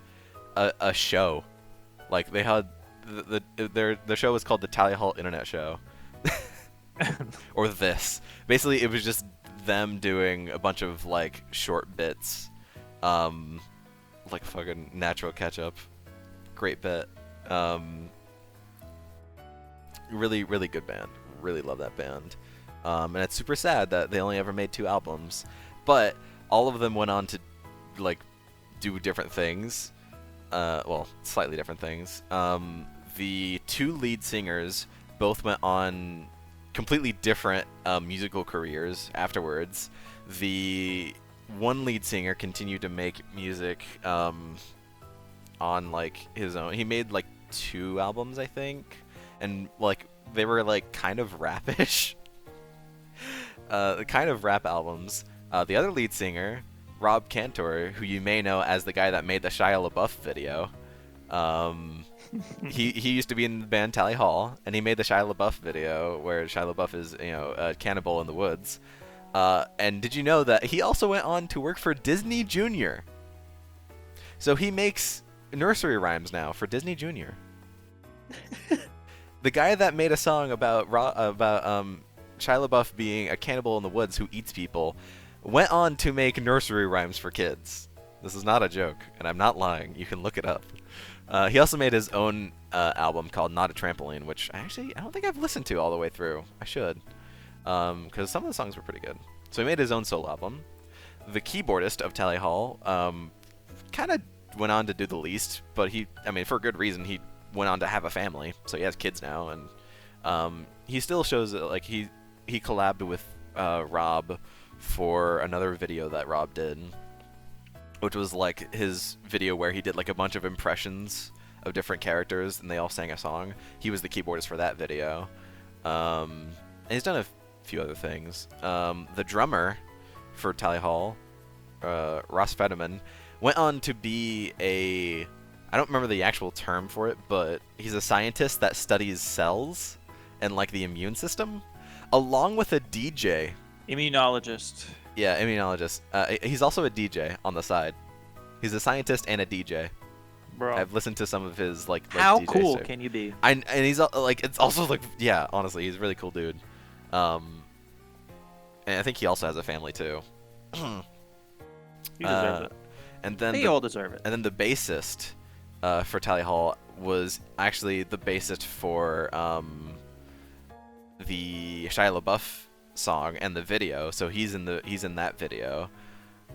a show, like they had the show was called the Tally Hall Internet Show, or this. Basically, it was just them doing a bunch of like short bits, like fucking Natural Ketchup, great bit. Really, really good band. Really love that band. And it's super sad that they only ever made 2 albums, but all of them went on to like do different things. Well, slightly different things. The 2 lead singers both went on completely different musical careers afterwards. The one lead singer continued to make music on like his own. He made like 2 albums, I think, and like they were like kind of rapish. Kind of rap albums. The other lead singer, Rob Cantor, who you may know as the guy that made the Shia LaBeouf video, he used to be in the band Tally Hall, and he made the Shia LaBeouf video where Shia LaBeouf is, a cannibal in the woods. And did you know that he also went on to work for Disney Junior? So he makes nursery rhymes now for Disney Junior. The guy that made a song about Shia LaBeouf being a cannibal in the woods who eats people went on to make nursery rhymes for kids. This is not a joke, and I'm not lying. You can look it up. He also made his own album called Not a Trampoline, which I don't think I've listened to all the way through. I should, because some of the songs were pretty good. So he made his own solo album. The keyboardist of Tally Hall kind of went on to do the least, but for good reason. He went on to have a family, so he has kids now, and he still shows that like he collabed with Rob for another video that Rob did, which was like his video where he did like a bunch of impressions of different characters and they all sang a song. He was the keyboardist for that video. And he's done a few other things. The drummer for Tally Hall, Ross Fetterman, went on to be I don't remember the actual term for it, but he's a scientist that studies cells and like the immune system, along with a DJ. Immunologist. Yeah, immunologist. He's also a DJ on the side. He's a scientist and a DJ. Bro. I've listened to some of his like How DJ cool stuff. can you be? And he's like, it's also like, yeah, honestly, he's a really cool dude. And I think he also has a family too. You deserve it. And then They all deserve it. and then the bassist for Tally Hall was actually the bassist for the Shia LaBeouf song and the video. So he's in that video,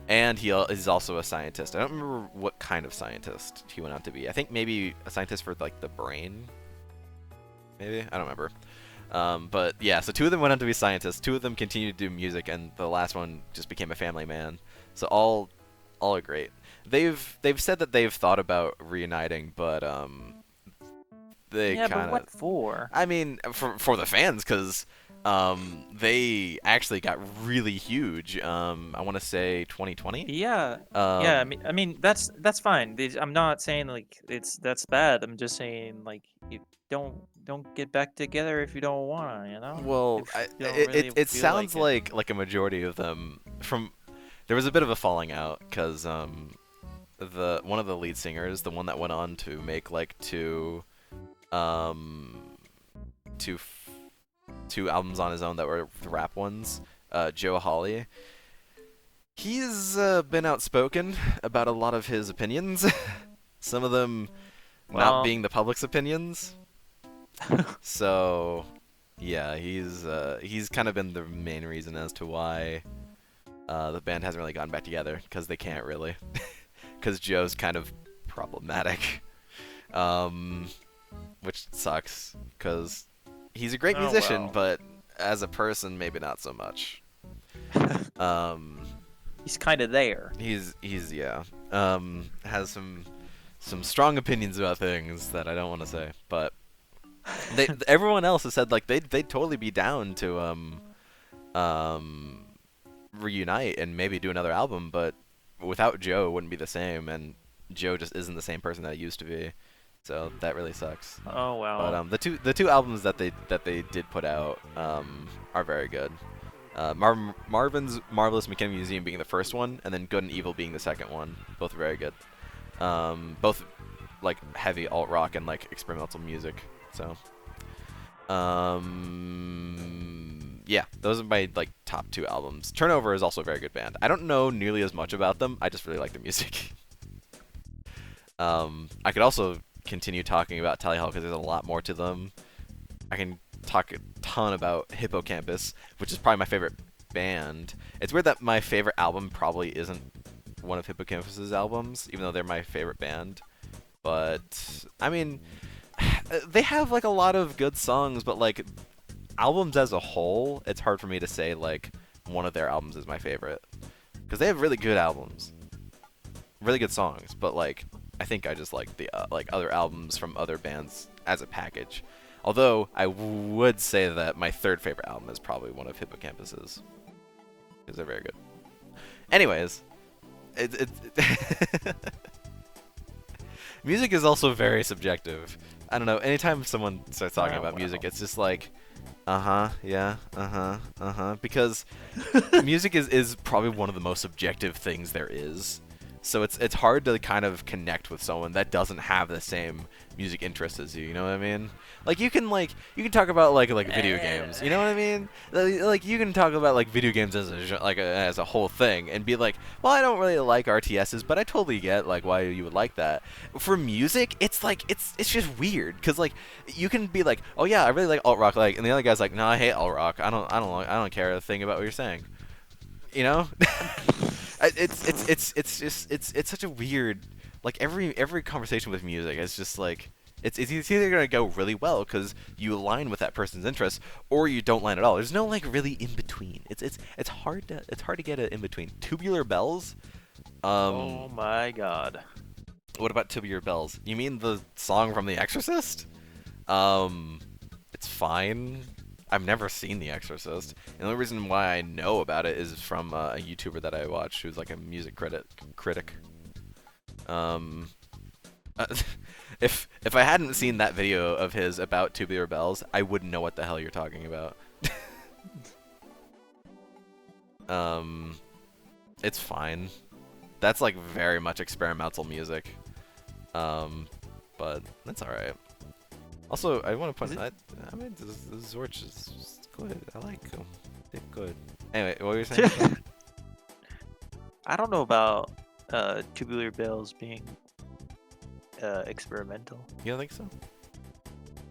and he's also a scientist. I don't remember what kind of scientist he went on to be. I think maybe a scientist for like the brain. Maybe, I don't remember. But yeah, so 2 of them went on to be scientists. 2 of them continued to do music, and the last one just became a family man. So all are great. They've said that they've thought about reuniting, but they Yeah, kind but of. what for? I mean, for the fans, because they actually got really huge. I want to say 2020. Yeah, Um, yeah. I mean that's fine. I'm not saying like that's bad. I'm just saying like you don't get back together if you don't wanna, you know? Well, If you don't really it feel sounds like it. like a majority of them there was a bit of a falling out because one of the lead singers, the one that went on to make like two albums on his own that were the rap ones, Joe Hawley. He's been outspoken about a lot of his opinions. Some of them not Well- being the public's opinions. So, yeah, he's kind of been the main reason as to why the band hasn't really gotten back together, because they can't really, because Joe's kind of problematic, which sucks, because he's a great Oh, musician, well. but as a person, maybe not so much. He's kind of there. He's yeah, has some strong opinions about things that I don't want to say, but everyone else has said like they'd totally be down to reunite and maybe do another album, but without Joe it wouldn't be the same, and Joe just isn't the same person that he used to be, so that really sucks. Oh well. But the two albums that they did put out are very good. Marvin's Marvelous Mechanical Museum being the first one, and then Good and Evil being the second one. Both very good. Both like heavy alt rock and like experimental music. So, yeah, those are my like top 2 albums. Turnover is also a very good band. I don't know nearly as much about them. I just really like the music. I could also continue talking about Tally Hall because there's a lot more to them. I can talk a ton about Hippocampus, which is probably my favorite band. It's weird that my favorite album probably isn't one of Hippocampus's albums, even though they're my favorite band. But I mean, they have like a lot of good songs, but like albums as a whole, it's hard for me to say like one of their albums is my favorite, because they have really good albums, really good songs. But like I think I just like the like other albums from other bands as a package. Although I would say that my third favorite album is probably one of Hippocampus's, because they're very good. Anyways, music is also very subjective. I don't know. Anytime someone starts talking about music, it's just like, yeah, because music is probably one of the most subjective things there is. So it's hard to kind of connect with someone that doesn't have the same music interests as you. You know what I mean? Like you can talk about like video games. You know what I mean? Like you can talk about like video games as as a whole thing and be like, well, I don't really like RTSs, but I totally get like why you would like that. For music, it's like it's just weird, because like you can be like, oh yeah, I really like alt rock, like, and the other guy's like, no, I hate alt rock. I don't care a thing about what you're saying. You know? It's such a weird, like every conversation with music is just like it's either gonna go really well because you align with that person's interests, or you don't line at all. There's no like really in between. It's hard to get an in between. Tubular Bells. Oh my god. What about Tubular Bells? You mean the song from The Exorcist? It's fine. I've never seen The Exorcist. And the only reason why I know about it is from a YouTuber that I watch who's like a music critic. If I hadn't seen that video of his about Tubular Bells, I wouldn't know what the hell you're talking about. It's fine. That's like very much experimental music. But that's alright. Also, I want to point out, I mean, the Zorch is good. I like them. They're good. Anyway, what were you saying? I don't know about Tubular Bells being experimental. You don't think so?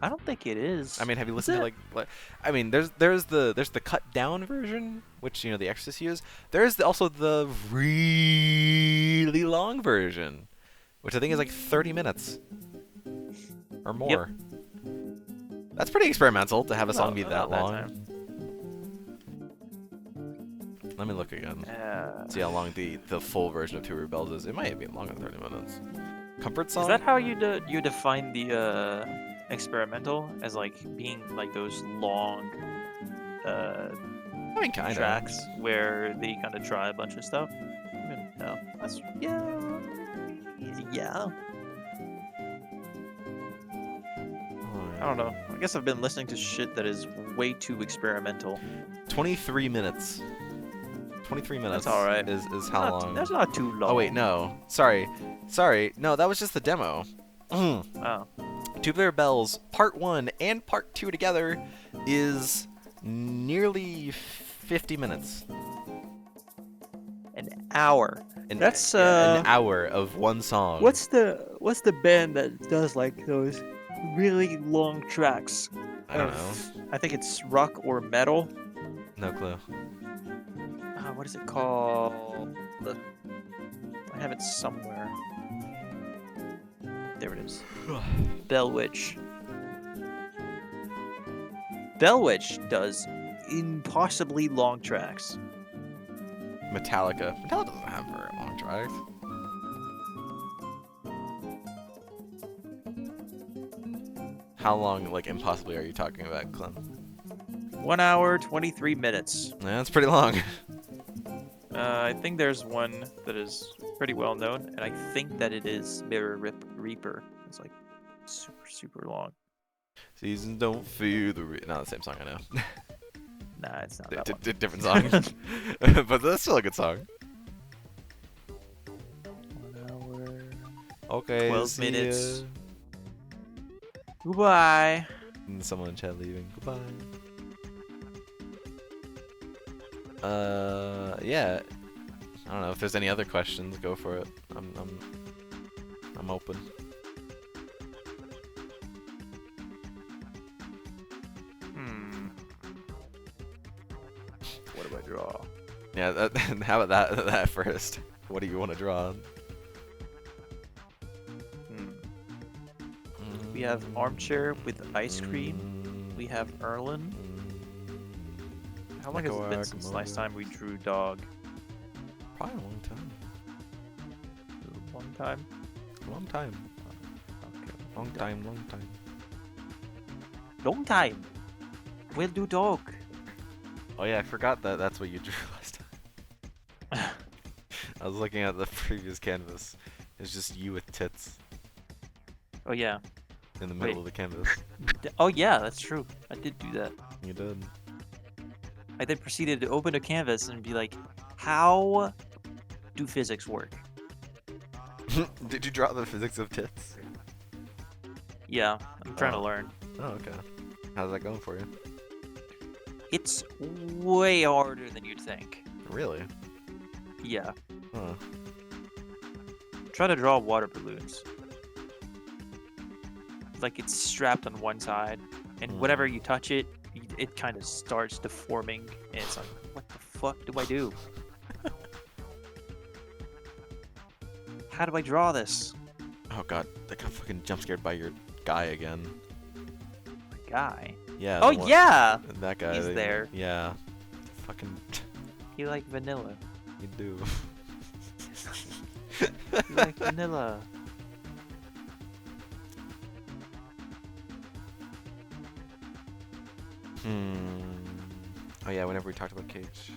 I don't think it is. I mean, have you Is listened to it? like I mean, there's the cut down version, which the Exorcist use. There's also the really long version, which I think is like 30 minutes or more. That's pretty experimental to have a song be that About long. time. Let me look again. See how long the full version of Two Rebels is. It might be longer than 30 minutes. Comfort song? Is that how you you define the experimental as like being like those long I mean, kind of. tracks where they kind of try a bunch of stuff? I mean, no, that's yeah. I don't know. I guess I've been listening to shit that is way too experimental. 23 minutes. 23 minutes. That's all right. Is how long? That's not too long. Oh wait, no. Sorry. No, that was just the demo. Oh. Tubular Bells Part 1 and Part 2 together is nearly 50 minutes. An hour. An, That's, an hour of one song. What's the band that does like those really long tracks? I don't know. I think it's rock or metal. No clue. What is it called? I have it somewhere. There it is. Bell Witch. Bell Witch does impossibly long tracks. Metallica. Metallica doesn't have very long tracks. How long, like, impossibly are you talking about, Clem? 1 hour, 23 minutes. Yeah, that's pretty long. I think there's one that is pretty well known, and I think that it is Mirror Reaper. It's like super, super long. Seasons don't fear the no, the same song I know. Nah, it's not that one. Different song. But that's still a good song. 1 hour. Okay. 12 see minutes. ya. Goodbye. And someone in chat leaving. Goodbye. Yeah. I don't know if there's any other questions. Go for it. I'm open. What do I draw? Yeah. How about that first? What do you want to draw? We have armchair with ice cream. We have Erlen. How long has it been since last time we drew dog? Probably a long time. Long time? Long time. Okay. Long time. Long time. Long time. We'll do dog. Oh yeah, I forgot that that's what you drew last time. I was looking at the previous canvas. It's just you with tits Oh yeah. in the middle Wait. of the canvas. Oh yeah, that's true. I did do that. You did. I then proceeded to open a canvas and be like, how do physics work? Did you draw the physics of tits? Yeah, I'm trying to Oh. learn. Oh, okay. How's that going for you? It's way harder than you'd think. Really? Yeah. Huh. Try to draw water balloons. Like it's strapped on one side, and whenever you touch it, it kind of starts deforming, and it's like, what the fuck do I do? How do I draw this? Oh god, I got fucking jump scared by your guy again. Guy. Yeah. Oh the one- yeah! That guy. He's there. Yeah. Fucking. You like vanilla. You do. You like vanilla. Oh yeah, whenever we talked about Cage.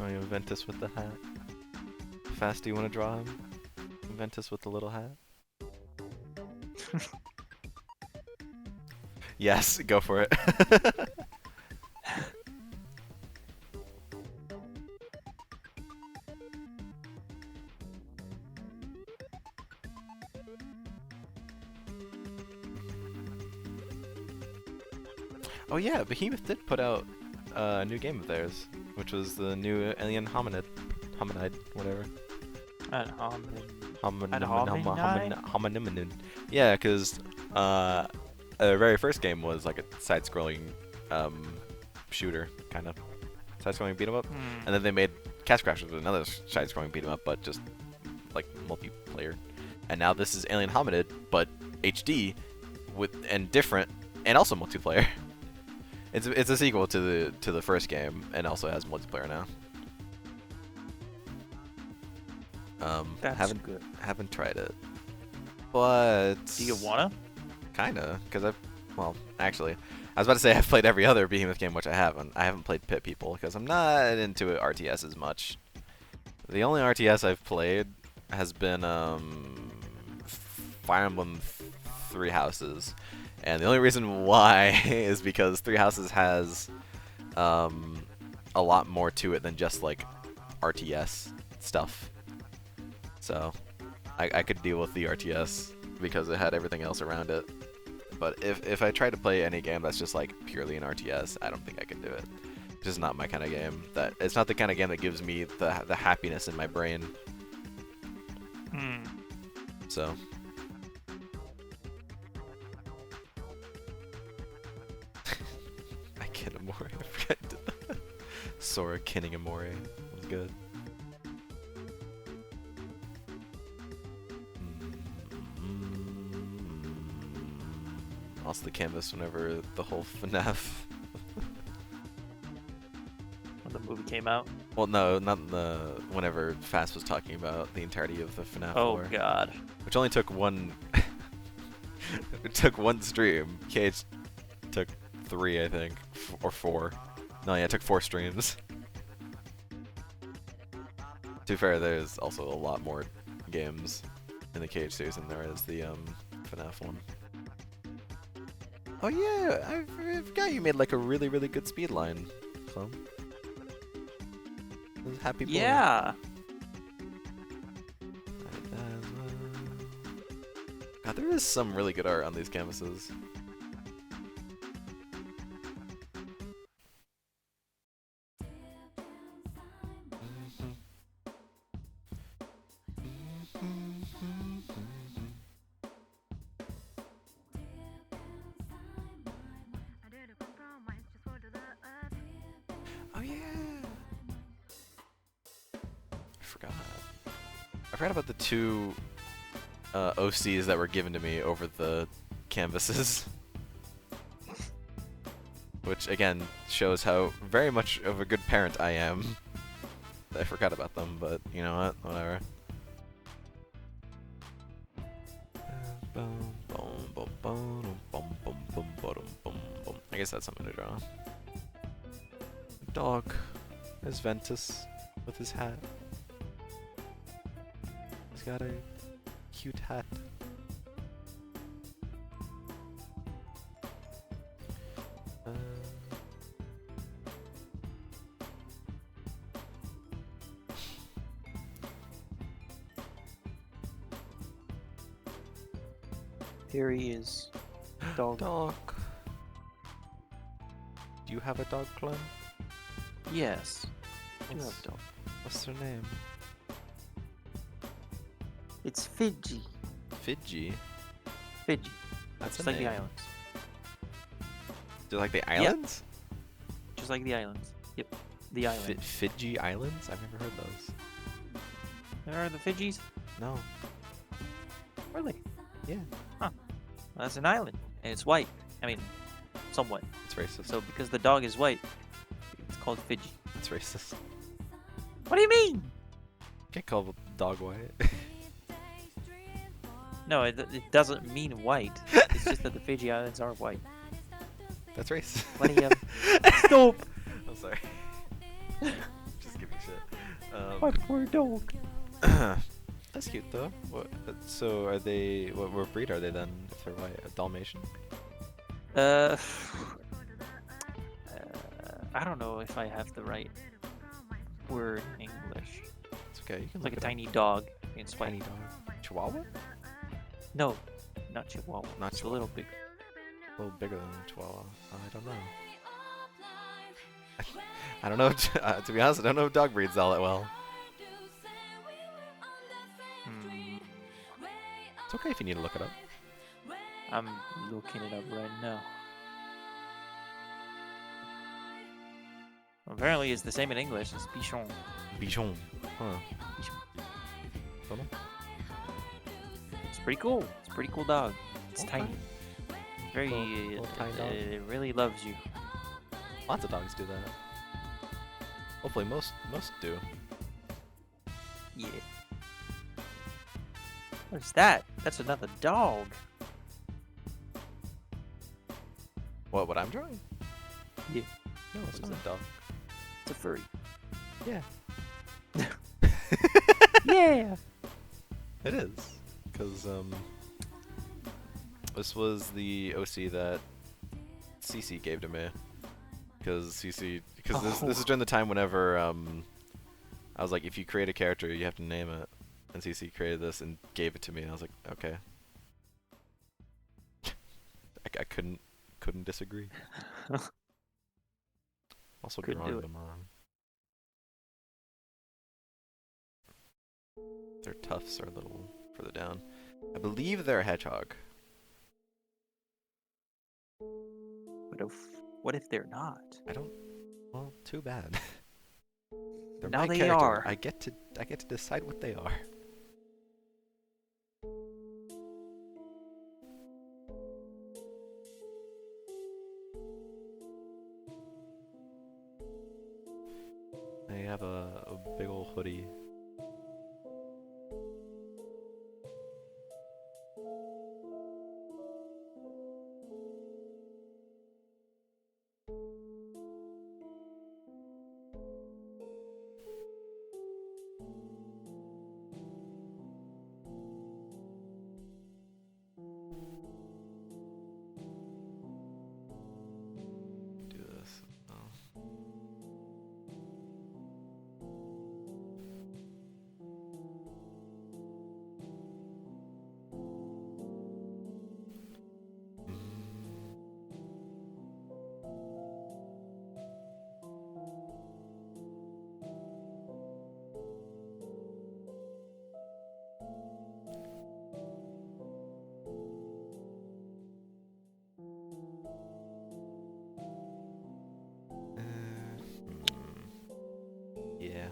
Oh, you Ventus with the hat. Fast, do you want to draw him? Ventus with the little hat. Yes, go for it. Oh yeah, Behemoth did put out a new game of theirs, which was the new Alien Hominid, whatever. Ad hominem. Hominin. Yeah, because the very first game was like a side-scrolling shooter, kind of side-scrolling beat 'em up, and then they made Castle Crashers with another side-scrolling beat 'em up, but just like multiplayer. And now this is Alien Hominid, but HD and different, and also multiplayer. It's a sequel to the first game, and also has multiplayer now. That's good. Haven't tried it, but Do you wanna? kinda, because actually, I was about to say I've played every other Behemoth game, which I haven't. I haven't played Pit People because I'm not into RTS as much. The only RTS I've played has been Fire Emblem Three Houses, and the only reason why is because Three Houses has a lot more to it than just like RTS stuff. So I could deal with the RTS because it had everything else around it. But if I try to play any game that's just like purely an RTS, I don't think I can do it. It's just not my kind of game. It's not the kind of game that gives me the happiness in my brain. So. I Kinemori. I forgot to Sora Kinemori was good. Lost the canvas whenever the whole FNAF. When the movie came out. Well, no, not whenever Fast was talking about the entirety of the FNAF lore. Oh god. Which only took one. It took one stream. KH took 3, I think, or 4. No, yeah, it took 4 streams. To be fair, there's also a lot more games in the KH series than there is the FNAF one. Oh yeah, I forgot you made like a really good speed line, Clone. Happy boy. Yeah. God, there is some really good art on these canvases. Oh yeah. I forgot about the 2 OCs that were given to me over the canvases. Which again shows how very much of a good parent I am. I forgot about them, but you know what? Whatever. I guess that's something to draw. Dog. There's Ventus with his hat. He's got a cute hat. Here he is. Dog. Dog. Do you have a dog, Clem? Yes. I do What's- have a dog. What's her name? It's Fiji. Fiji. Fiji. That's Just a like the name. islands. Do you like the islands? Just like the islands. Yep. The island. Fiji Islands? I've never heard those. There are the Fijis? No. Really? Yeah. Well, that's an island. And it's white. I mean, somewhat. It's racist. So because the dog is white, it's called Fiji. It's racist. What do you mean? Can't call the dog white. No, it doesn't mean white. It's just that the Fiji Islands are white. That's racist. Plenty of... Stop! I'm sorry. Just give me shit. My poor dog. The That's cute though. What? So are they? What breed are they then? If they're white, a Dalmatian? Uh, I don't know if I have the right word in English. It's okay. You can It's like a look it up. tiny dog. It's white. Tiny dog. Chihuahua? No, not Chihuahua. Not It's a little big. A little bigger than a Chihuahua. I don't know. I don't know. To be honest, I don't know dog breeds all that well. Hmm, It's okay if you need to look it up. I'm looking it up right now. Apparently, it's the same in English. It's Bichon. Bichon. Huh. Don't know. It's pretty cool. It's a pretty cool dog. It's Okay. tiny. Very. Little tiny dog. It really loves you. Lots of dogs do that. Hopefully, most do. Yeah. What's that? That's another dog. What I'm drawing? Yeah. No, it's What not is a dog. It's a furry. Yeah. Yeah. It is. Because, this was the OC that CC gave to me. Because this is during the time whenever, I was like, if you create a character, you have to name it. And CC created this and gave it to me, and I was like, okay. I couldn't disagree. Also Couldn't drawing do it. them on. Their tufts are a little further down. I believe they're a hedgehog. What if they're not? I don't. Well, too bad. They're Now my they character. are. I get to decide what they are. They have a big old hoodie. Do this. Oh. Yeah.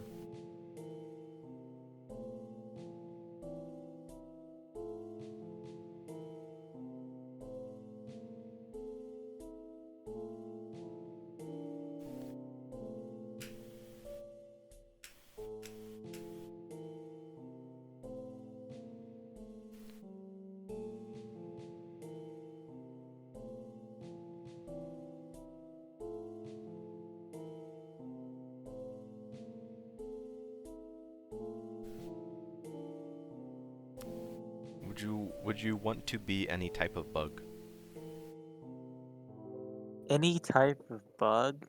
Would you want to be any type of bug? Any type of bug?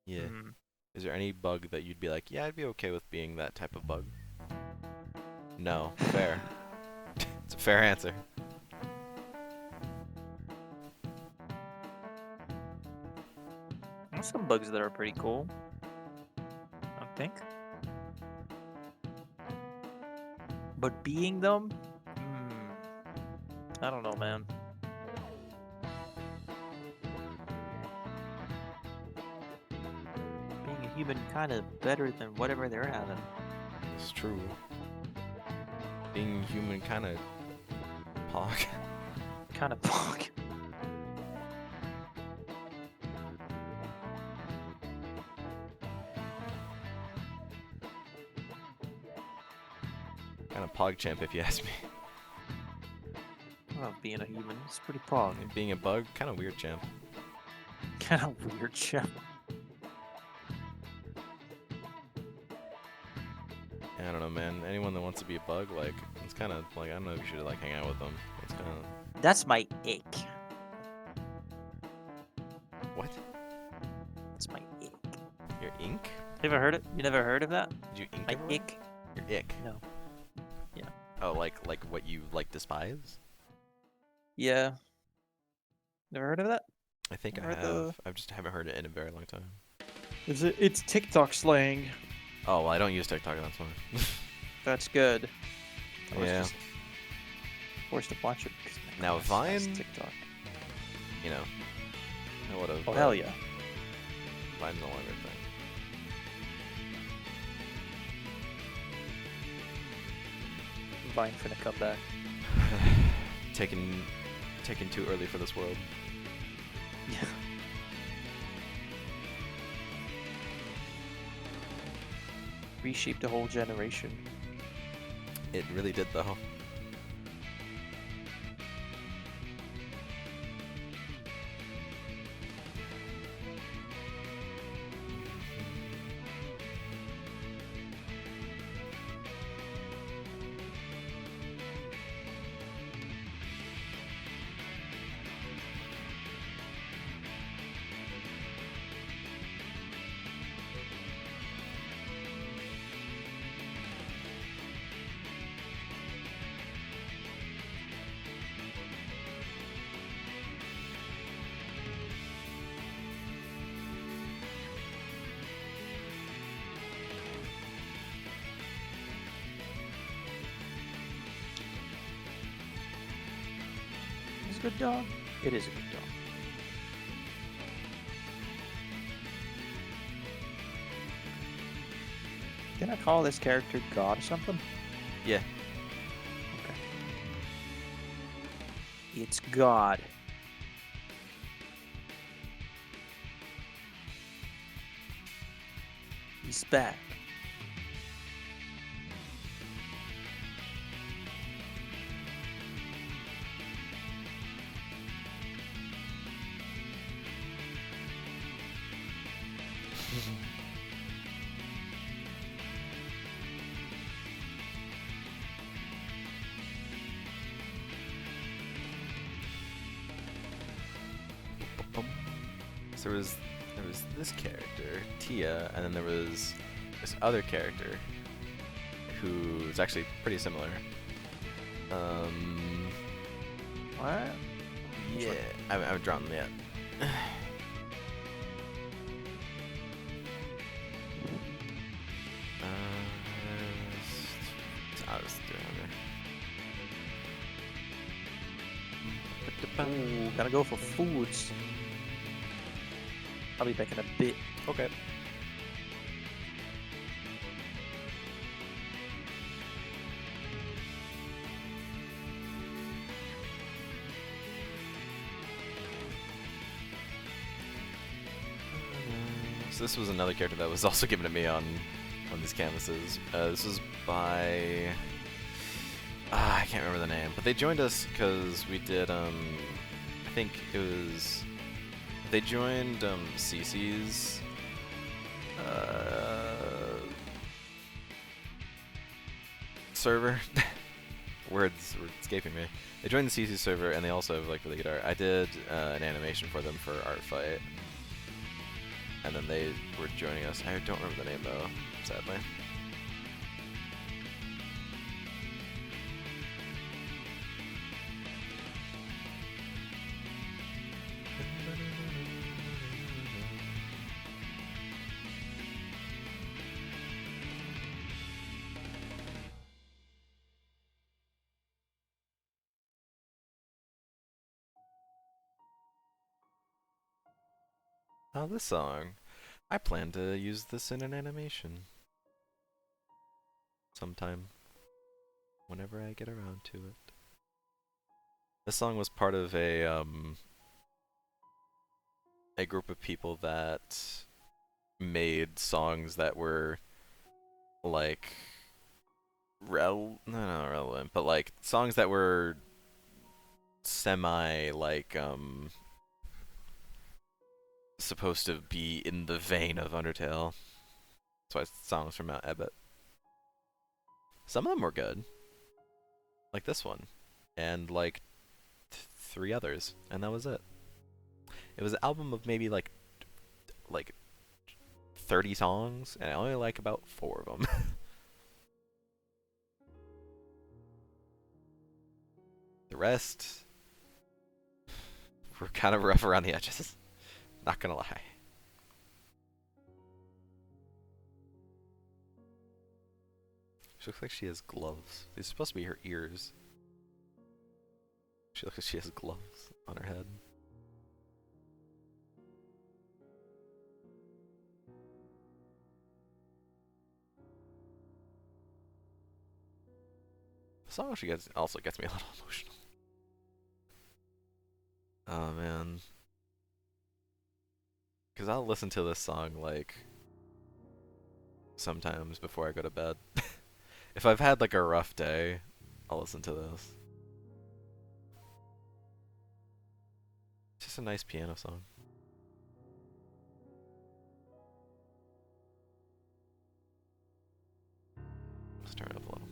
Yeah. Hmm. Is there any bug that you'd be like, yeah, I'd be okay with being that type of bug? No. Fair. It's a fair answer. There's some bugs that are pretty cool. I think. But being them? I don't know, man. Being a human kind of better than whatever they're having. It's true. Being human kind of pog. Kind of bug. Kind of pog champ if you ask me. I love being a human. It's pretty pog. And being a bug, kind of weird champ. Kind of weird shit. Yeah, I don't know, man. Anyone that wants to be a bug, like, it's kind of like I don't know if you should like hang out with them. It's kind of That's my ick. what? That's my ick. Your ink? You ever heard it? You never heard of that? Did you ink My everywhere? ick? Your ick. No. Oh, like what you like despise? Yeah. Never heard of that? I think I Or have. the- I just haven't heard it in a very long time. Is it? It's TikTok slang. Oh, well, I don't use TikTok. That's why. That's good. I was Yeah. just forced to watch it because my Now, class has Vine- TikTok. You know. I would have. Oh hell yeah. Vine's no longer a thing. Vine finna come back. taken too early for this world. Yeah. Reshaped a whole generation. It really did, though. Is it a good dog? It is a good dog. Can I call this character God or something? Yeah. Okay. It's God. He's back. So there was this character, Tia, and then there was this other character who's actually pretty similar. What? Yeah, I haven't drawn them yet. I'll just do it Ooh, gotta go for foods. I'll be back in a bit. Okay. So this was another character that was also given to me on these canvases. This was by I can't remember the name, but they joined us because we did I think it was they joined CC's server. Words were escaping me. They joined the CC server and they also have like really good art. I did an animation for them for Art Fight. And then they were joining us. I don't remember the name though, sadly. Oh, this song. I plan to use this in an animation. Sometime. Whenever I get around to it. This song was part of a group of people that made songs that were like not relevant, but like songs that were semi like supposed to be in the vein of Undertale. That's why songs from Mount Ebott. Some of them were good, like this one, and like 3 others, and that was it. It was an album of maybe like 30 songs, and I only like about 4 of them. The rest were kind of rough around the edges. Not gonna lie. She looks like she has gloves. These are supposed to be her ears. She looks like she has gloves on her head. The song also gets me a little emotional. Oh man. Because I'll listen to this song like sometimes before I go to bed. If I've had like a rough day, I'll listen to this. It's just a nice piano song. Let's turn it up a little.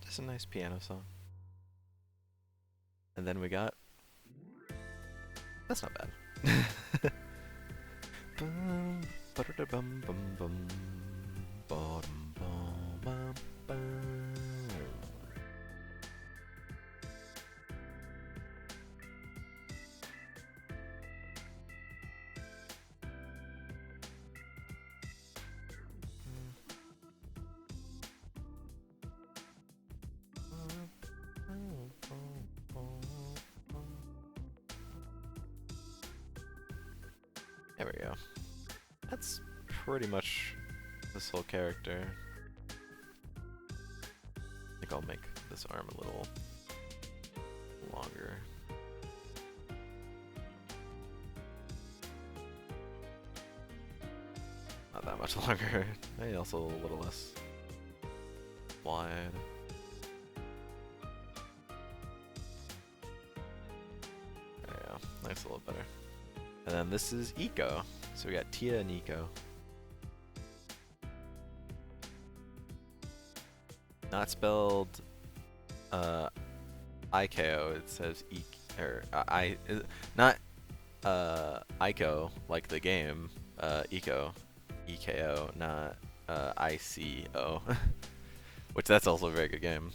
Just a nice piano song. And then we got... That's not bad. Bum, ba-da-da-bum, bum, bum, ba-dum, bum, bum, bum. There we go. That's pretty much this whole character. I think I'll make this arm a little longer. much longer. Maybe also a little less wide. There you go. Nice, a little better. And then this is Eco. So we got Tia and Eco. Not spelled IKO. It says not Ico like the game. Eco, EKO, not ICO. Which that's also a very good game.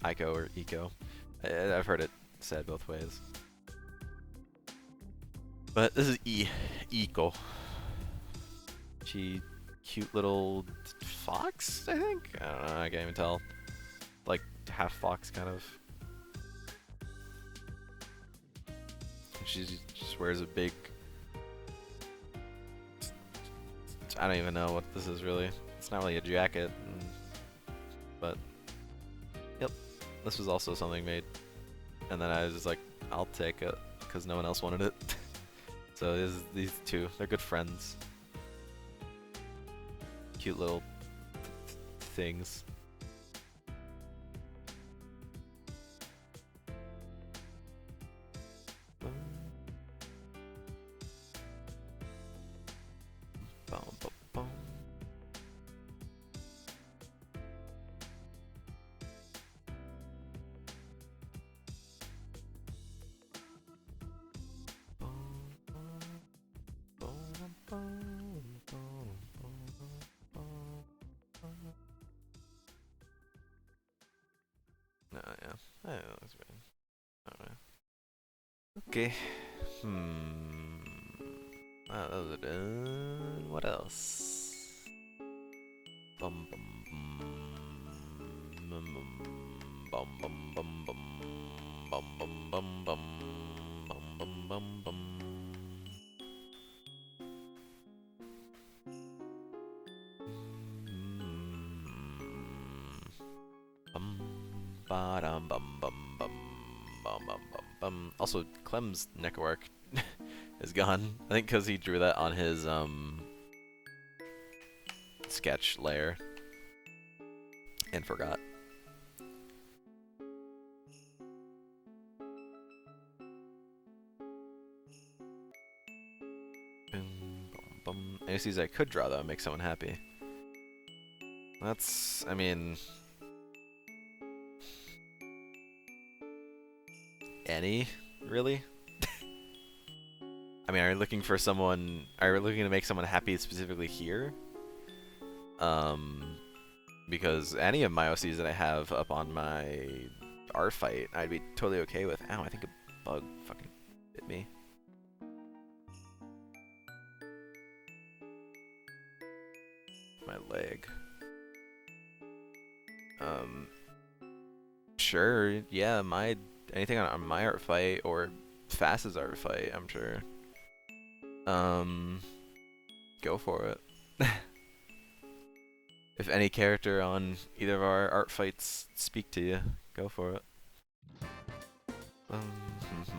Ico or Eco. I've heard it said both ways. But this is Eco. She cute little fox, I think? I don't know, I can't even tell. Like half fox kind of. She just wears a big, I don't even know what this is really. It's not really a jacket, but yep, this was also something made. And then I was just like, I'll take it, because no one else wanted it. So there's these two, they're good friends. Cute little things. No, yeah. That's good. Alright. Okay. That was it. What else? Bum bum bum bum bum bum bum bum bum bum bum bum bum bum bum. Bum bum bum bum bum bum bum bum. Also, Clem's neckwork is gone. I think because he drew that on his sketch layer and forgot. Any scenes I could draw though make someone happy. That's, I mean, any really? I mean, are you looking for someone? Are you looking to make someone happy specifically here? Because any of my OCs that I have up on my art fight, I'd be totally okay with. Ow, I think a bug fucking bit me. My leg. Sure, yeah, anything on my art fight or Fast's art fight, I'm sure. Go for it. If any character on either of our art fights speak to you, go for it. Ah, it's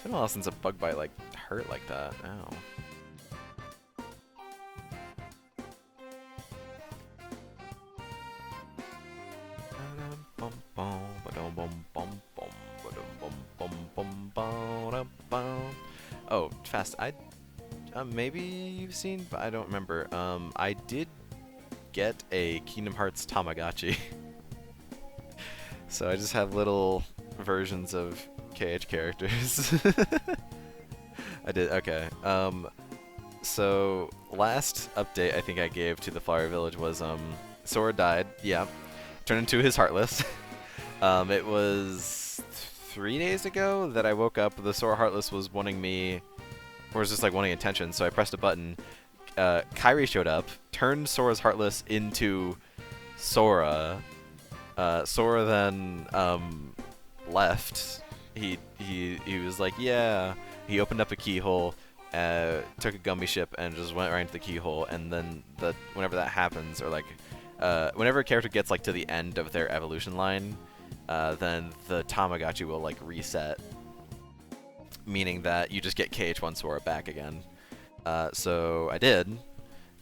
been a while since a bug bite like hurt like that. Ow. Oh, Fast. Maybe you've seen, but I don't remember. I did get a Kingdom Hearts Tamagotchi. So I just have little versions of KH characters. I did, okay. So last update I think I gave to the Flower Village was Sora died, yeah. Turned into his Heartless. It was 3 days ago that I woke up, the Sora Heartless was wanting me, or was just like wanting attention, so I pressed a button. Kairi showed up, turned Sora's Heartless into Sora. Sora then left. He was like, yeah. He opened up a keyhole, took a Gummy ship, and just went right into the keyhole. And then whenever that happens, or like whenever a character gets like to the end of their evolution line, then the Tamagotchi will like reset, meaning that you just get KH1 Sora back again. So I did,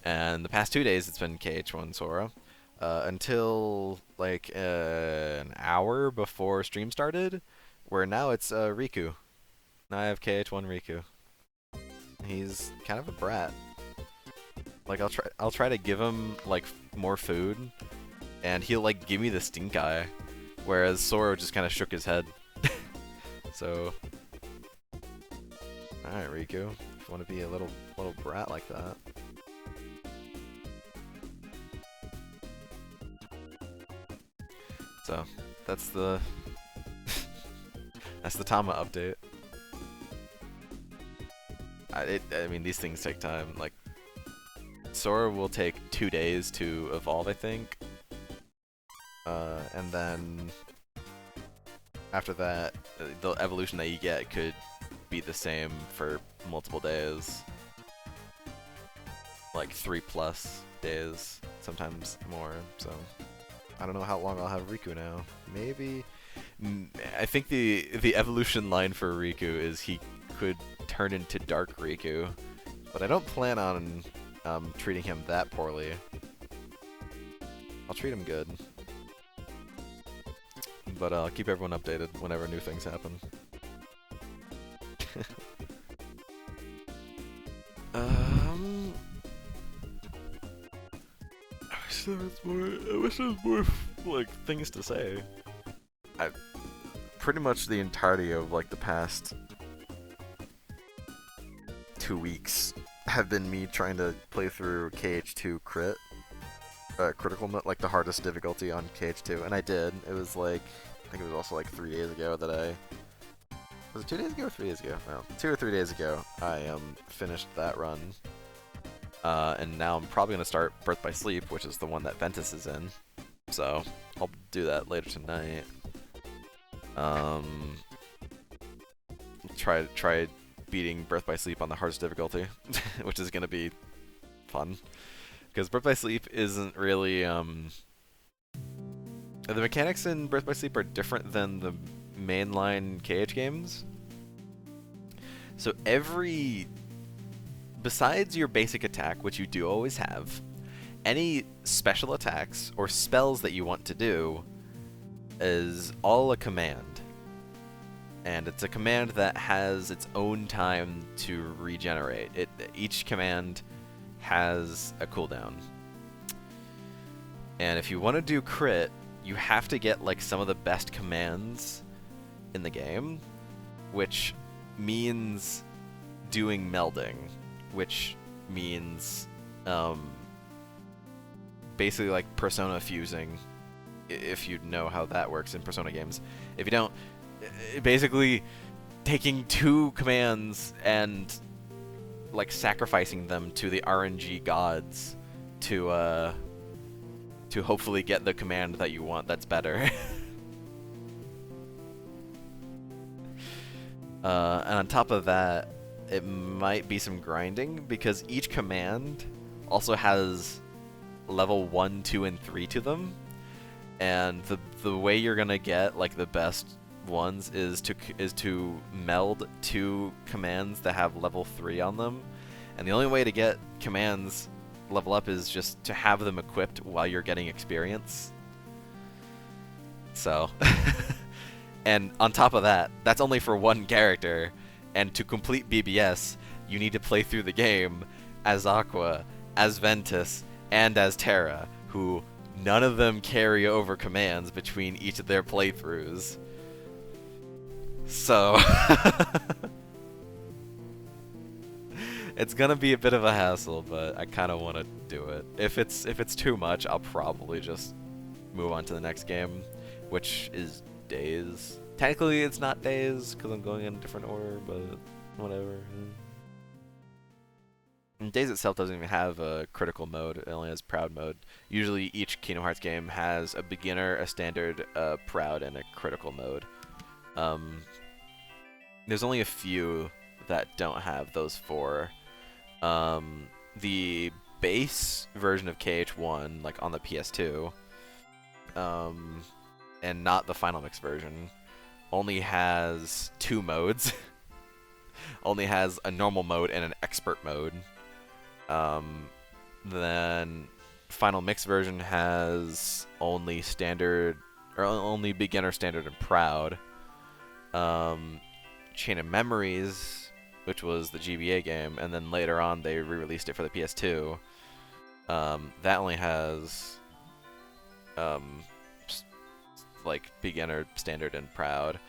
and the past 2 days it's been KH1 Sora until like an hour before stream started, where now it's Riku. Now I have KH1 Riku. He's kind of a brat. Like I'll try to give him like more food, and he'll like give me the stink eye, whereas Sora just kind of shook his head. So, all right, Riku, if you want to be a little brat like that. So that's the that's the Tama update. I mean, these things take time. Like, Sora will take 2 days to evolve, I think. And then after that, the evolution that you get could be the same for multiple days. Like 3+ days, sometimes more. So I don't know how long I'll have Riku now. Maybe. I think the evolution line for Riku is he could turn into Dark Riku, but I don't plan on treating him that poorly. I'll treat him good, but I'll keep everyone updated whenever new things happen. I wish there was more like things to say. Pretty much the entirety of like the past 2 weeks have been me trying to play through KH2 critical mode, like the hardest difficulty on KH2, and I did. It was like, I think it was also like 3 days ago that was it 2 days ago or 3 days ago? No, 2 or 3 days ago I finished that run. And now I'm probably gonna start Birth by Sleep, which is the one that Ventus is in. So I'll do that later tonight. Try beating Birth by Sleep on the hardest difficulty, which is gonna be fun. Because Birth by Sleep isn't really the mechanics in Birth by Sleep are different than the mainline KH games. So besides your basic attack, which you do always have, any special attacks or spells that you want to do is all a command. And it's a command that has its own time to regenerate. Each command has a cooldown. And if you want to do crit, you have to get like some of the best commands in the game, which means doing melding, which means basically like Persona fusing, if you know how that works in Persona games. If you don't, basically taking 2 commands and like sacrificing them to the RNG gods to hopefully get the command that you want that's better. And on top of that, it might be some grinding, because each command also has level 1, 2, and 3 to them, and the way you're gonna get like the best ones is to meld 2 commands that have level 3 on them, and the only way to get commands level up is just to have them equipped while you're getting experience. So and on top of that, that's only for 1 character, and to complete BBS you need to play through the game as Aqua, as Ventus, and as Terra, who none of them carry over commands between each of their playthroughs. So it's gonna be a bit of a hassle, but I kind of want to do it. If it's too much, I'll probably just move on to the next game, which is Days. Technically, it's not Days because I'm going in a different order, but whatever. And Days itself doesn't even have a critical mode; it only has Proud mode. Usually, each Kingdom Hearts game has a beginner, a standard, a Proud, and a critical mode. There's only a few that don't have those 4. The base version of KH1, like on the PS2, and not the final mix version, only has 2 modes. Only has a normal mode and an expert mode. Then final mix version has only standard, or only beginner, standard, and proud. Chain of Memories, which was the GBA game, and then later on they re-released it for the PS2. That only has like beginner, standard, and proud.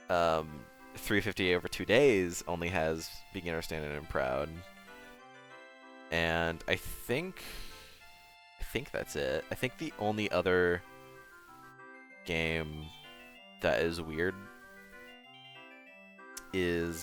358 over 2 days only has beginner, standard, and proud. And I think that's it. I think the only other game that is weird is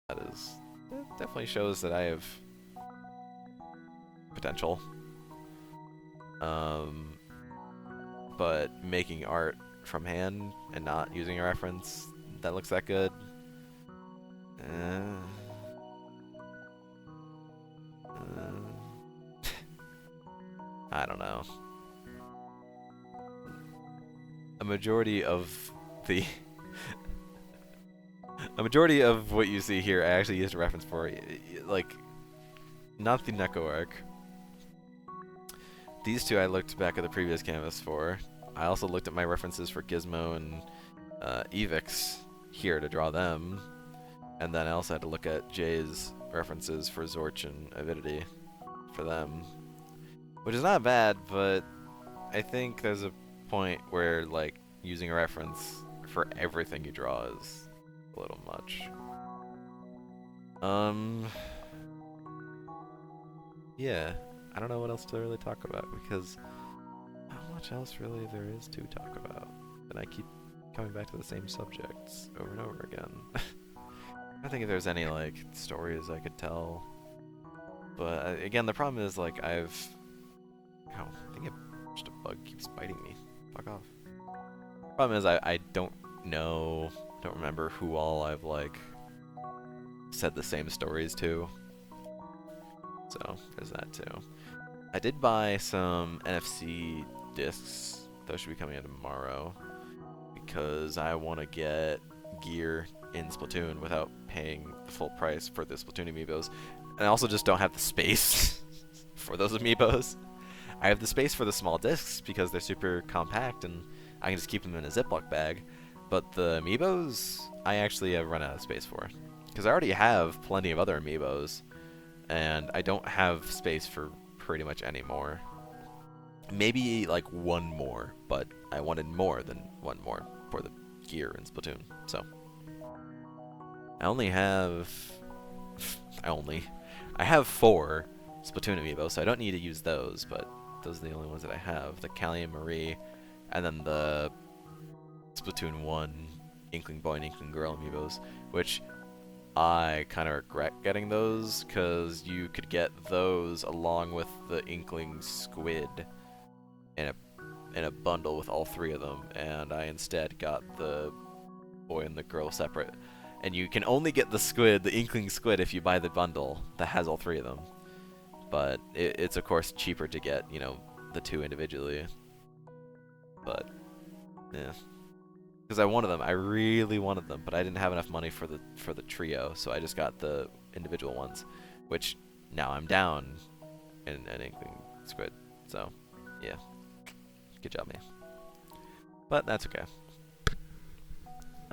that definitely shows that I have potential. But making art from hand and not using a reference that looks that good, I don't know. A majority of the a majority of what you see here I actually used a reference for. Like, not the Neko arc. These two I looked back at the previous canvas for. I also looked at my references for Gizmo and Evix here to draw them. And then I also had to look at Jay's references for Zorch and Avidity for them. Which is not bad, but I think there's a point where, like, using a reference for everything you draw is a little much. Yeah, I don't know what else to really talk about, because how much else really there is to talk about? And I keep coming back to the same subjects over and over again. I don't think if there's any, like, stories I could tell. But, again, the problem is, like, I think just a bug keeps biting me. Fuck off. Problem is, I don't remember who all I've, like, said the same stories to. So, there's that, too. I did buy some NFC discs. Those should be coming in tomorrow. Because I want to get gear in Splatoon without paying the full price for the Splatoon amiibos. And I also just don't have the space for those amiibos. I have the space for the small discs because they're super compact and I can just keep them in a Ziploc bag. But the amiibos, I actually have run out of space for. Because I already have plenty of other amiibos. And I don't have space for pretty much any more. Maybe like one more, but I wanted more than one more for the gear in Splatoon. So I have 4 Splatoon amiibos, so I don't need to use those, but those are the only ones that I have. The Callie and Marie, and then the Splatoon 1 Inkling Boy and Inkling Girl amiibos, which I kind of regret getting those, because you could get those along with the Inkling Squid in a bundle with all 3 of them, and I instead got the boy and the girl separate. And you can only get the squid, the Inkling Squid, if you buy the bundle that has all 3 of them. But it's of course cheaper to get, you know, the 2 individually. But yeah, because I wanted them, I really wanted them, but I didn't have enough money for the trio, so I just got the individual ones, which now I'm down in an Inkling Squid. So yeah, good job, me. But that's okay.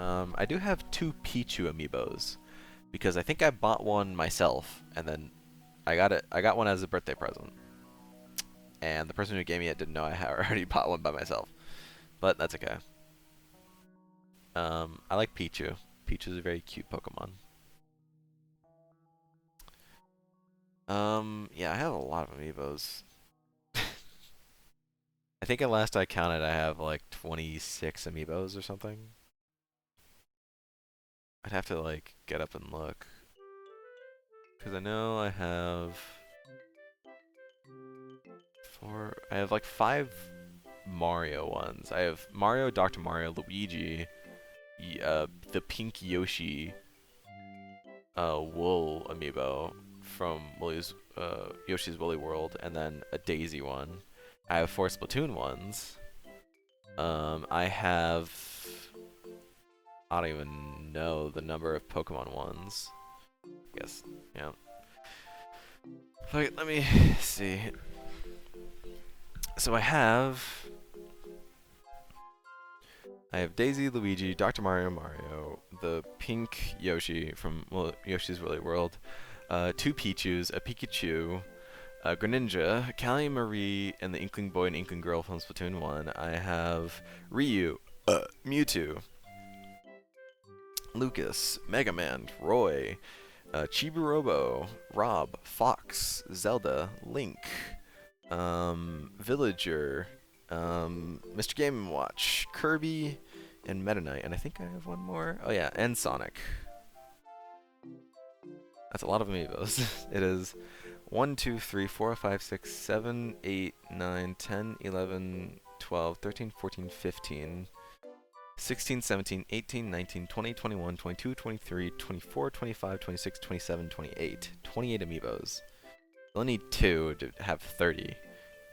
I do have 2 Pichu amiibos, because I think I bought one myself, and then I got one as a birthday present. And the person who gave me it didn't know I had already bought one by myself. But that's okay. I like Pichu. Pichu is a very cute Pokemon. Yeah, I have a lot of amiibos. I think at last I counted, I have like 26 amiibos or something. I'd have to like get up and look, because I know I have 4. I have like 5 Mario ones. I have Mario, Dr. Mario, Luigi, the pink Yoshi, wool amiibo from Yoshi's Woolly World, and then a Daisy one. I have 4 Splatoon ones. I don't even know the number of Pokemon ones. I guess, yeah. Okay, let me see. So I have Daisy, Luigi, Dr. Mario, the pink Yoshi from Yoshi's Woolly World, 2 Pichus, a Pikachu, Greninja, Callie Marie, and the Inkling Boy and Inkling Girl from Splatoon 1. I have Ryu, Mewtwo, Lucas, Mega Man, Roy, Chibi-Robo, Rob, Fox, Zelda, Link, Villager, Mr. Game & Watch, Kirby, and Meta Knight. And I think I have one more. Oh yeah, and Sonic. That's a lot of amiibos. It is 1, 2, 3, 4, 5, 6, 7, 8, 9, 10, 11, 12, 13, 14, 15, 16, 17, 18, 19, 20, 21, 22, 23, 24, 25, 26, 27, 28. 28 amiibos. I only need 2 to have 30.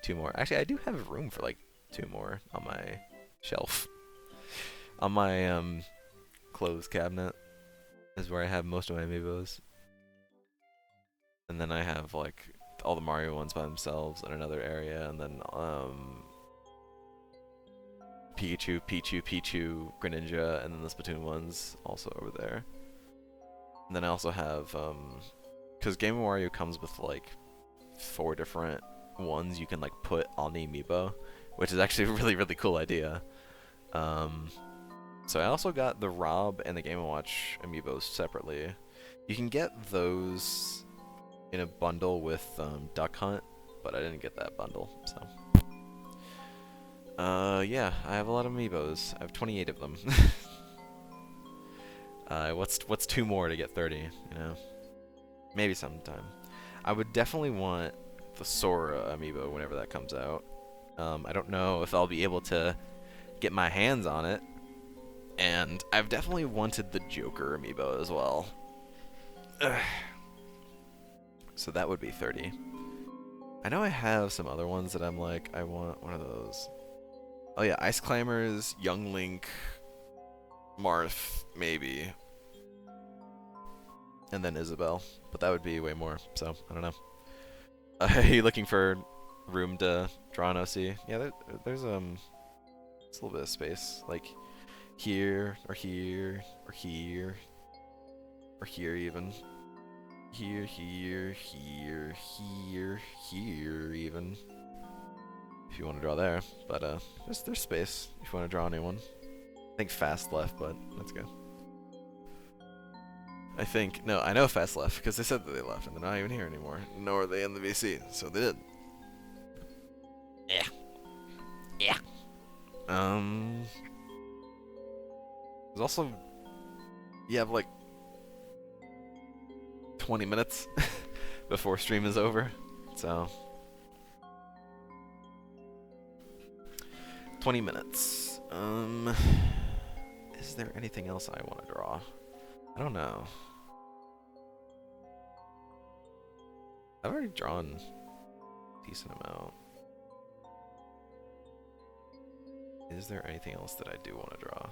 2 more. Actually, I do have room for like 2 more on my shelf. On my clothes cabinet is where I have most of my amiibos. And then I have like all the Mario ones by themselves in another area, and then Pichu, Greninja, and then the Splatoon ones also over there. And then I also have because Game & Wario comes with like 4 different ones you can like put on the amiibo, which is actually a really cool idea. So I also got the Rob and the Game & Watch amiibos separately. You can get those in a bundle with Duck Hunt, but I didn't get that bundle, so. Yeah, I have a lot of amiibos. I have 28 of them. What's 2 more to get 30, you know? Maybe sometime. I would definitely want the Sora amiibo whenever that comes out. I don't know if I'll be able to get my hands on it. And I've definitely wanted the Joker amiibo as well. Ugh. So that would be 30. I know I have some other ones that I'm like, I want one of those. Oh yeah, Ice Climbers, Young Link, Marth, maybe. And then Isabelle. But that would be way more, so I don't know. Are you looking for room to draw an OC? Yeah, there's a little bit of space. Like here, or here, or here, or here even. Here, here, here, here, here even. If you want to draw there, but there's space if you want to draw a new one. I think Fast left, but let's go. I know Fast left because they said that they left and they're not even here anymore. Nor are they in the VC, so they did. Yeah. There's also, you have like 20 minutes before stream is over, so 20 minutes. Is there anything else I want to draw? I don't know. I've already drawn a decent amount. Is there anything else that I do want to draw?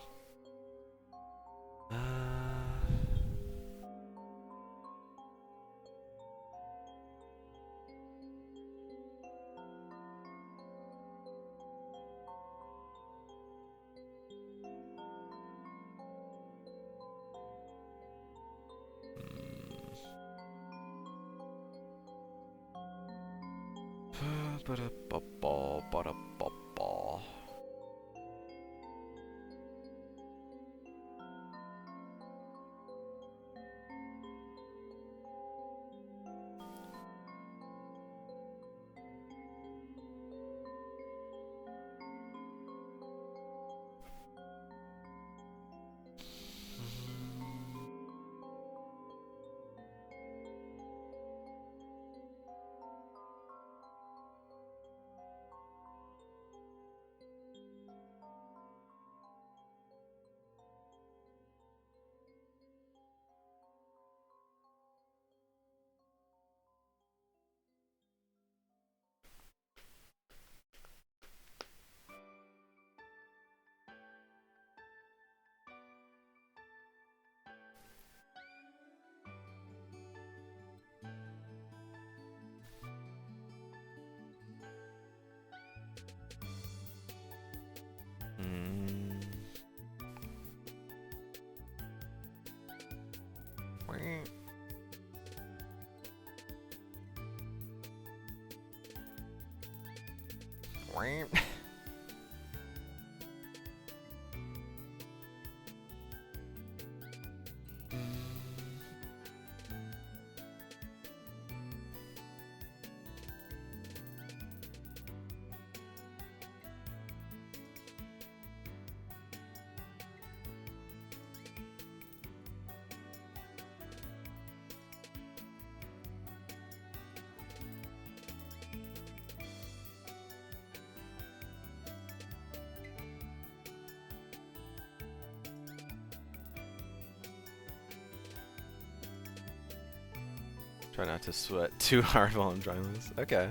Try not to sweat too hard while I'm drawing this. Okay.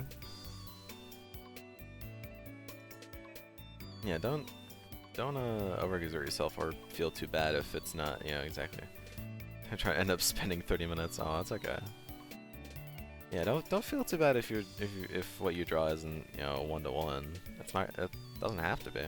Yeah, don't overexert yourself or feel too bad if it's not, exactly. I try to end up spending 30 minutes. Oh, that's okay. Yeah, don't feel too bad if what you draw isn't, you know, 1-to-1. It's not. It doesn't have to be.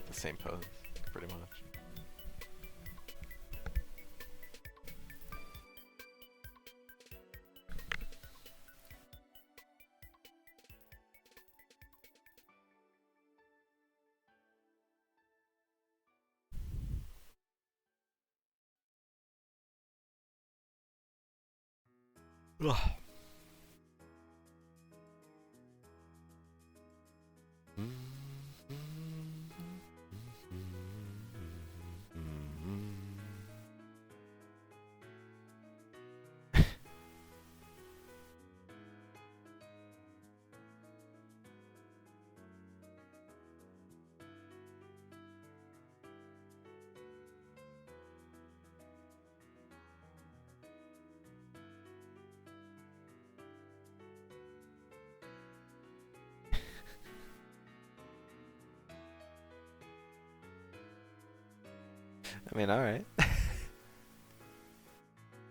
The same pose, pretty much. Ugh. I mean, alright.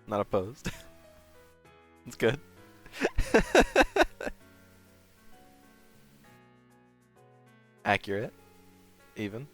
Not opposed. It's good. Accurate. Even.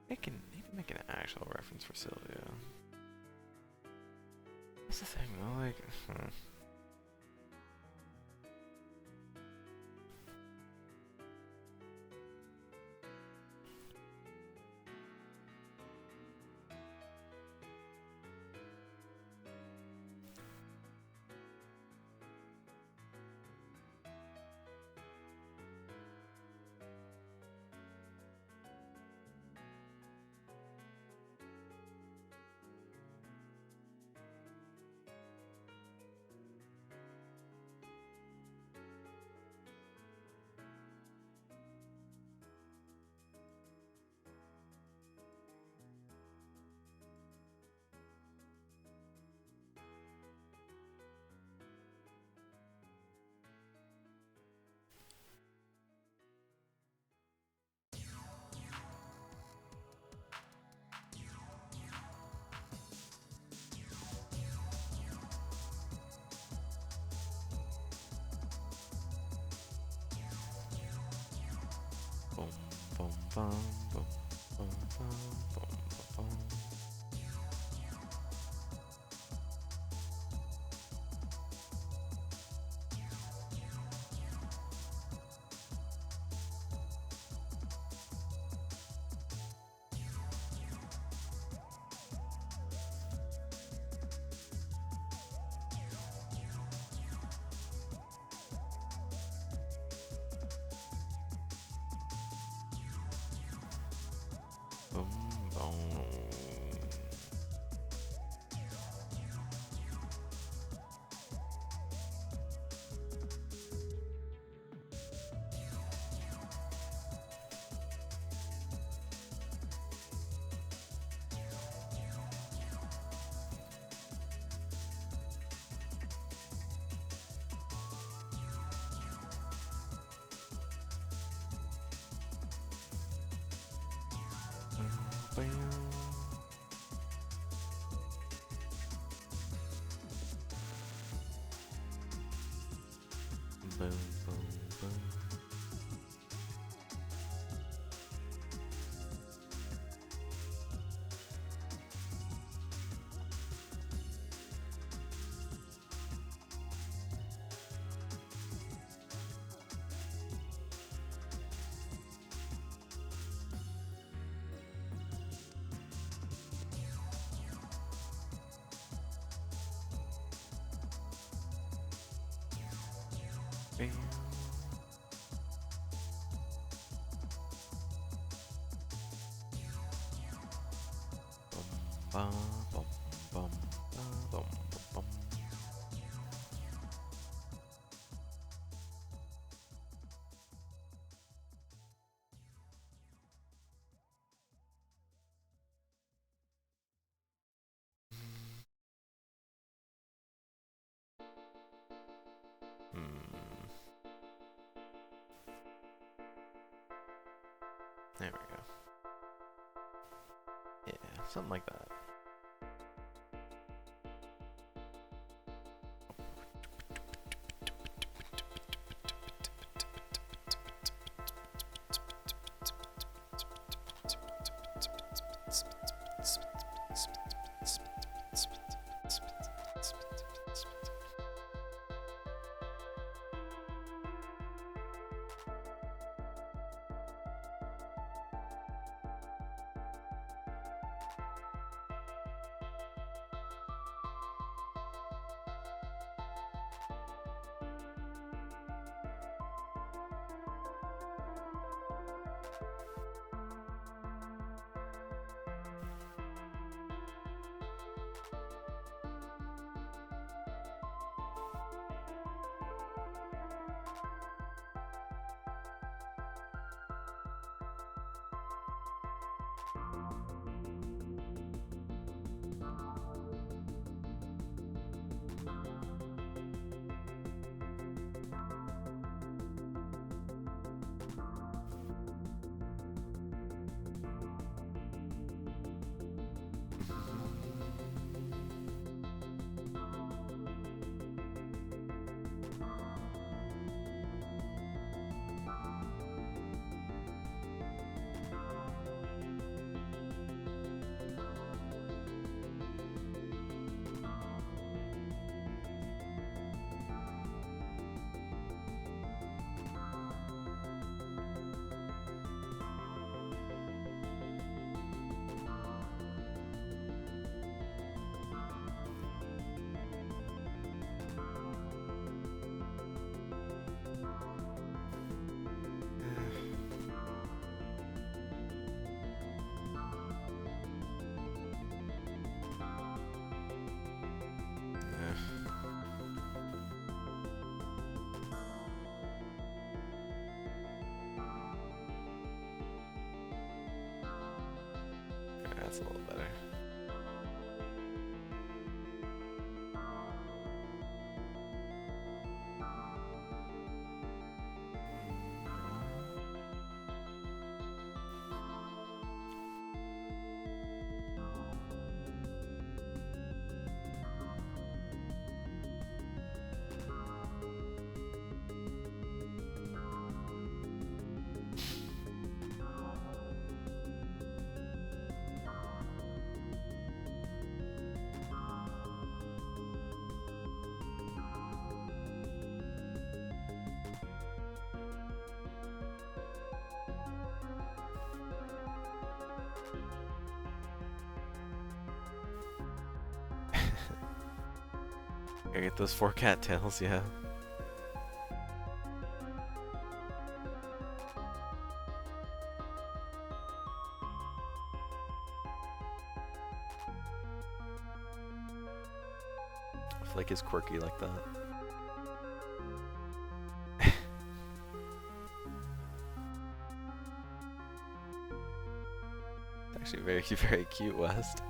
He can make an actual reference for Sylvia. That's the thing, though, like... Boom, boom, boom, boom, boom, boom, boom, boom, boom. Boom, boom. Boom. Boom, boom, boom. Bam. Bum, bum, bum, bum, bum, bum. There we go. Yeah, something like that. That's a little better. I get those 4 cattails, yeah. Flake is quirky like that. Actually very, very cute, West.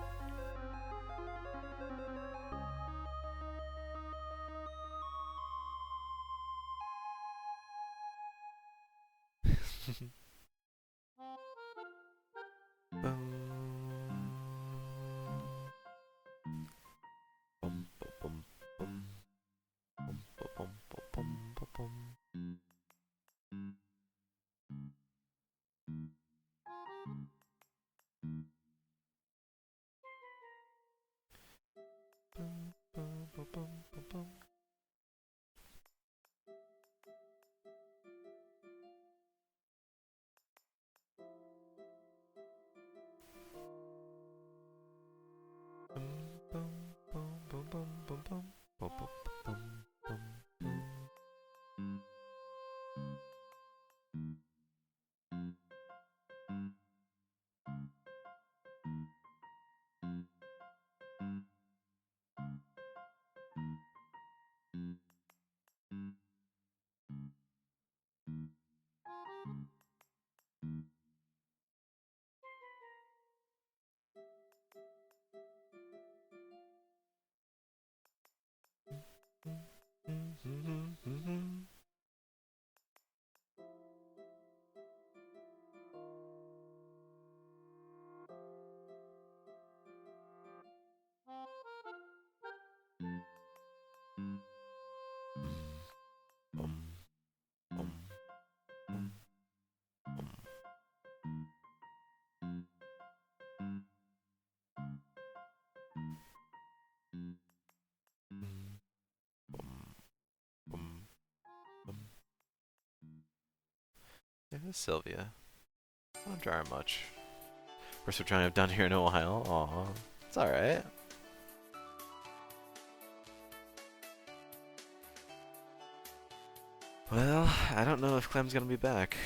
There's Sylvia. I don't draw her much. First we're trying to have down here in a while. Aw, it's alright. Well, I don't know if Clem's gonna be back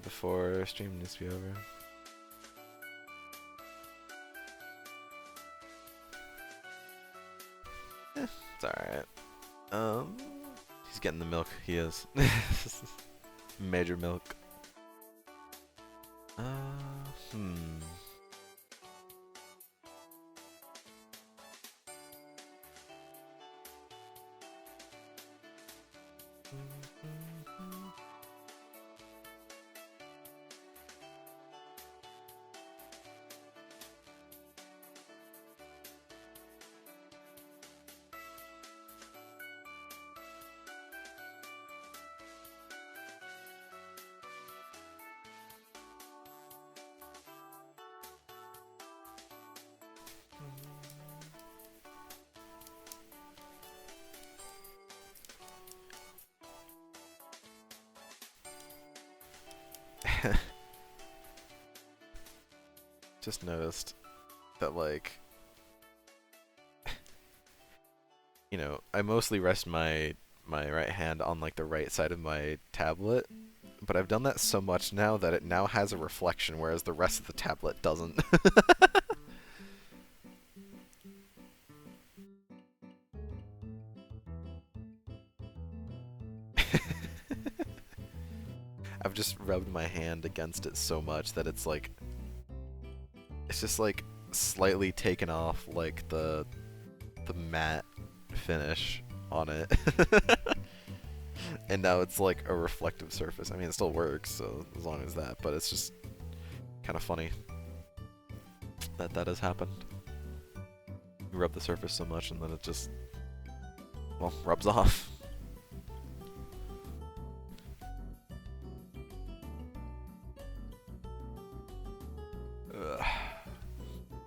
before stream needs to be over. It's alright. He's getting the milk. He is. Major milk. Just noticed that, like, you know, I mostly rest my right hand on like the right side of my tablet, but I've done that so much now that it now has a reflection, whereas the rest of the tablet doesn't. I've just rubbed my hand against it so much that it's like it's just like slightly taken off like the matte finish on it. And now it's like a reflective surface. I mean, it still works, so as long as that, but it's just kind of funny that that has happened. You rub the surface so much and then it just, well, rubs off. Ugh.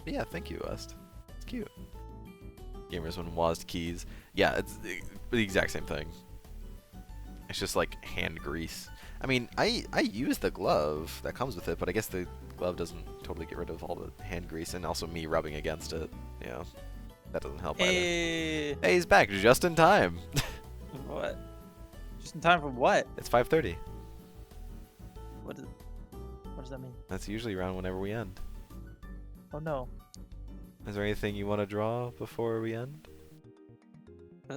But yeah, thank you, West. It's cute. Gamers when WASD keys. Yeah, it's the exact same thing. It's just like hand grease. I mean, I use the glove that comes with it, but I guess the glove doesn't totally get rid of all the hand grease, and also me rubbing against it, you know, that doesn't help either. Hey. Hey, he's back just in time. What? Just in time for what? It's 5:30. What does that mean? That's usually around whenever we end. Oh no. Is there anything you want to draw before we end? I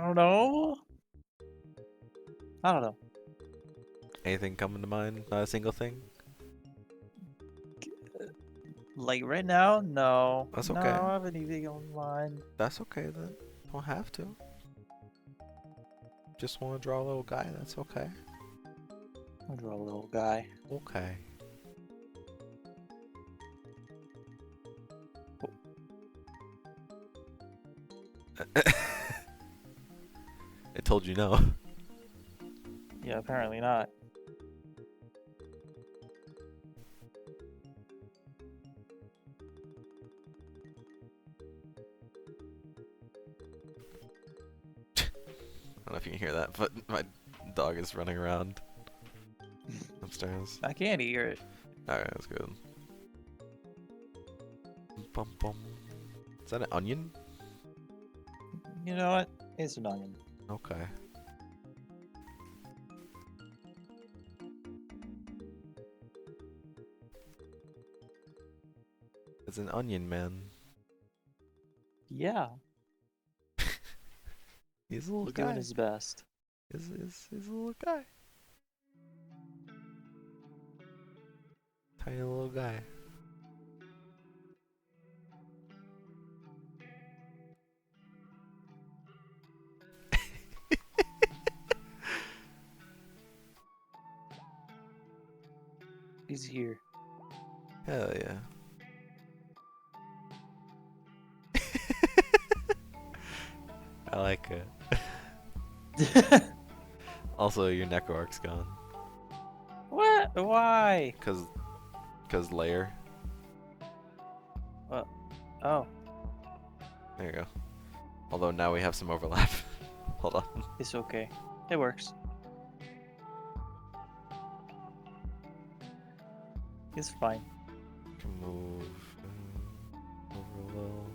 don't know. I don't know. Anything coming to mind? Not a single thing? Like right now, no. That's No, okay. I don't have anything on mind. That's okay then. Don't have to. Just want to draw a little guy, that's okay. I'll draw a little guy. Okay. It told you no. Yeah, apparently not. I don't know if you can hear that, but my dog is running around upstairs. I can't hear it. Alright, that's good. Bum, bum. Is that an onion? You know what? It's an onion. Okay. It's an onion man. Yeah, He's a little he's doing guy. his best. He's a little guy. Tiny little guy. He's here. Hell yeah. I like it. Also, your necroarch's gone. What? Why? Cause layer. Oh, There you go. Although now we have some overlap. Hold on. it's okay. It works. It's fine. Can move over a little.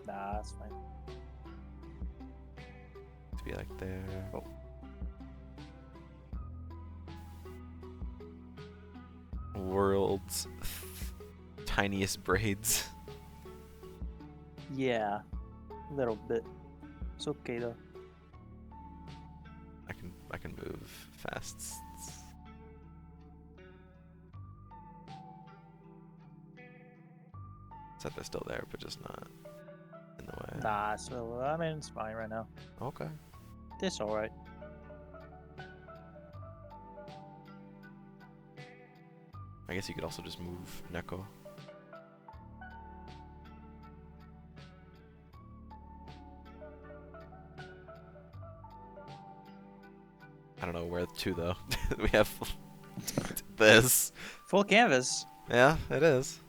Nah, it's fine. To be like there. Oh. World's tiniest braids. Yeah, a little bit. It's okay though. I can move fast. Except they're still there, but just not in the way. Nah, so I mean it's fine right now. Okay. It's all right. I guess you could also just move Neko. I don't know where to though. We have this. Full canvas. Yeah, it is.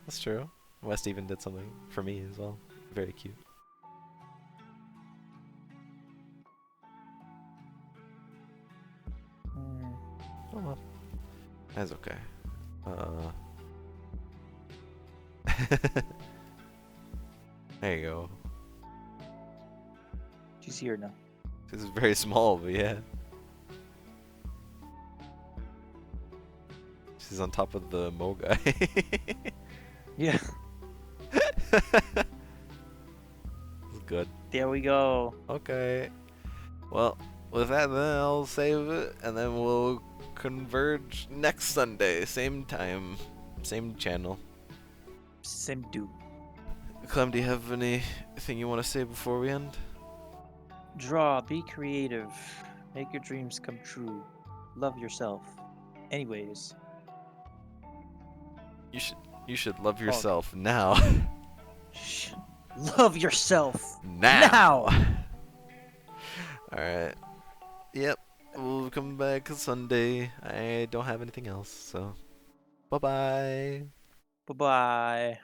That's true. West even did something for me as well. Very cute. Hmm. Oh well. That's okay. There you go. She's here now. This is very small, but yeah. She's on top of the Mo guy. Yeah. That's good. There we go. Okay. Well, with that, then I'll save it, and then we'll converge next Sunday, same time, same channel. Same dude. Clem, do you have anything you want to say before we end? Draw, be creative, make your dreams come true, love yourself. Anyways, You should love yourself now. love yourself Now. All right. Yep. We'll come back Sunday. I don't have anything else, so bye bye. Bye bye.